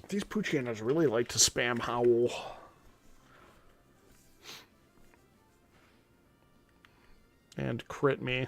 These Poochianas really like to spam Howl. and crit me.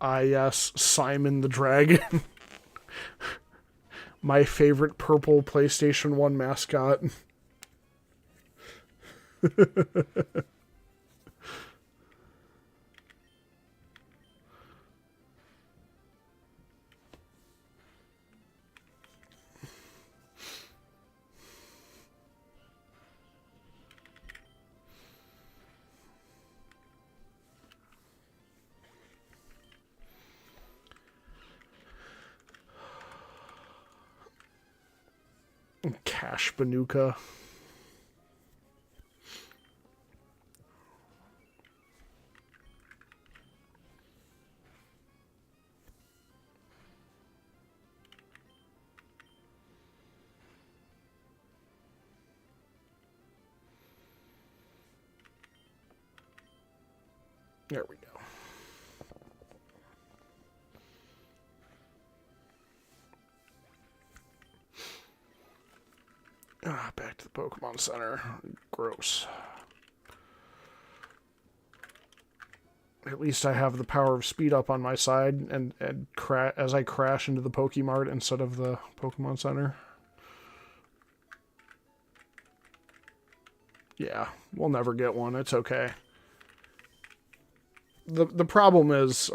Ah, yes, Simon the Dragon. My favorite purple PlayStation 1 mascot. Cash Banuka. There we go. Back to the Pokemon Center. Gross. At least I have the power of speed up on my side and as I crash into the Pokemart instead of the Pokemon Center. Yeah, we'll never get one. It's okay. The problem is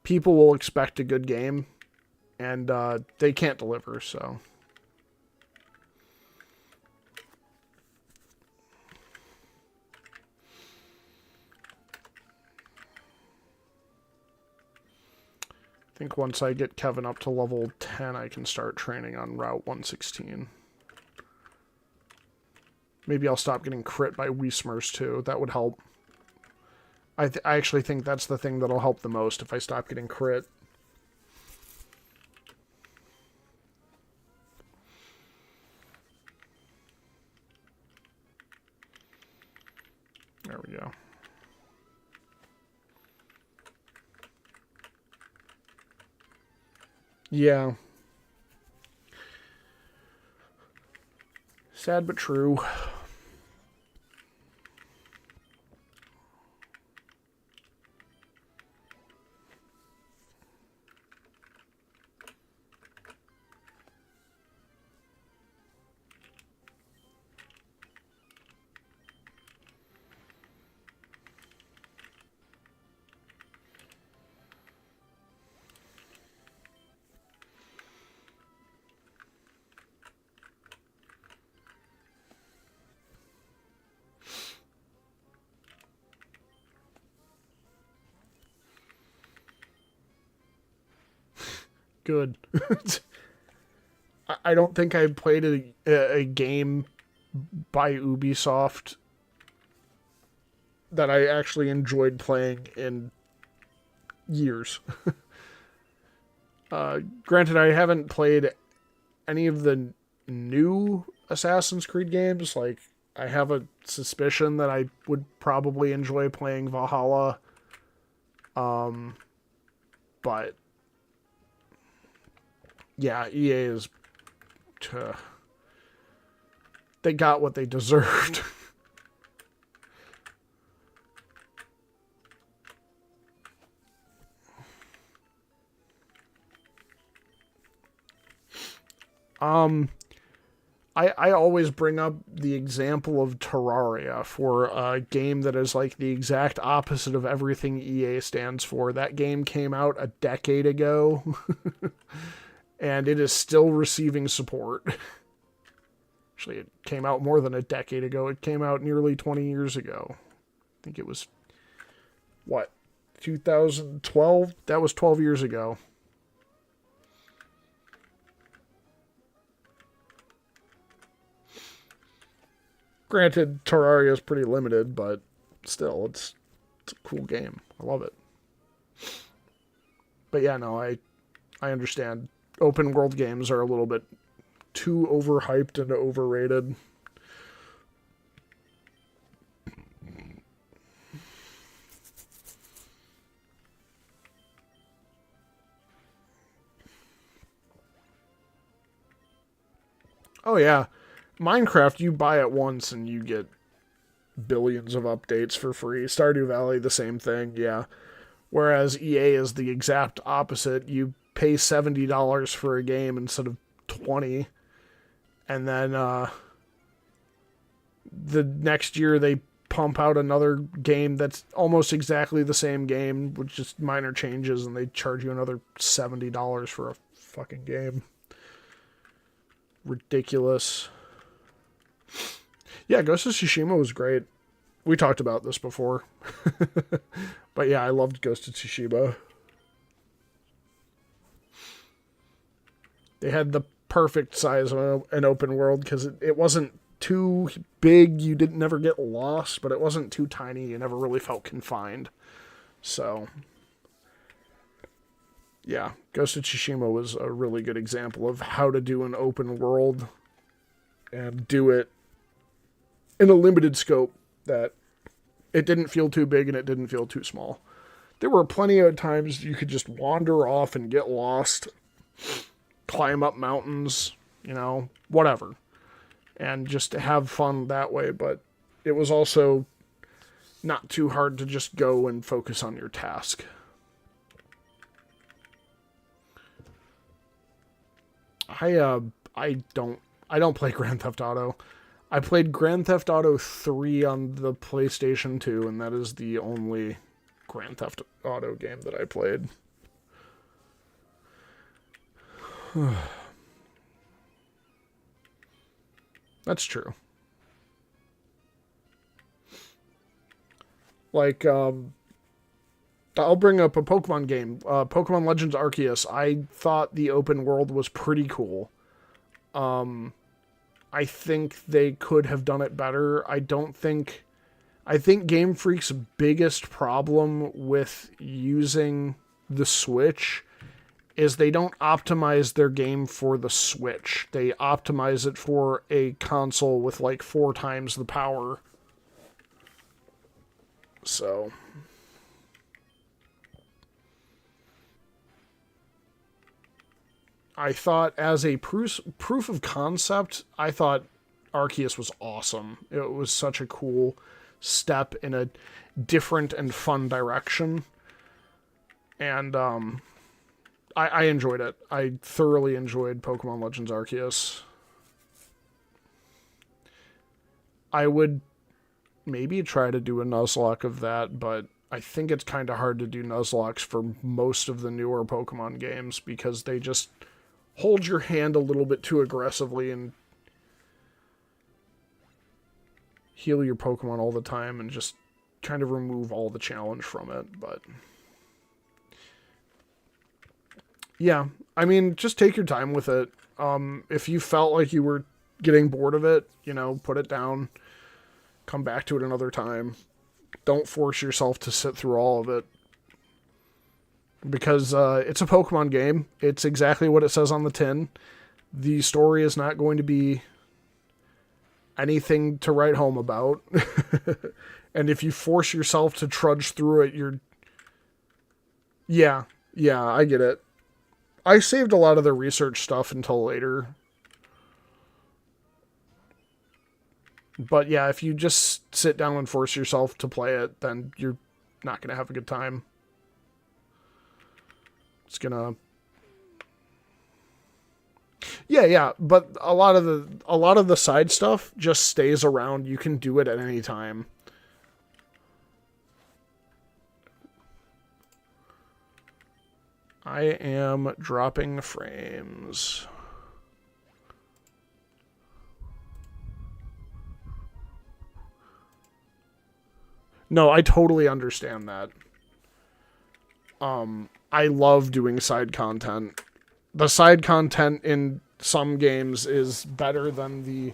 people will expect a good game and they can't deliver, so... I think once I get Kevin up to level 10, I can start training on Route 116. Maybe I'll stop getting crit by Whismurs too. That would help. I actually think that's the thing that'll help the most if I stop getting crit. There we go. Yeah. Sad but true. Good. I don't think I played a game by Ubisoft that I actually enjoyed playing in years. Granted, I haven't played any of the new Assassin's Creed games. Like, I have a suspicion that I would probably enjoy playing Valhalla. But yeah, EA is... they got what they deserved. I always bring up the example of Terraria for a game that is like the exact opposite of everything EA stands for. That game came out a decade ago, and it is still receiving support. Actually, it came out more than a decade ago. It came out nearly 20 years ago. I think it was, what, 2012? That was 12 years ago. Granted, Terraria is pretty limited, but still, it's a cool game. I love it. But yeah, no, I understand. Open world games are a little bit too overhyped and overrated. Oh yeah, Minecraft, you buy it once and you get billions of updates for free. Stardew Valley, the same thing, yeah. Whereas EA is the exact opposite. You pay $70 for a game instead of 20, and then the next year they pump out another game that's almost exactly the same game with just minor changes, and they charge you another $70 for a fucking game. Ridiculous. Yeah, Ghost of Tsushima was great. We talked about this before. But yeah, I loved Ghost of Tsushima. They had the perfect size of an open world because it wasn't too big. You didn't never get lost, but it wasn't too tiny. You never really felt confined. So, yeah, Ghost of Tsushima was a really good example of how to do an open world and do it in a limited scope that it didn't feel too big and it didn't feel too small. There were plenty of times you could just wander off and get lost, climb up mountains, whatever, and just have fun that way. But it was also not too hard to just go and focus on your task. I don't play Grand Theft Auto. I played Grand Theft Auto 3 on the PlayStation 2, and that is the only Grand Theft Auto game that I played. That's true. Like, I'll bring up a Pokemon game. Pokemon Legends Arceus. I thought the open world was pretty cool. I think they could have done it better. I think Game Freak's biggest problem with using the Switch is they don't optimize their game for the Switch. They optimize it for a console with like 4 times the power. So, I thought as a proof of concept, I thought Arceus was awesome. It was such a cool step in a different and fun direction. And I enjoyed it. I thoroughly enjoyed Pokemon Legends Arceus. I would maybe try to do a Nuzlocke of that, but I think it's kind of hard to do Nuzlockes for most of the newer Pokemon games because they just hold your hand a little bit too aggressively and heal your Pokemon all the time and just kind of remove all the challenge from it. But yeah, I mean, just take your time with it. If you felt like you were getting bored of it, put it down, come back to it another time. Don't force yourself to sit through all of it. Because it's a Pokemon game. It's exactly what it says on the tin. The story is not going to be anything to write home about. And if you force yourself to trudge through it, you're... Yeah, I get it. I saved a lot of the research stuff until later. But yeah, if you just sit down and force yourself to play it, then you're not going to have a good time. It's gonna... Yeah, but a lot of the side stuff just stays around. You can do it at any time. I am dropping frames. No, I totally understand that. I love doing side content. The side content in some games is better than the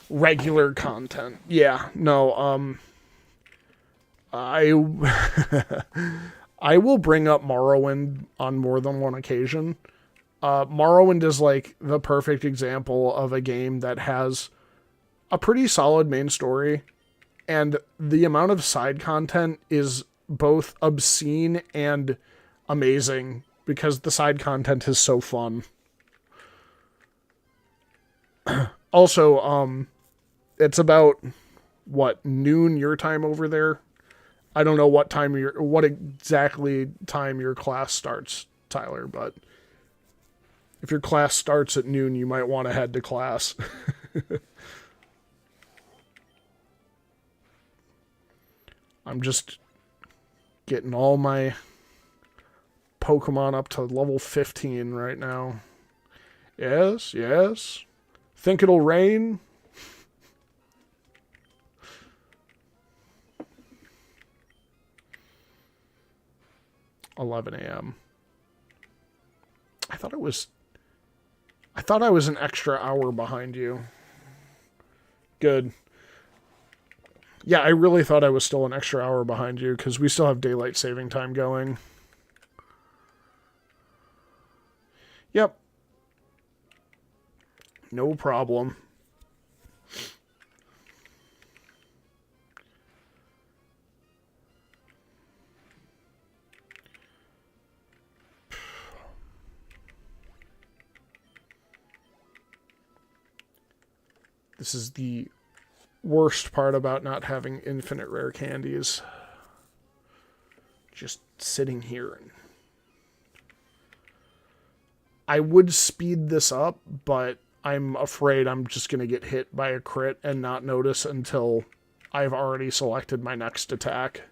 regular content. Yeah, no, I I will bring up Morrowind on more than one occasion. Morrowind is like the perfect example of a game that has a pretty solid main story, and the amount of side content is both obscene and amazing because the side content is so fun. Also, it's about what, noon your time over there? I don't know what exactly time your class starts, Tyler, but if your class starts at noon, you might want to head to class. I'm just getting all my Pokemon up to level 15 right now. Yes, yes. Think it'll rain? 11 a.m. I thought I was an extra hour behind you. Good. Yeah, I really thought I was still an extra hour behind you because we still have daylight saving time going. Yep. No problem. This is the worst part about not having infinite rare candies. Just sitting here. And I would speed this up, but I'm afraid I'm just going to get hit by a crit and not notice until I've already selected my next attack.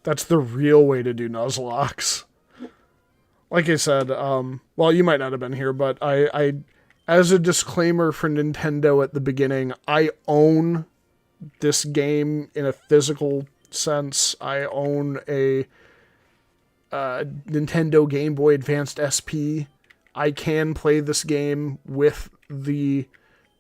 That's the real way to do Nuzlocks. Like I said, well, you might not have been here, but I, as a disclaimer for Nintendo at the beginning, I own this game in a physical sense. I own a Nintendo Game Boy Advanced SP. I can play this game with the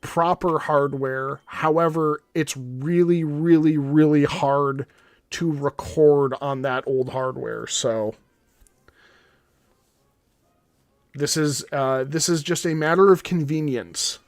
proper hardware. However, it's really, really, really hard to record on that old hardware. So this is just a matter of convenience.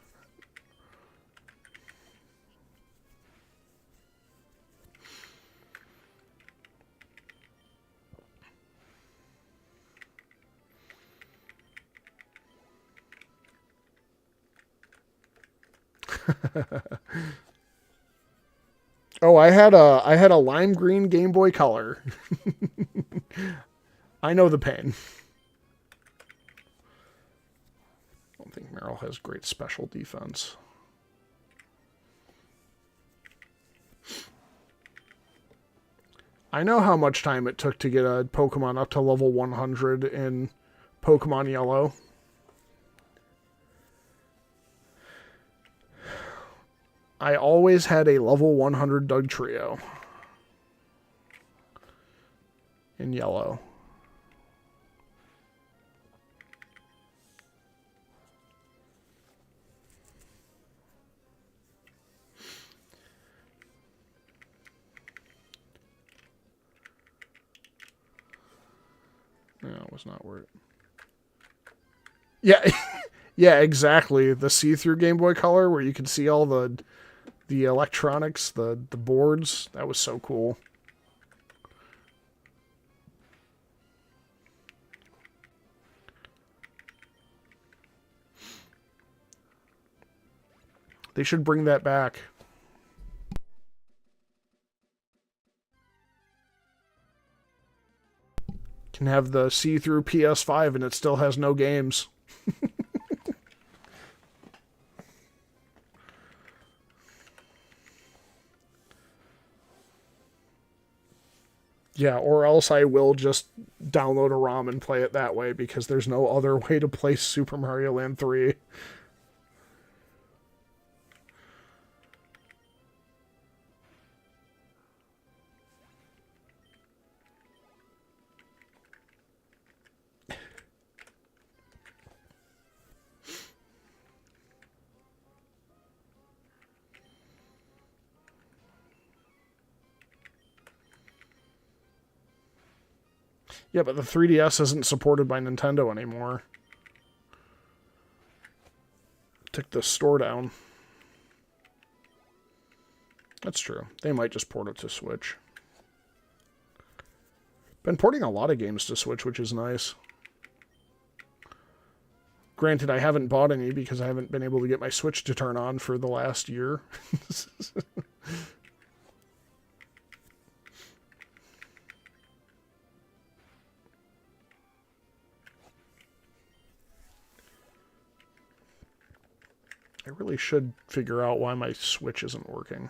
Oh, I had a lime green Game Boy Color. I know the pain. I don't think Meryl has great special defense. I know how much time it took to get a Pokemon up to level 100 in Pokemon Yellow. I always had a level 100 Dugtrio in Yellow. No, it was not worth it. Yeah, yeah, exactly. The see-through Game Boy Color where you could see all the electronics, the boards. That was so cool. They should bring that back. Can have the see-through PS5 and it still has no games. Yeah, or else I will just download a ROM and play it that way because there's no other way to play Super Mario Land 3. Yeah, but the 3DS isn't supported by Nintendo anymore. Took the store down. That's true. They might just port it to Switch. Been porting a lot of games to Switch, which is nice. Granted, I haven't bought any because I haven't been able to get my Switch to turn on for the last year. I really should figure out why my Switch isn't working.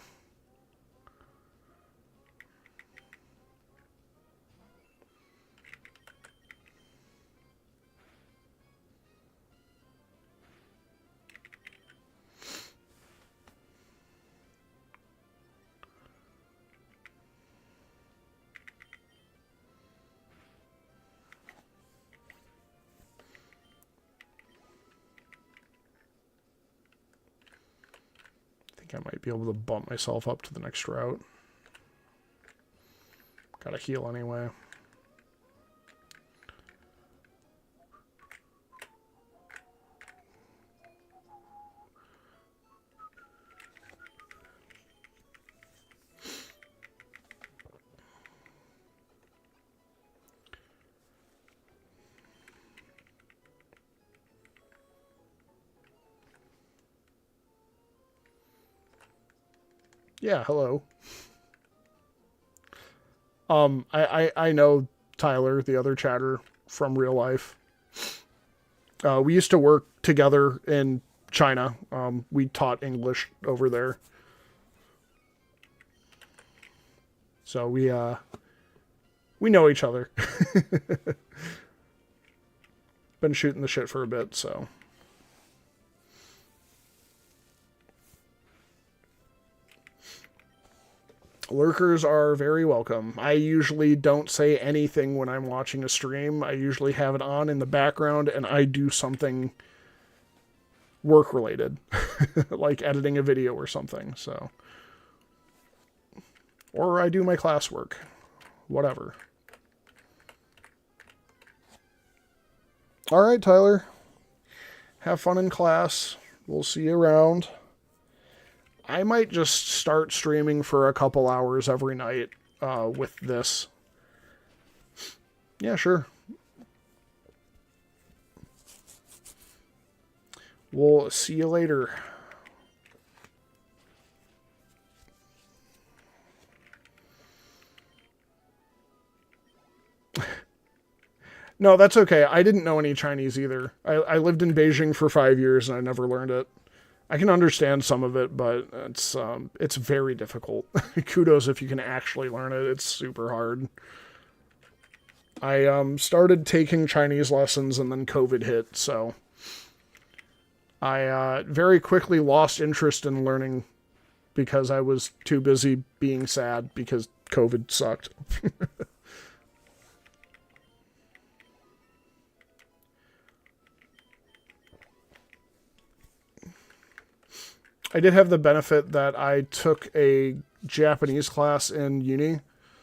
I might be able to bump myself up to the next route. Gotta heal anyway. Yeah, hello. I know Tyler, the other chatter, from real life. We used to work together in China. We taught English over there. So we know each other. Been shooting the shit for a bit, so. Lurkers are very welcome. I usually don't say anything when I'm watching a stream. I usually have it on in the background and I do something work-related, like editing a video or something, so. Or I do my classwork. Whatever. Alright, Tyler. Have fun in class. We'll see you around. I might just start streaming for a couple hours every night with this. Yeah, sure. We'll see you later. No, that's okay. I didn't know any Chinese either. I lived in Beijing for 5 years and I never learned it. I can understand some of it, but it's very difficult. Kudos if you can actually learn it. It's super hard. I started taking Chinese lessons and then COVID hit, so I very quickly lost interest in learning because I was too busy being sad because COVID sucked. I did have the benefit that I took a Japanese class in uni,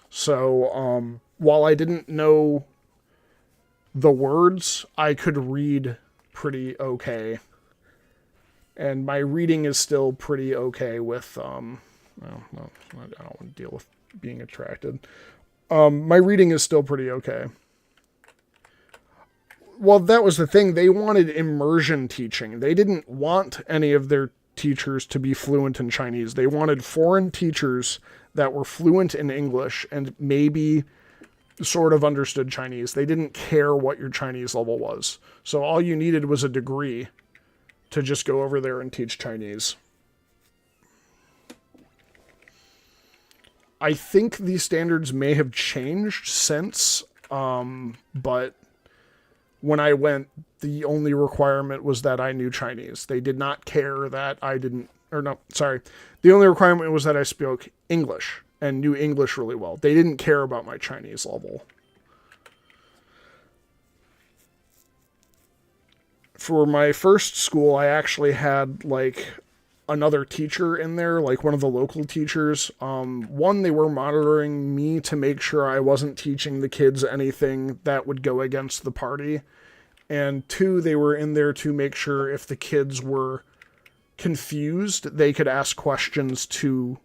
so while I didn't know the words, I could read pretty okay. And my reading is still pretty okay with, well, I don't want to deal with being attracted. My reading is still pretty okay. Well, that was the thing. They wanted immersion teaching. They didn't want any of their teachers to be fluent in Chinese. They wanted foreign teachers that were fluent in English and maybe sort of understood Chinese. They didn't care what your Chinese level was. So all you needed was a degree to just go over there and teach Chinese. I think these standards may have changed since, but when I went, the only requirement was that I knew Chinese. They did not care that I didn't, or no, sorry. The only requirement was that I spoke English and knew English really well. They didn't care about my Chinese level. For my first school, I actually had like another teacher in there, like one of the local teachers. One, they were monitoring me to make sure I wasn't teaching the kids anything that would go against the party. And two, they were in there to make sure if the kids were confused, they could ask questions to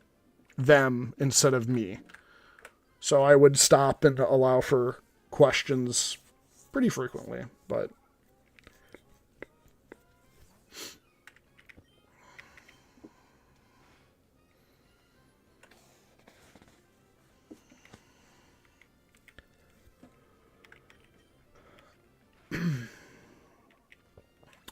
them instead of me. So I would stop and allow for questions pretty frequently, but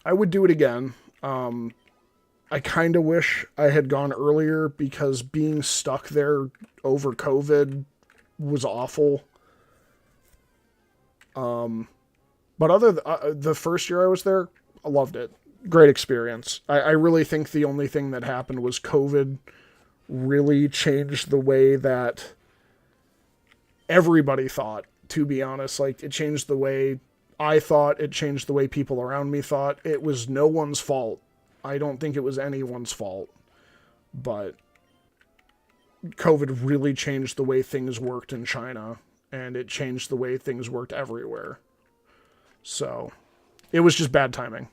I would do it again. I kind of wish I had gone earlier because being stuck there over COVID was awful. But the first year I was there, I loved it. Great experience. I really think the only thing that happened was COVID really changed the way that everybody thought, to be honest. Like, it changed the way I thought, it changed the way people around me thought. It was no one's fault. I don't think it was anyone's fault. But COVID really changed the way things worked in China, and it changed the way things worked everywhere. So, it was just bad timing.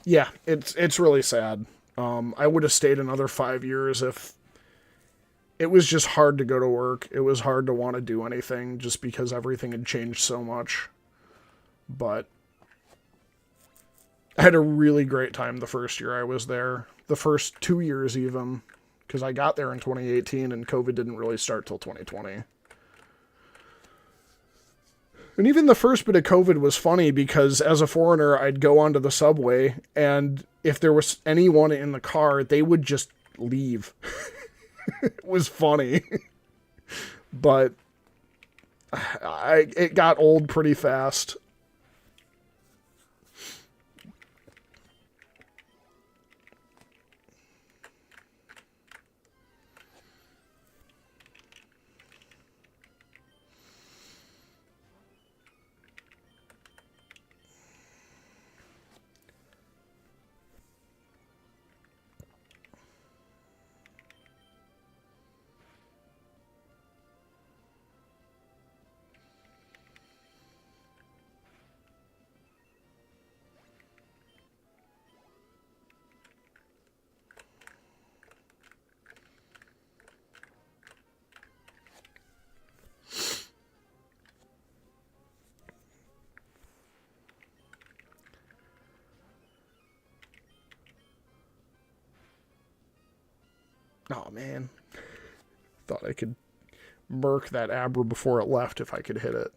Yeah, it's really sad. I would have stayed another 5 years if it was just hard to go to work. It was hard to want to do anything just because everything had changed so much. But I had a really great time the first year I was there. The first 2 years even, because I got there in 2018 and COVID didn't really start till 2020. And even the first bit of COVID was funny because as a foreigner, I'd go onto the subway and if there was anyone in the car, they would just leave. It was funny. But it got old pretty fast. Oh, man. Thought I could murk that Abra before it left if I could hit it.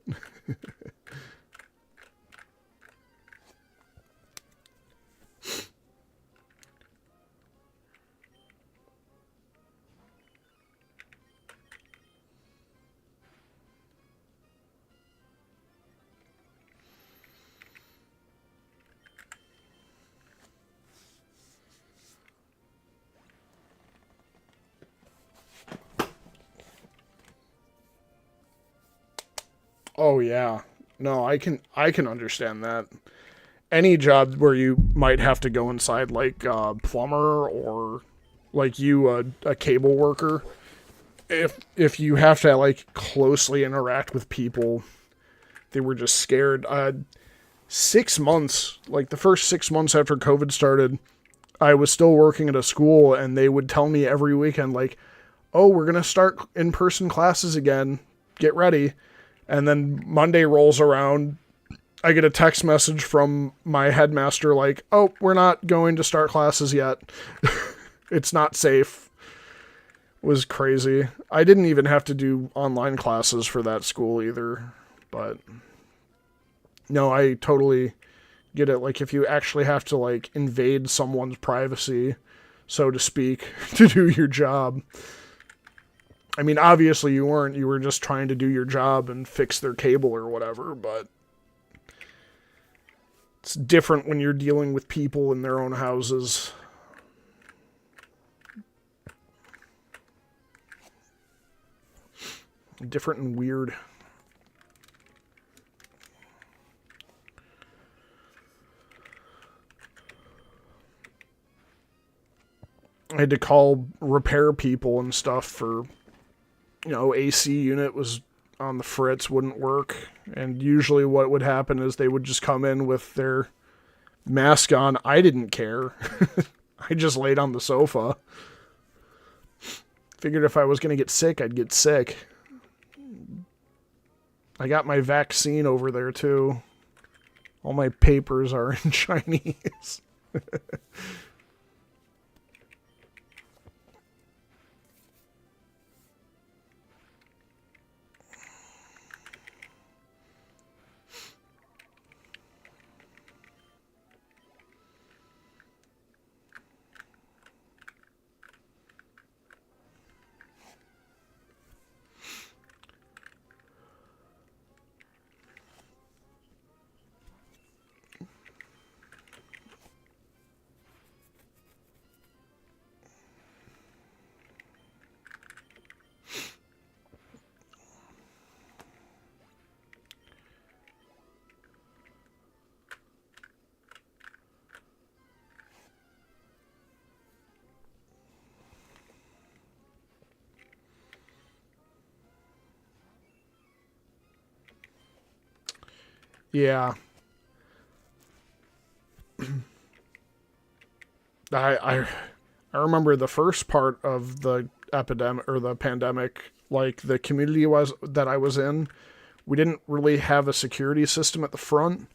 Oh, yeah. No, I can understand that. Any job where you might have to go inside, like a plumber or like a cable worker, if you have to like closely interact with people, they were just scared. 6 months, like the first 6 months after COVID started, I was still working at a school, and they would tell me every weekend, like, "Oh, we're gonna start in-person classes again. Get ready." And then Monday rolls around, I get a text message from my headmaster like, "Oh, we're not going to start classes yet. It's not safe." It was crazy. I didn't even have to do online classes for that school either. But no, I totally get it. Like, if you actually have to like invade someone's privacy, so to speak, to do your job. I mean, obviously you weren't. You were just trying to do your job and fix their cable or whatever, but it's different when you're dealing with people in their own houses. Different and weird. I had to call repair people and stuff for, AC unit was on the fritz, wouldn't work. And usually what would happen is they would just come in with their mask on. I didn't care. I just laid on the sofa. Figured if I was going to get sick, I'd get sick. I got my vaccine over there too. All my papers are in Chinese. Yeah. I I remember the first part of the epidemic or the pandemic, like the community was that I was in, we didn't really have a security system at the front,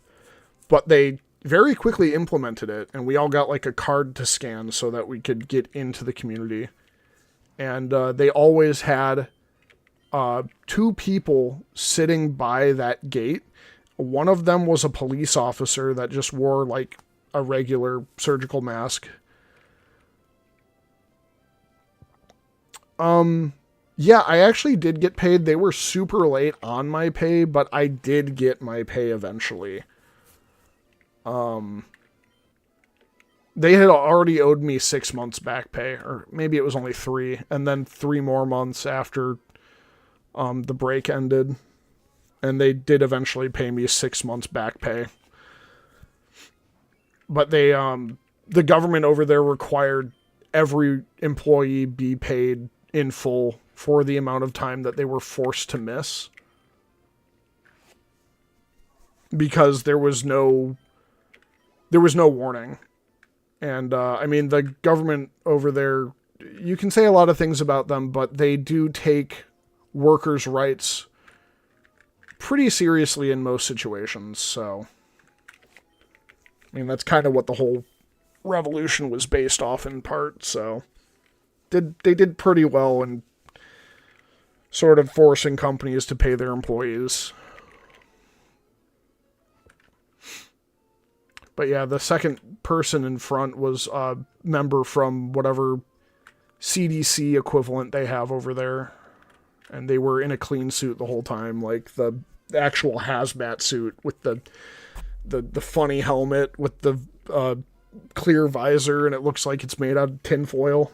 but they very quickly implemented it, and we all got like a card to scan so that we could get into the community. And they always had two people sitting by that gate. One of them was a police officer that just wore like a regular surgical mask. Yeah, I actually did get paid. They were super late on my pay, but I did get my pay eventually. They had already owed me 6 months back pay, or maybe it was only 3, and then 3 more months after the break ended, and they did eventually pay me 6 months back pay. But they, the government over there required every employee be paid in full for the amount of time that they were forced to miss. Because there was no warning. And, I mean, the government over there, you can say a lot of things about them, but they do take workers' rights pretty seriously in most situations, so. I mean, that's kind of what the whole revolution was based off in part, so. They did pretty well in sort of forcing companies to pay their employees. But yeah, the second person in front was a member from whatever CDC equivalent they have over there. And they were in a clean suit the whole time, like the actual hazmat suit with the funny helmet with the clear visor, and it looks like it's made out of tinfoil.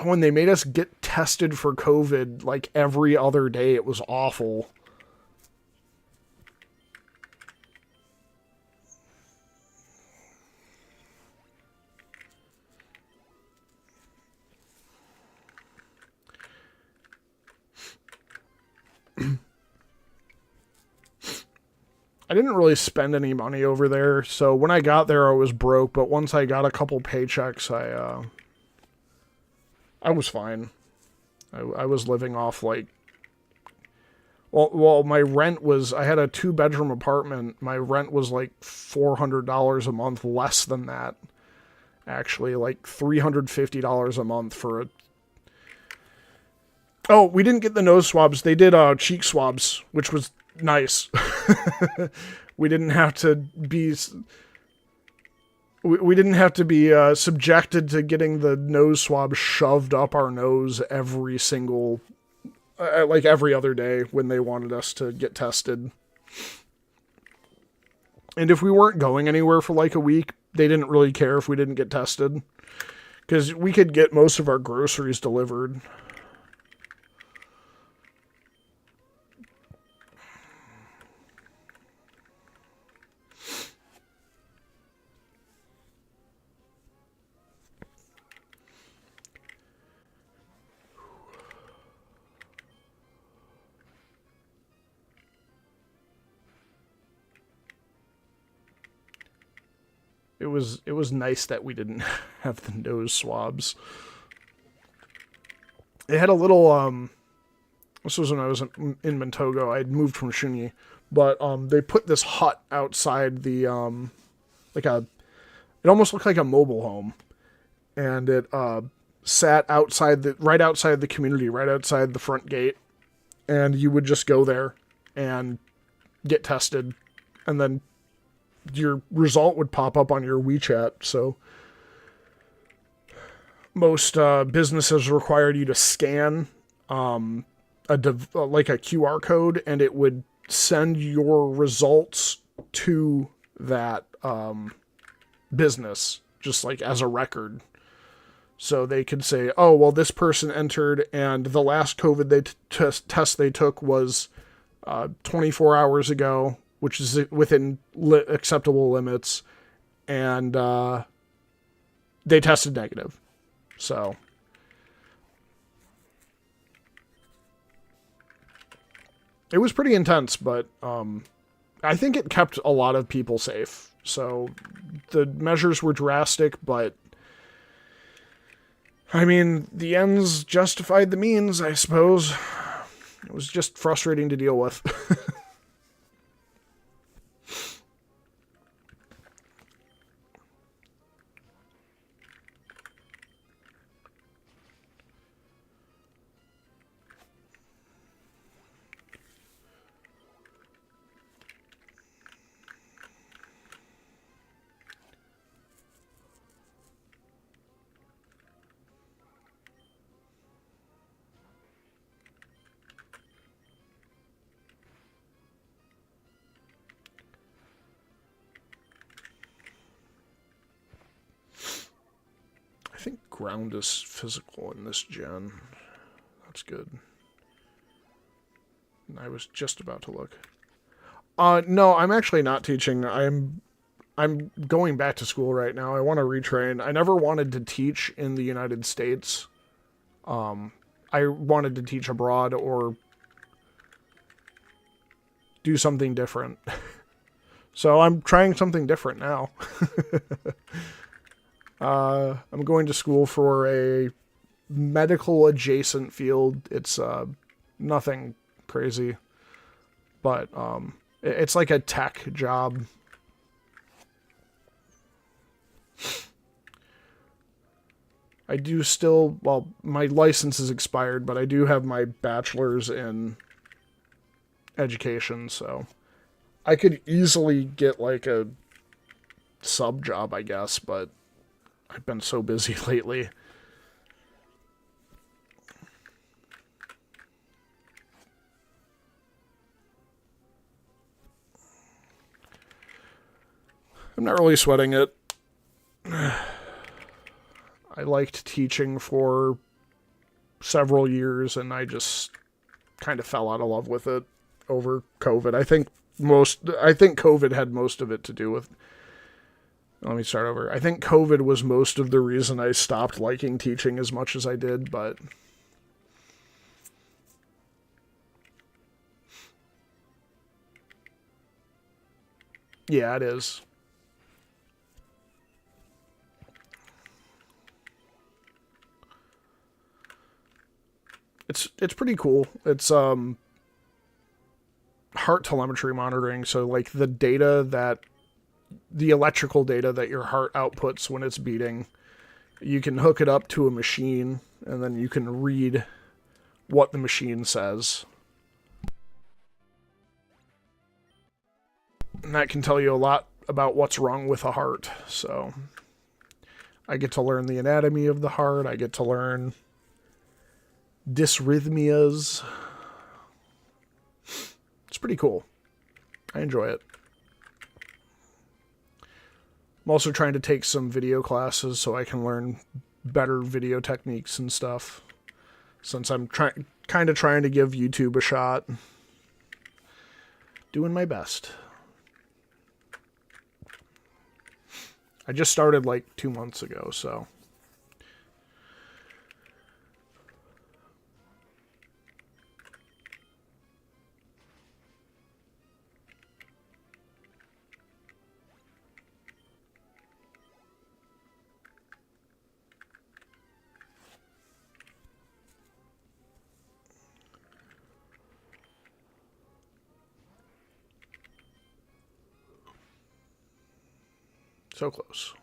when they made us get tested for COVID like every other day. It was awful. I didn't really spend any money over there, so when I got there I was broke, but once I got a couple paychecks, I was fine. I was living off like, well, my rent was, I had a 2-bedroom apartment. My rent was like $400 a month, less than that. Actually, like $350 a month for a... Oh, we didn't get the nose swabs. They did cheek swabs, which was nice. We didn't have to be... We didn't have to be subjected to getting the nose swab shoved up our nose every single... like every other day when they wanted us to get tested. And if we weren't going anywhere for like a week, they didn't really care if we didn't get tested. Because we could get most of our groceries delivered. It was nice that we didn't have the nose swabs. It had a little this was when I was in Montogo. I'd moved from Shunyi, but they put this hut outside the like a, it almost looked like a mobile home, and it sat outside right outside the community, right outside the front gate, and you would just go there and get tested, and then your result would pop up on your WeChat. So most businesses required you to scan like a QR code, and it would send your results to that business, just like as a record. So they could say, oh, well, this person entered, and the last COVID test they took was 24 hours ago, which is within acceptable limits, and they tested negative. So it was pretty intense, but I think it kept a lot of people safe. So the measures were drastic, but I mean, the ends justified the means, I suppose. It was just frustrating to deal with. I think ground is physical in this gen. That's good. I was just about to look. No, I'm actually not teaching. I'm going back to school right now. I want to retrain. I never wanted to teach in the United States. I wanted to teach abroad or do something different. So I'm trying something different now. I'm going to school for a medical adjacent field. It's nothing crazy, but it's like a tech job. I do still, well, my license is expired, but I do have my bachelor's in education, so I could easily get like a sub job, I guess, but I've been so busy lately. I'm not really sweating it. I liked teaching for several years, and I just kind of fell out of love with it over COVID. I think COVID had most of it to do with. Let me start over. I think COVID was most of the reason I stopped liking teaching as much as I did, but yeah, it is. It's pretty cool. It's heart telemetry monitoring, so like the electrical data that your heart outputs when it's beating, you can hook it up to a machine and then you can read what the machine says. And that can tell you a lot about what's wrong with a heart. So I get to learn the anatomy of the heart. I get to learn dysrhythmias. It's pretty cool. I enjoy it. I'm also trying to take some video classes so I can learn better video techniques and stuff. Since I'm kind of trying to give YouTube a shot. Doing my best. I just started like 2 months ago, so. So close.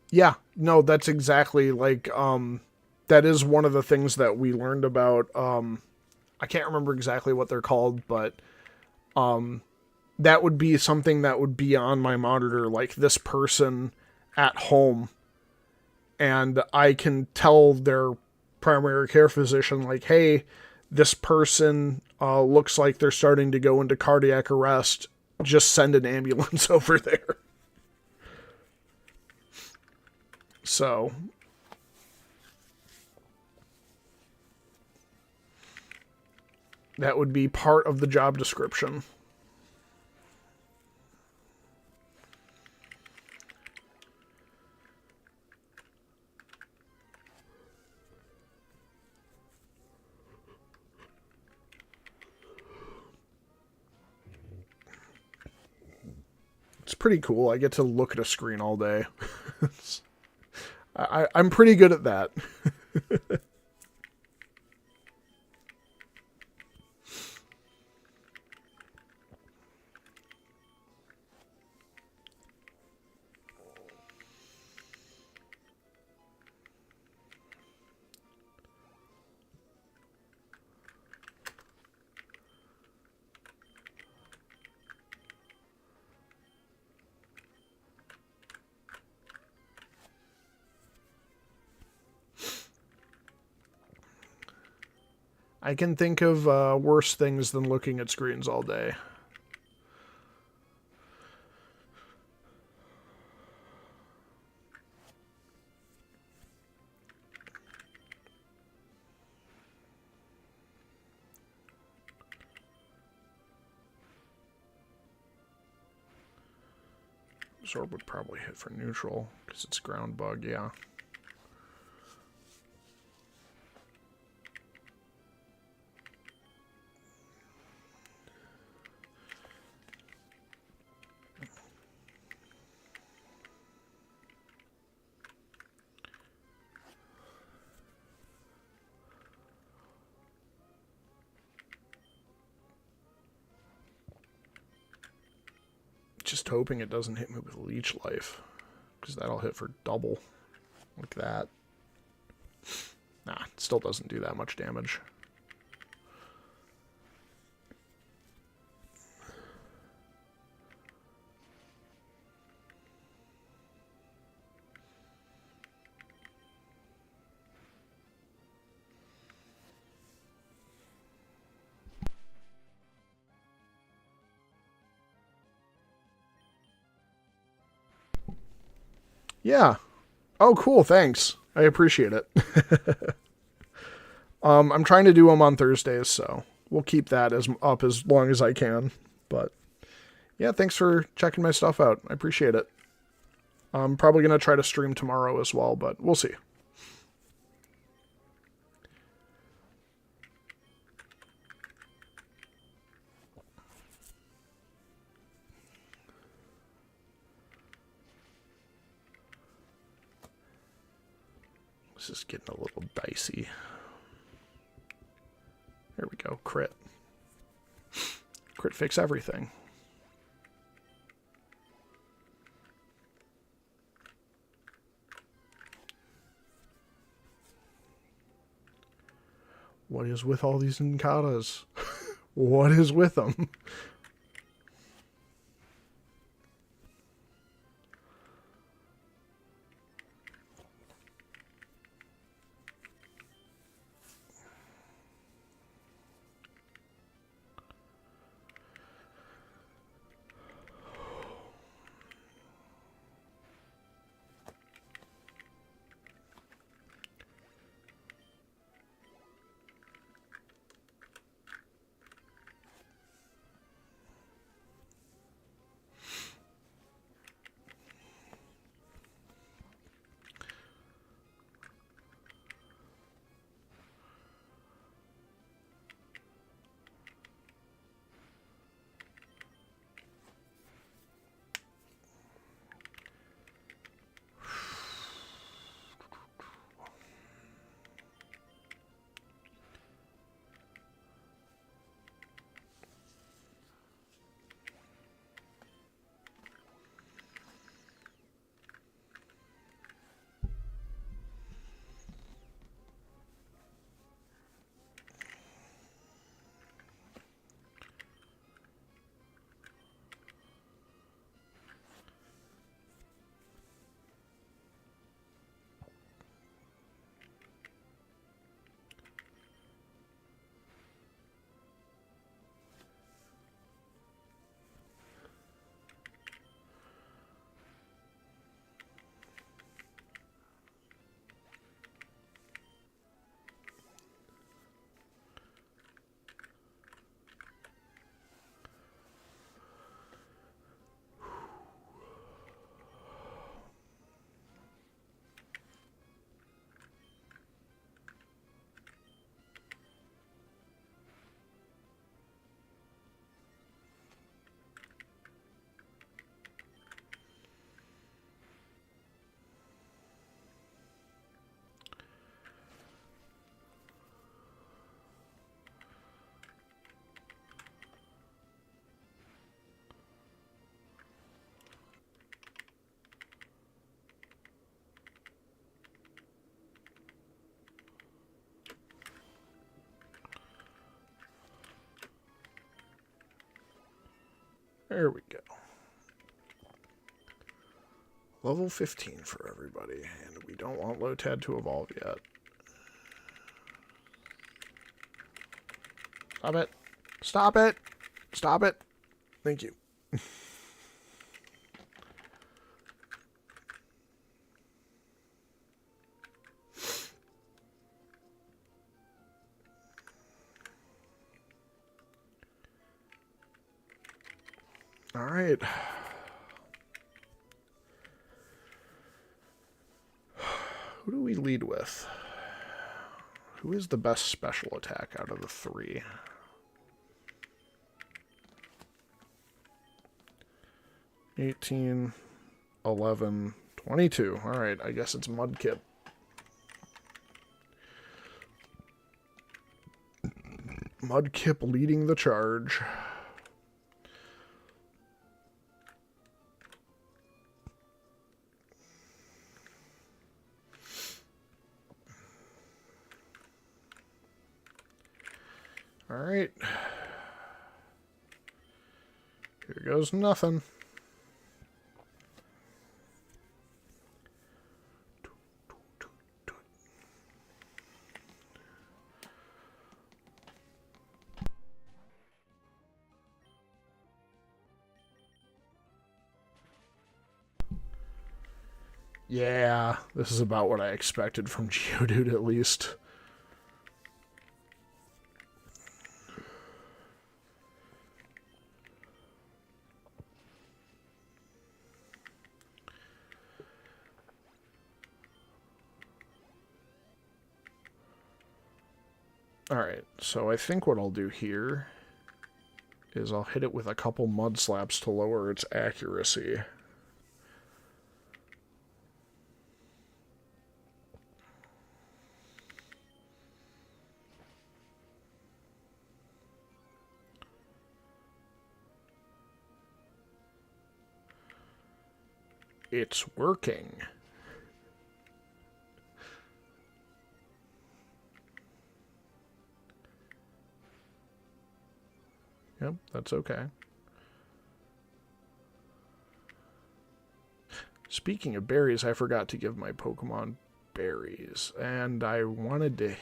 Yeah, no, that's exactly like that is one of the things that we learned about I can't remember exactly what they're called, but that would be something that would be on my monitor, like this person at home, and I can tell their primary care physician, like, hey, this person looks like they're starting to go into cardiac arrest. Just send an ambulance over there. So that would be part of the job description. It's pretty cool. I get to look at a screen all day. I'm pretty good at that. I can think of worse things than looking at screens all day. Zorb would probably hit for neutral because it's ground bug, yeah. Just hoping it doesn't hit me with leech life, because that'll hit for double, like that. Nah, it still doesn't do that much damage. Yeah. Oh, cool. Thanks. I appreciate it. I'm trying to do them on Thursdays, so we'll keep that as up as long as I can. But yeah, thanks for checking my stuff out. I appreciate it. I'm probably going to try to stream tomorrow as well, but we'll see. This is getting a little dicey. There we go. Crit. Crit fix everything. What is with all these Nkatas? What is with them? There we go. Level 15 for everybody, and we don't want Lotad to evolve yet. Stop it. Stop it. Stop it. Thank you. All right. Who do we lead with? Who is the best special attack out of the three? 18, 11, 22. All right, I guess it's Mudkip. Mudkip leading the charge. All right. Here goes nothing. Yeah, this is about what I expected from Geodude, at least. Alright, so I think what I'll do here is I'll hit it with a couple mud slaps to lower its accuracy. It's working. Yep, that's okay. Speaking of berries, I forgot to give my Pokemon berries. And I wanted to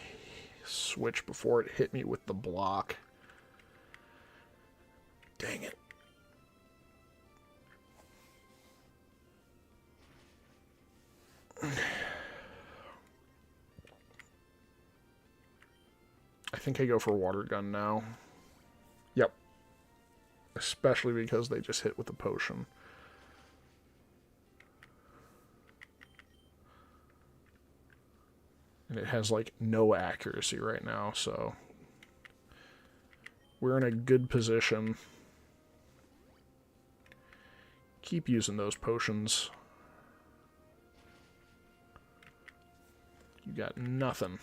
switch before it hit me with the block. Dang it. I think I go for Water Gun now. Yep. Especially because they just hit with a potion. And it has, like, no accuracy right now, so we're in a good position. Keep using those potions. You got nothing.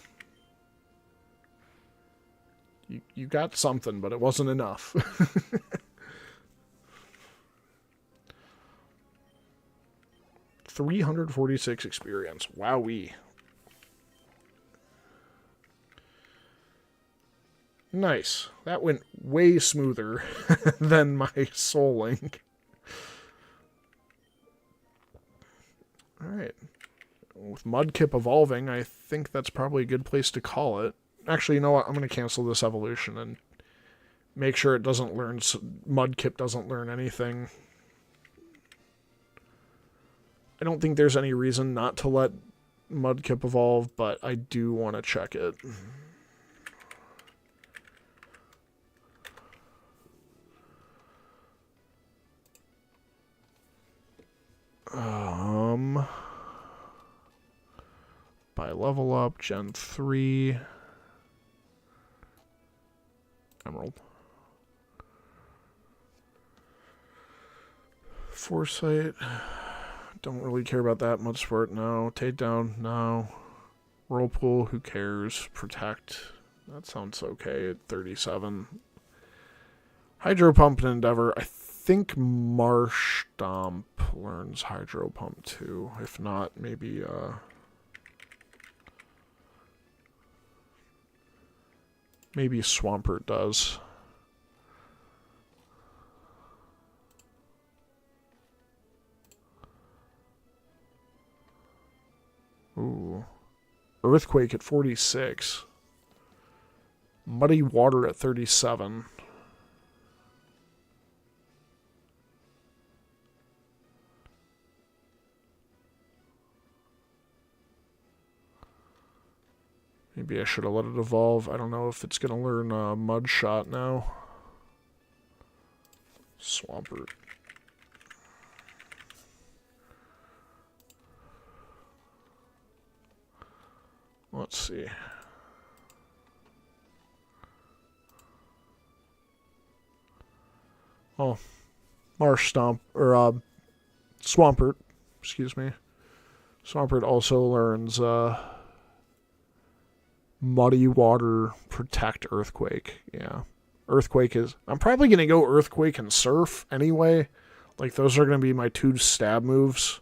You got something, but it wasn't enough. 346 experience. Wowee. Nice. That went way smoother than my Soul Link. Alright. With Mudkip evolving, I think that's probably a good place to call it. Actually, you know what? I'm going to cancel this evolution and make sure it doesn't learn... Mudkip doesn't learn anything. I don't think there's any reason not to let Mudkip evolve, but I do want to check it. By level up, Gen 3. Emerald. Foresight. Don't really care about that. Mudsport, no. Takedown, no. Whirlpool, who cares? Protect. That sounds okay at 37. Hydro Pump and Endeavor. I think Marsh Stomp learns Hydro Pump too. If not, maybe maybe Swampert does. Ooh. Earthquake at 46. Muddy Water at 37. Maybe I should have let it evolve. I don't know if it's going to learn Mud Shot now. Swampert. Let's see. Oh, Marsh Stomp, or Swampert, excuse me. Swampert also learns Muddy Water, Protect, Earthquake. Yeah. Earthquake is... I'm probably going to go Earthquake and Surf anyway. Like, those are going to be my two stab moves.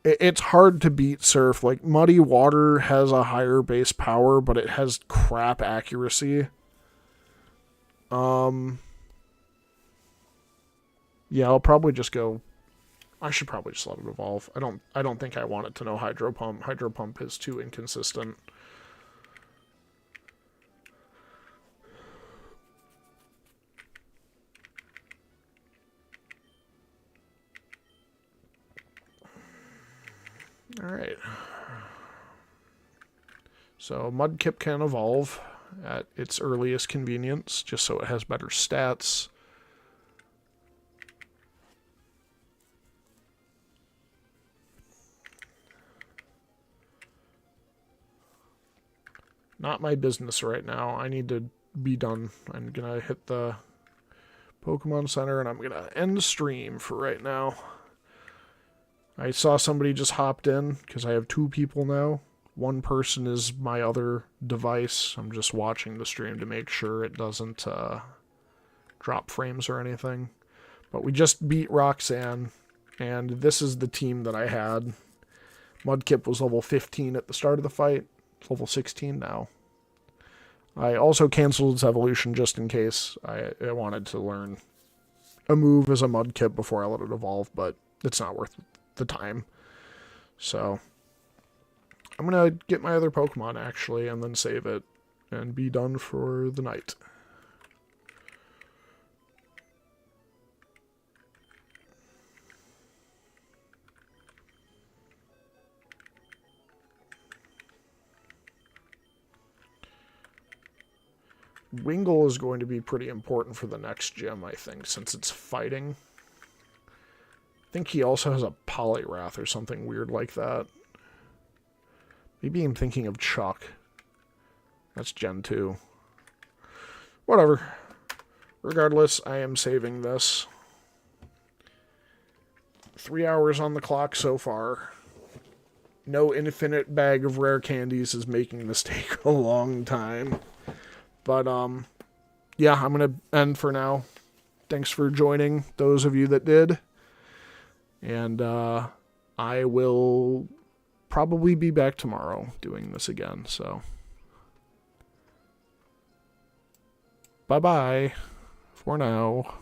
It's hard to beat Surf. Like, Muddy Water has a higher base power, but it has crap accuracy. Yeah, I'll probably just go... I should probably just let it evolve. I don't think I want it to know Hydro Pump. Hydro Pump is too inconsistent. Alright. So Mudkip can evolve at its earliest convenience, just so it has better stats. Not my business right now. I need to be done. I'm going to hit the Pokemon Center and I'm going to end the stream for right now. I saw somebody just hopped in because I have 2 people now. One person is my other device. I'm just watching the stream to make sure it doesn't drop frames or anything. But we just beat Roxanne, and this is the team that I had. Mudkip was level 15 at the start of the fight. It's level 16 now. I also canceled its evolution just in case. I wanted to learn a move as a Mudkip before I let it evolve, but it's not worth the time. So I'm going to get my other Pokemon, actually, and then save it and be done for the night. Wingull is going to be pretty important for the next gym, I think, since it's fighting. I think he also has a Poliwrath or something weird like that. Maybe I'm thinking of Chuck. That's Gen 2. Whatever. Regardless, I am saving this. 3 hours on the clock so far. No infinite bag of rare candies is making this take a long time. But, yeah, I'm going to end for now. Thanks for joining, those of you that did. And, I will probably be back tomorrow doing this again, so. Bye-bye for now.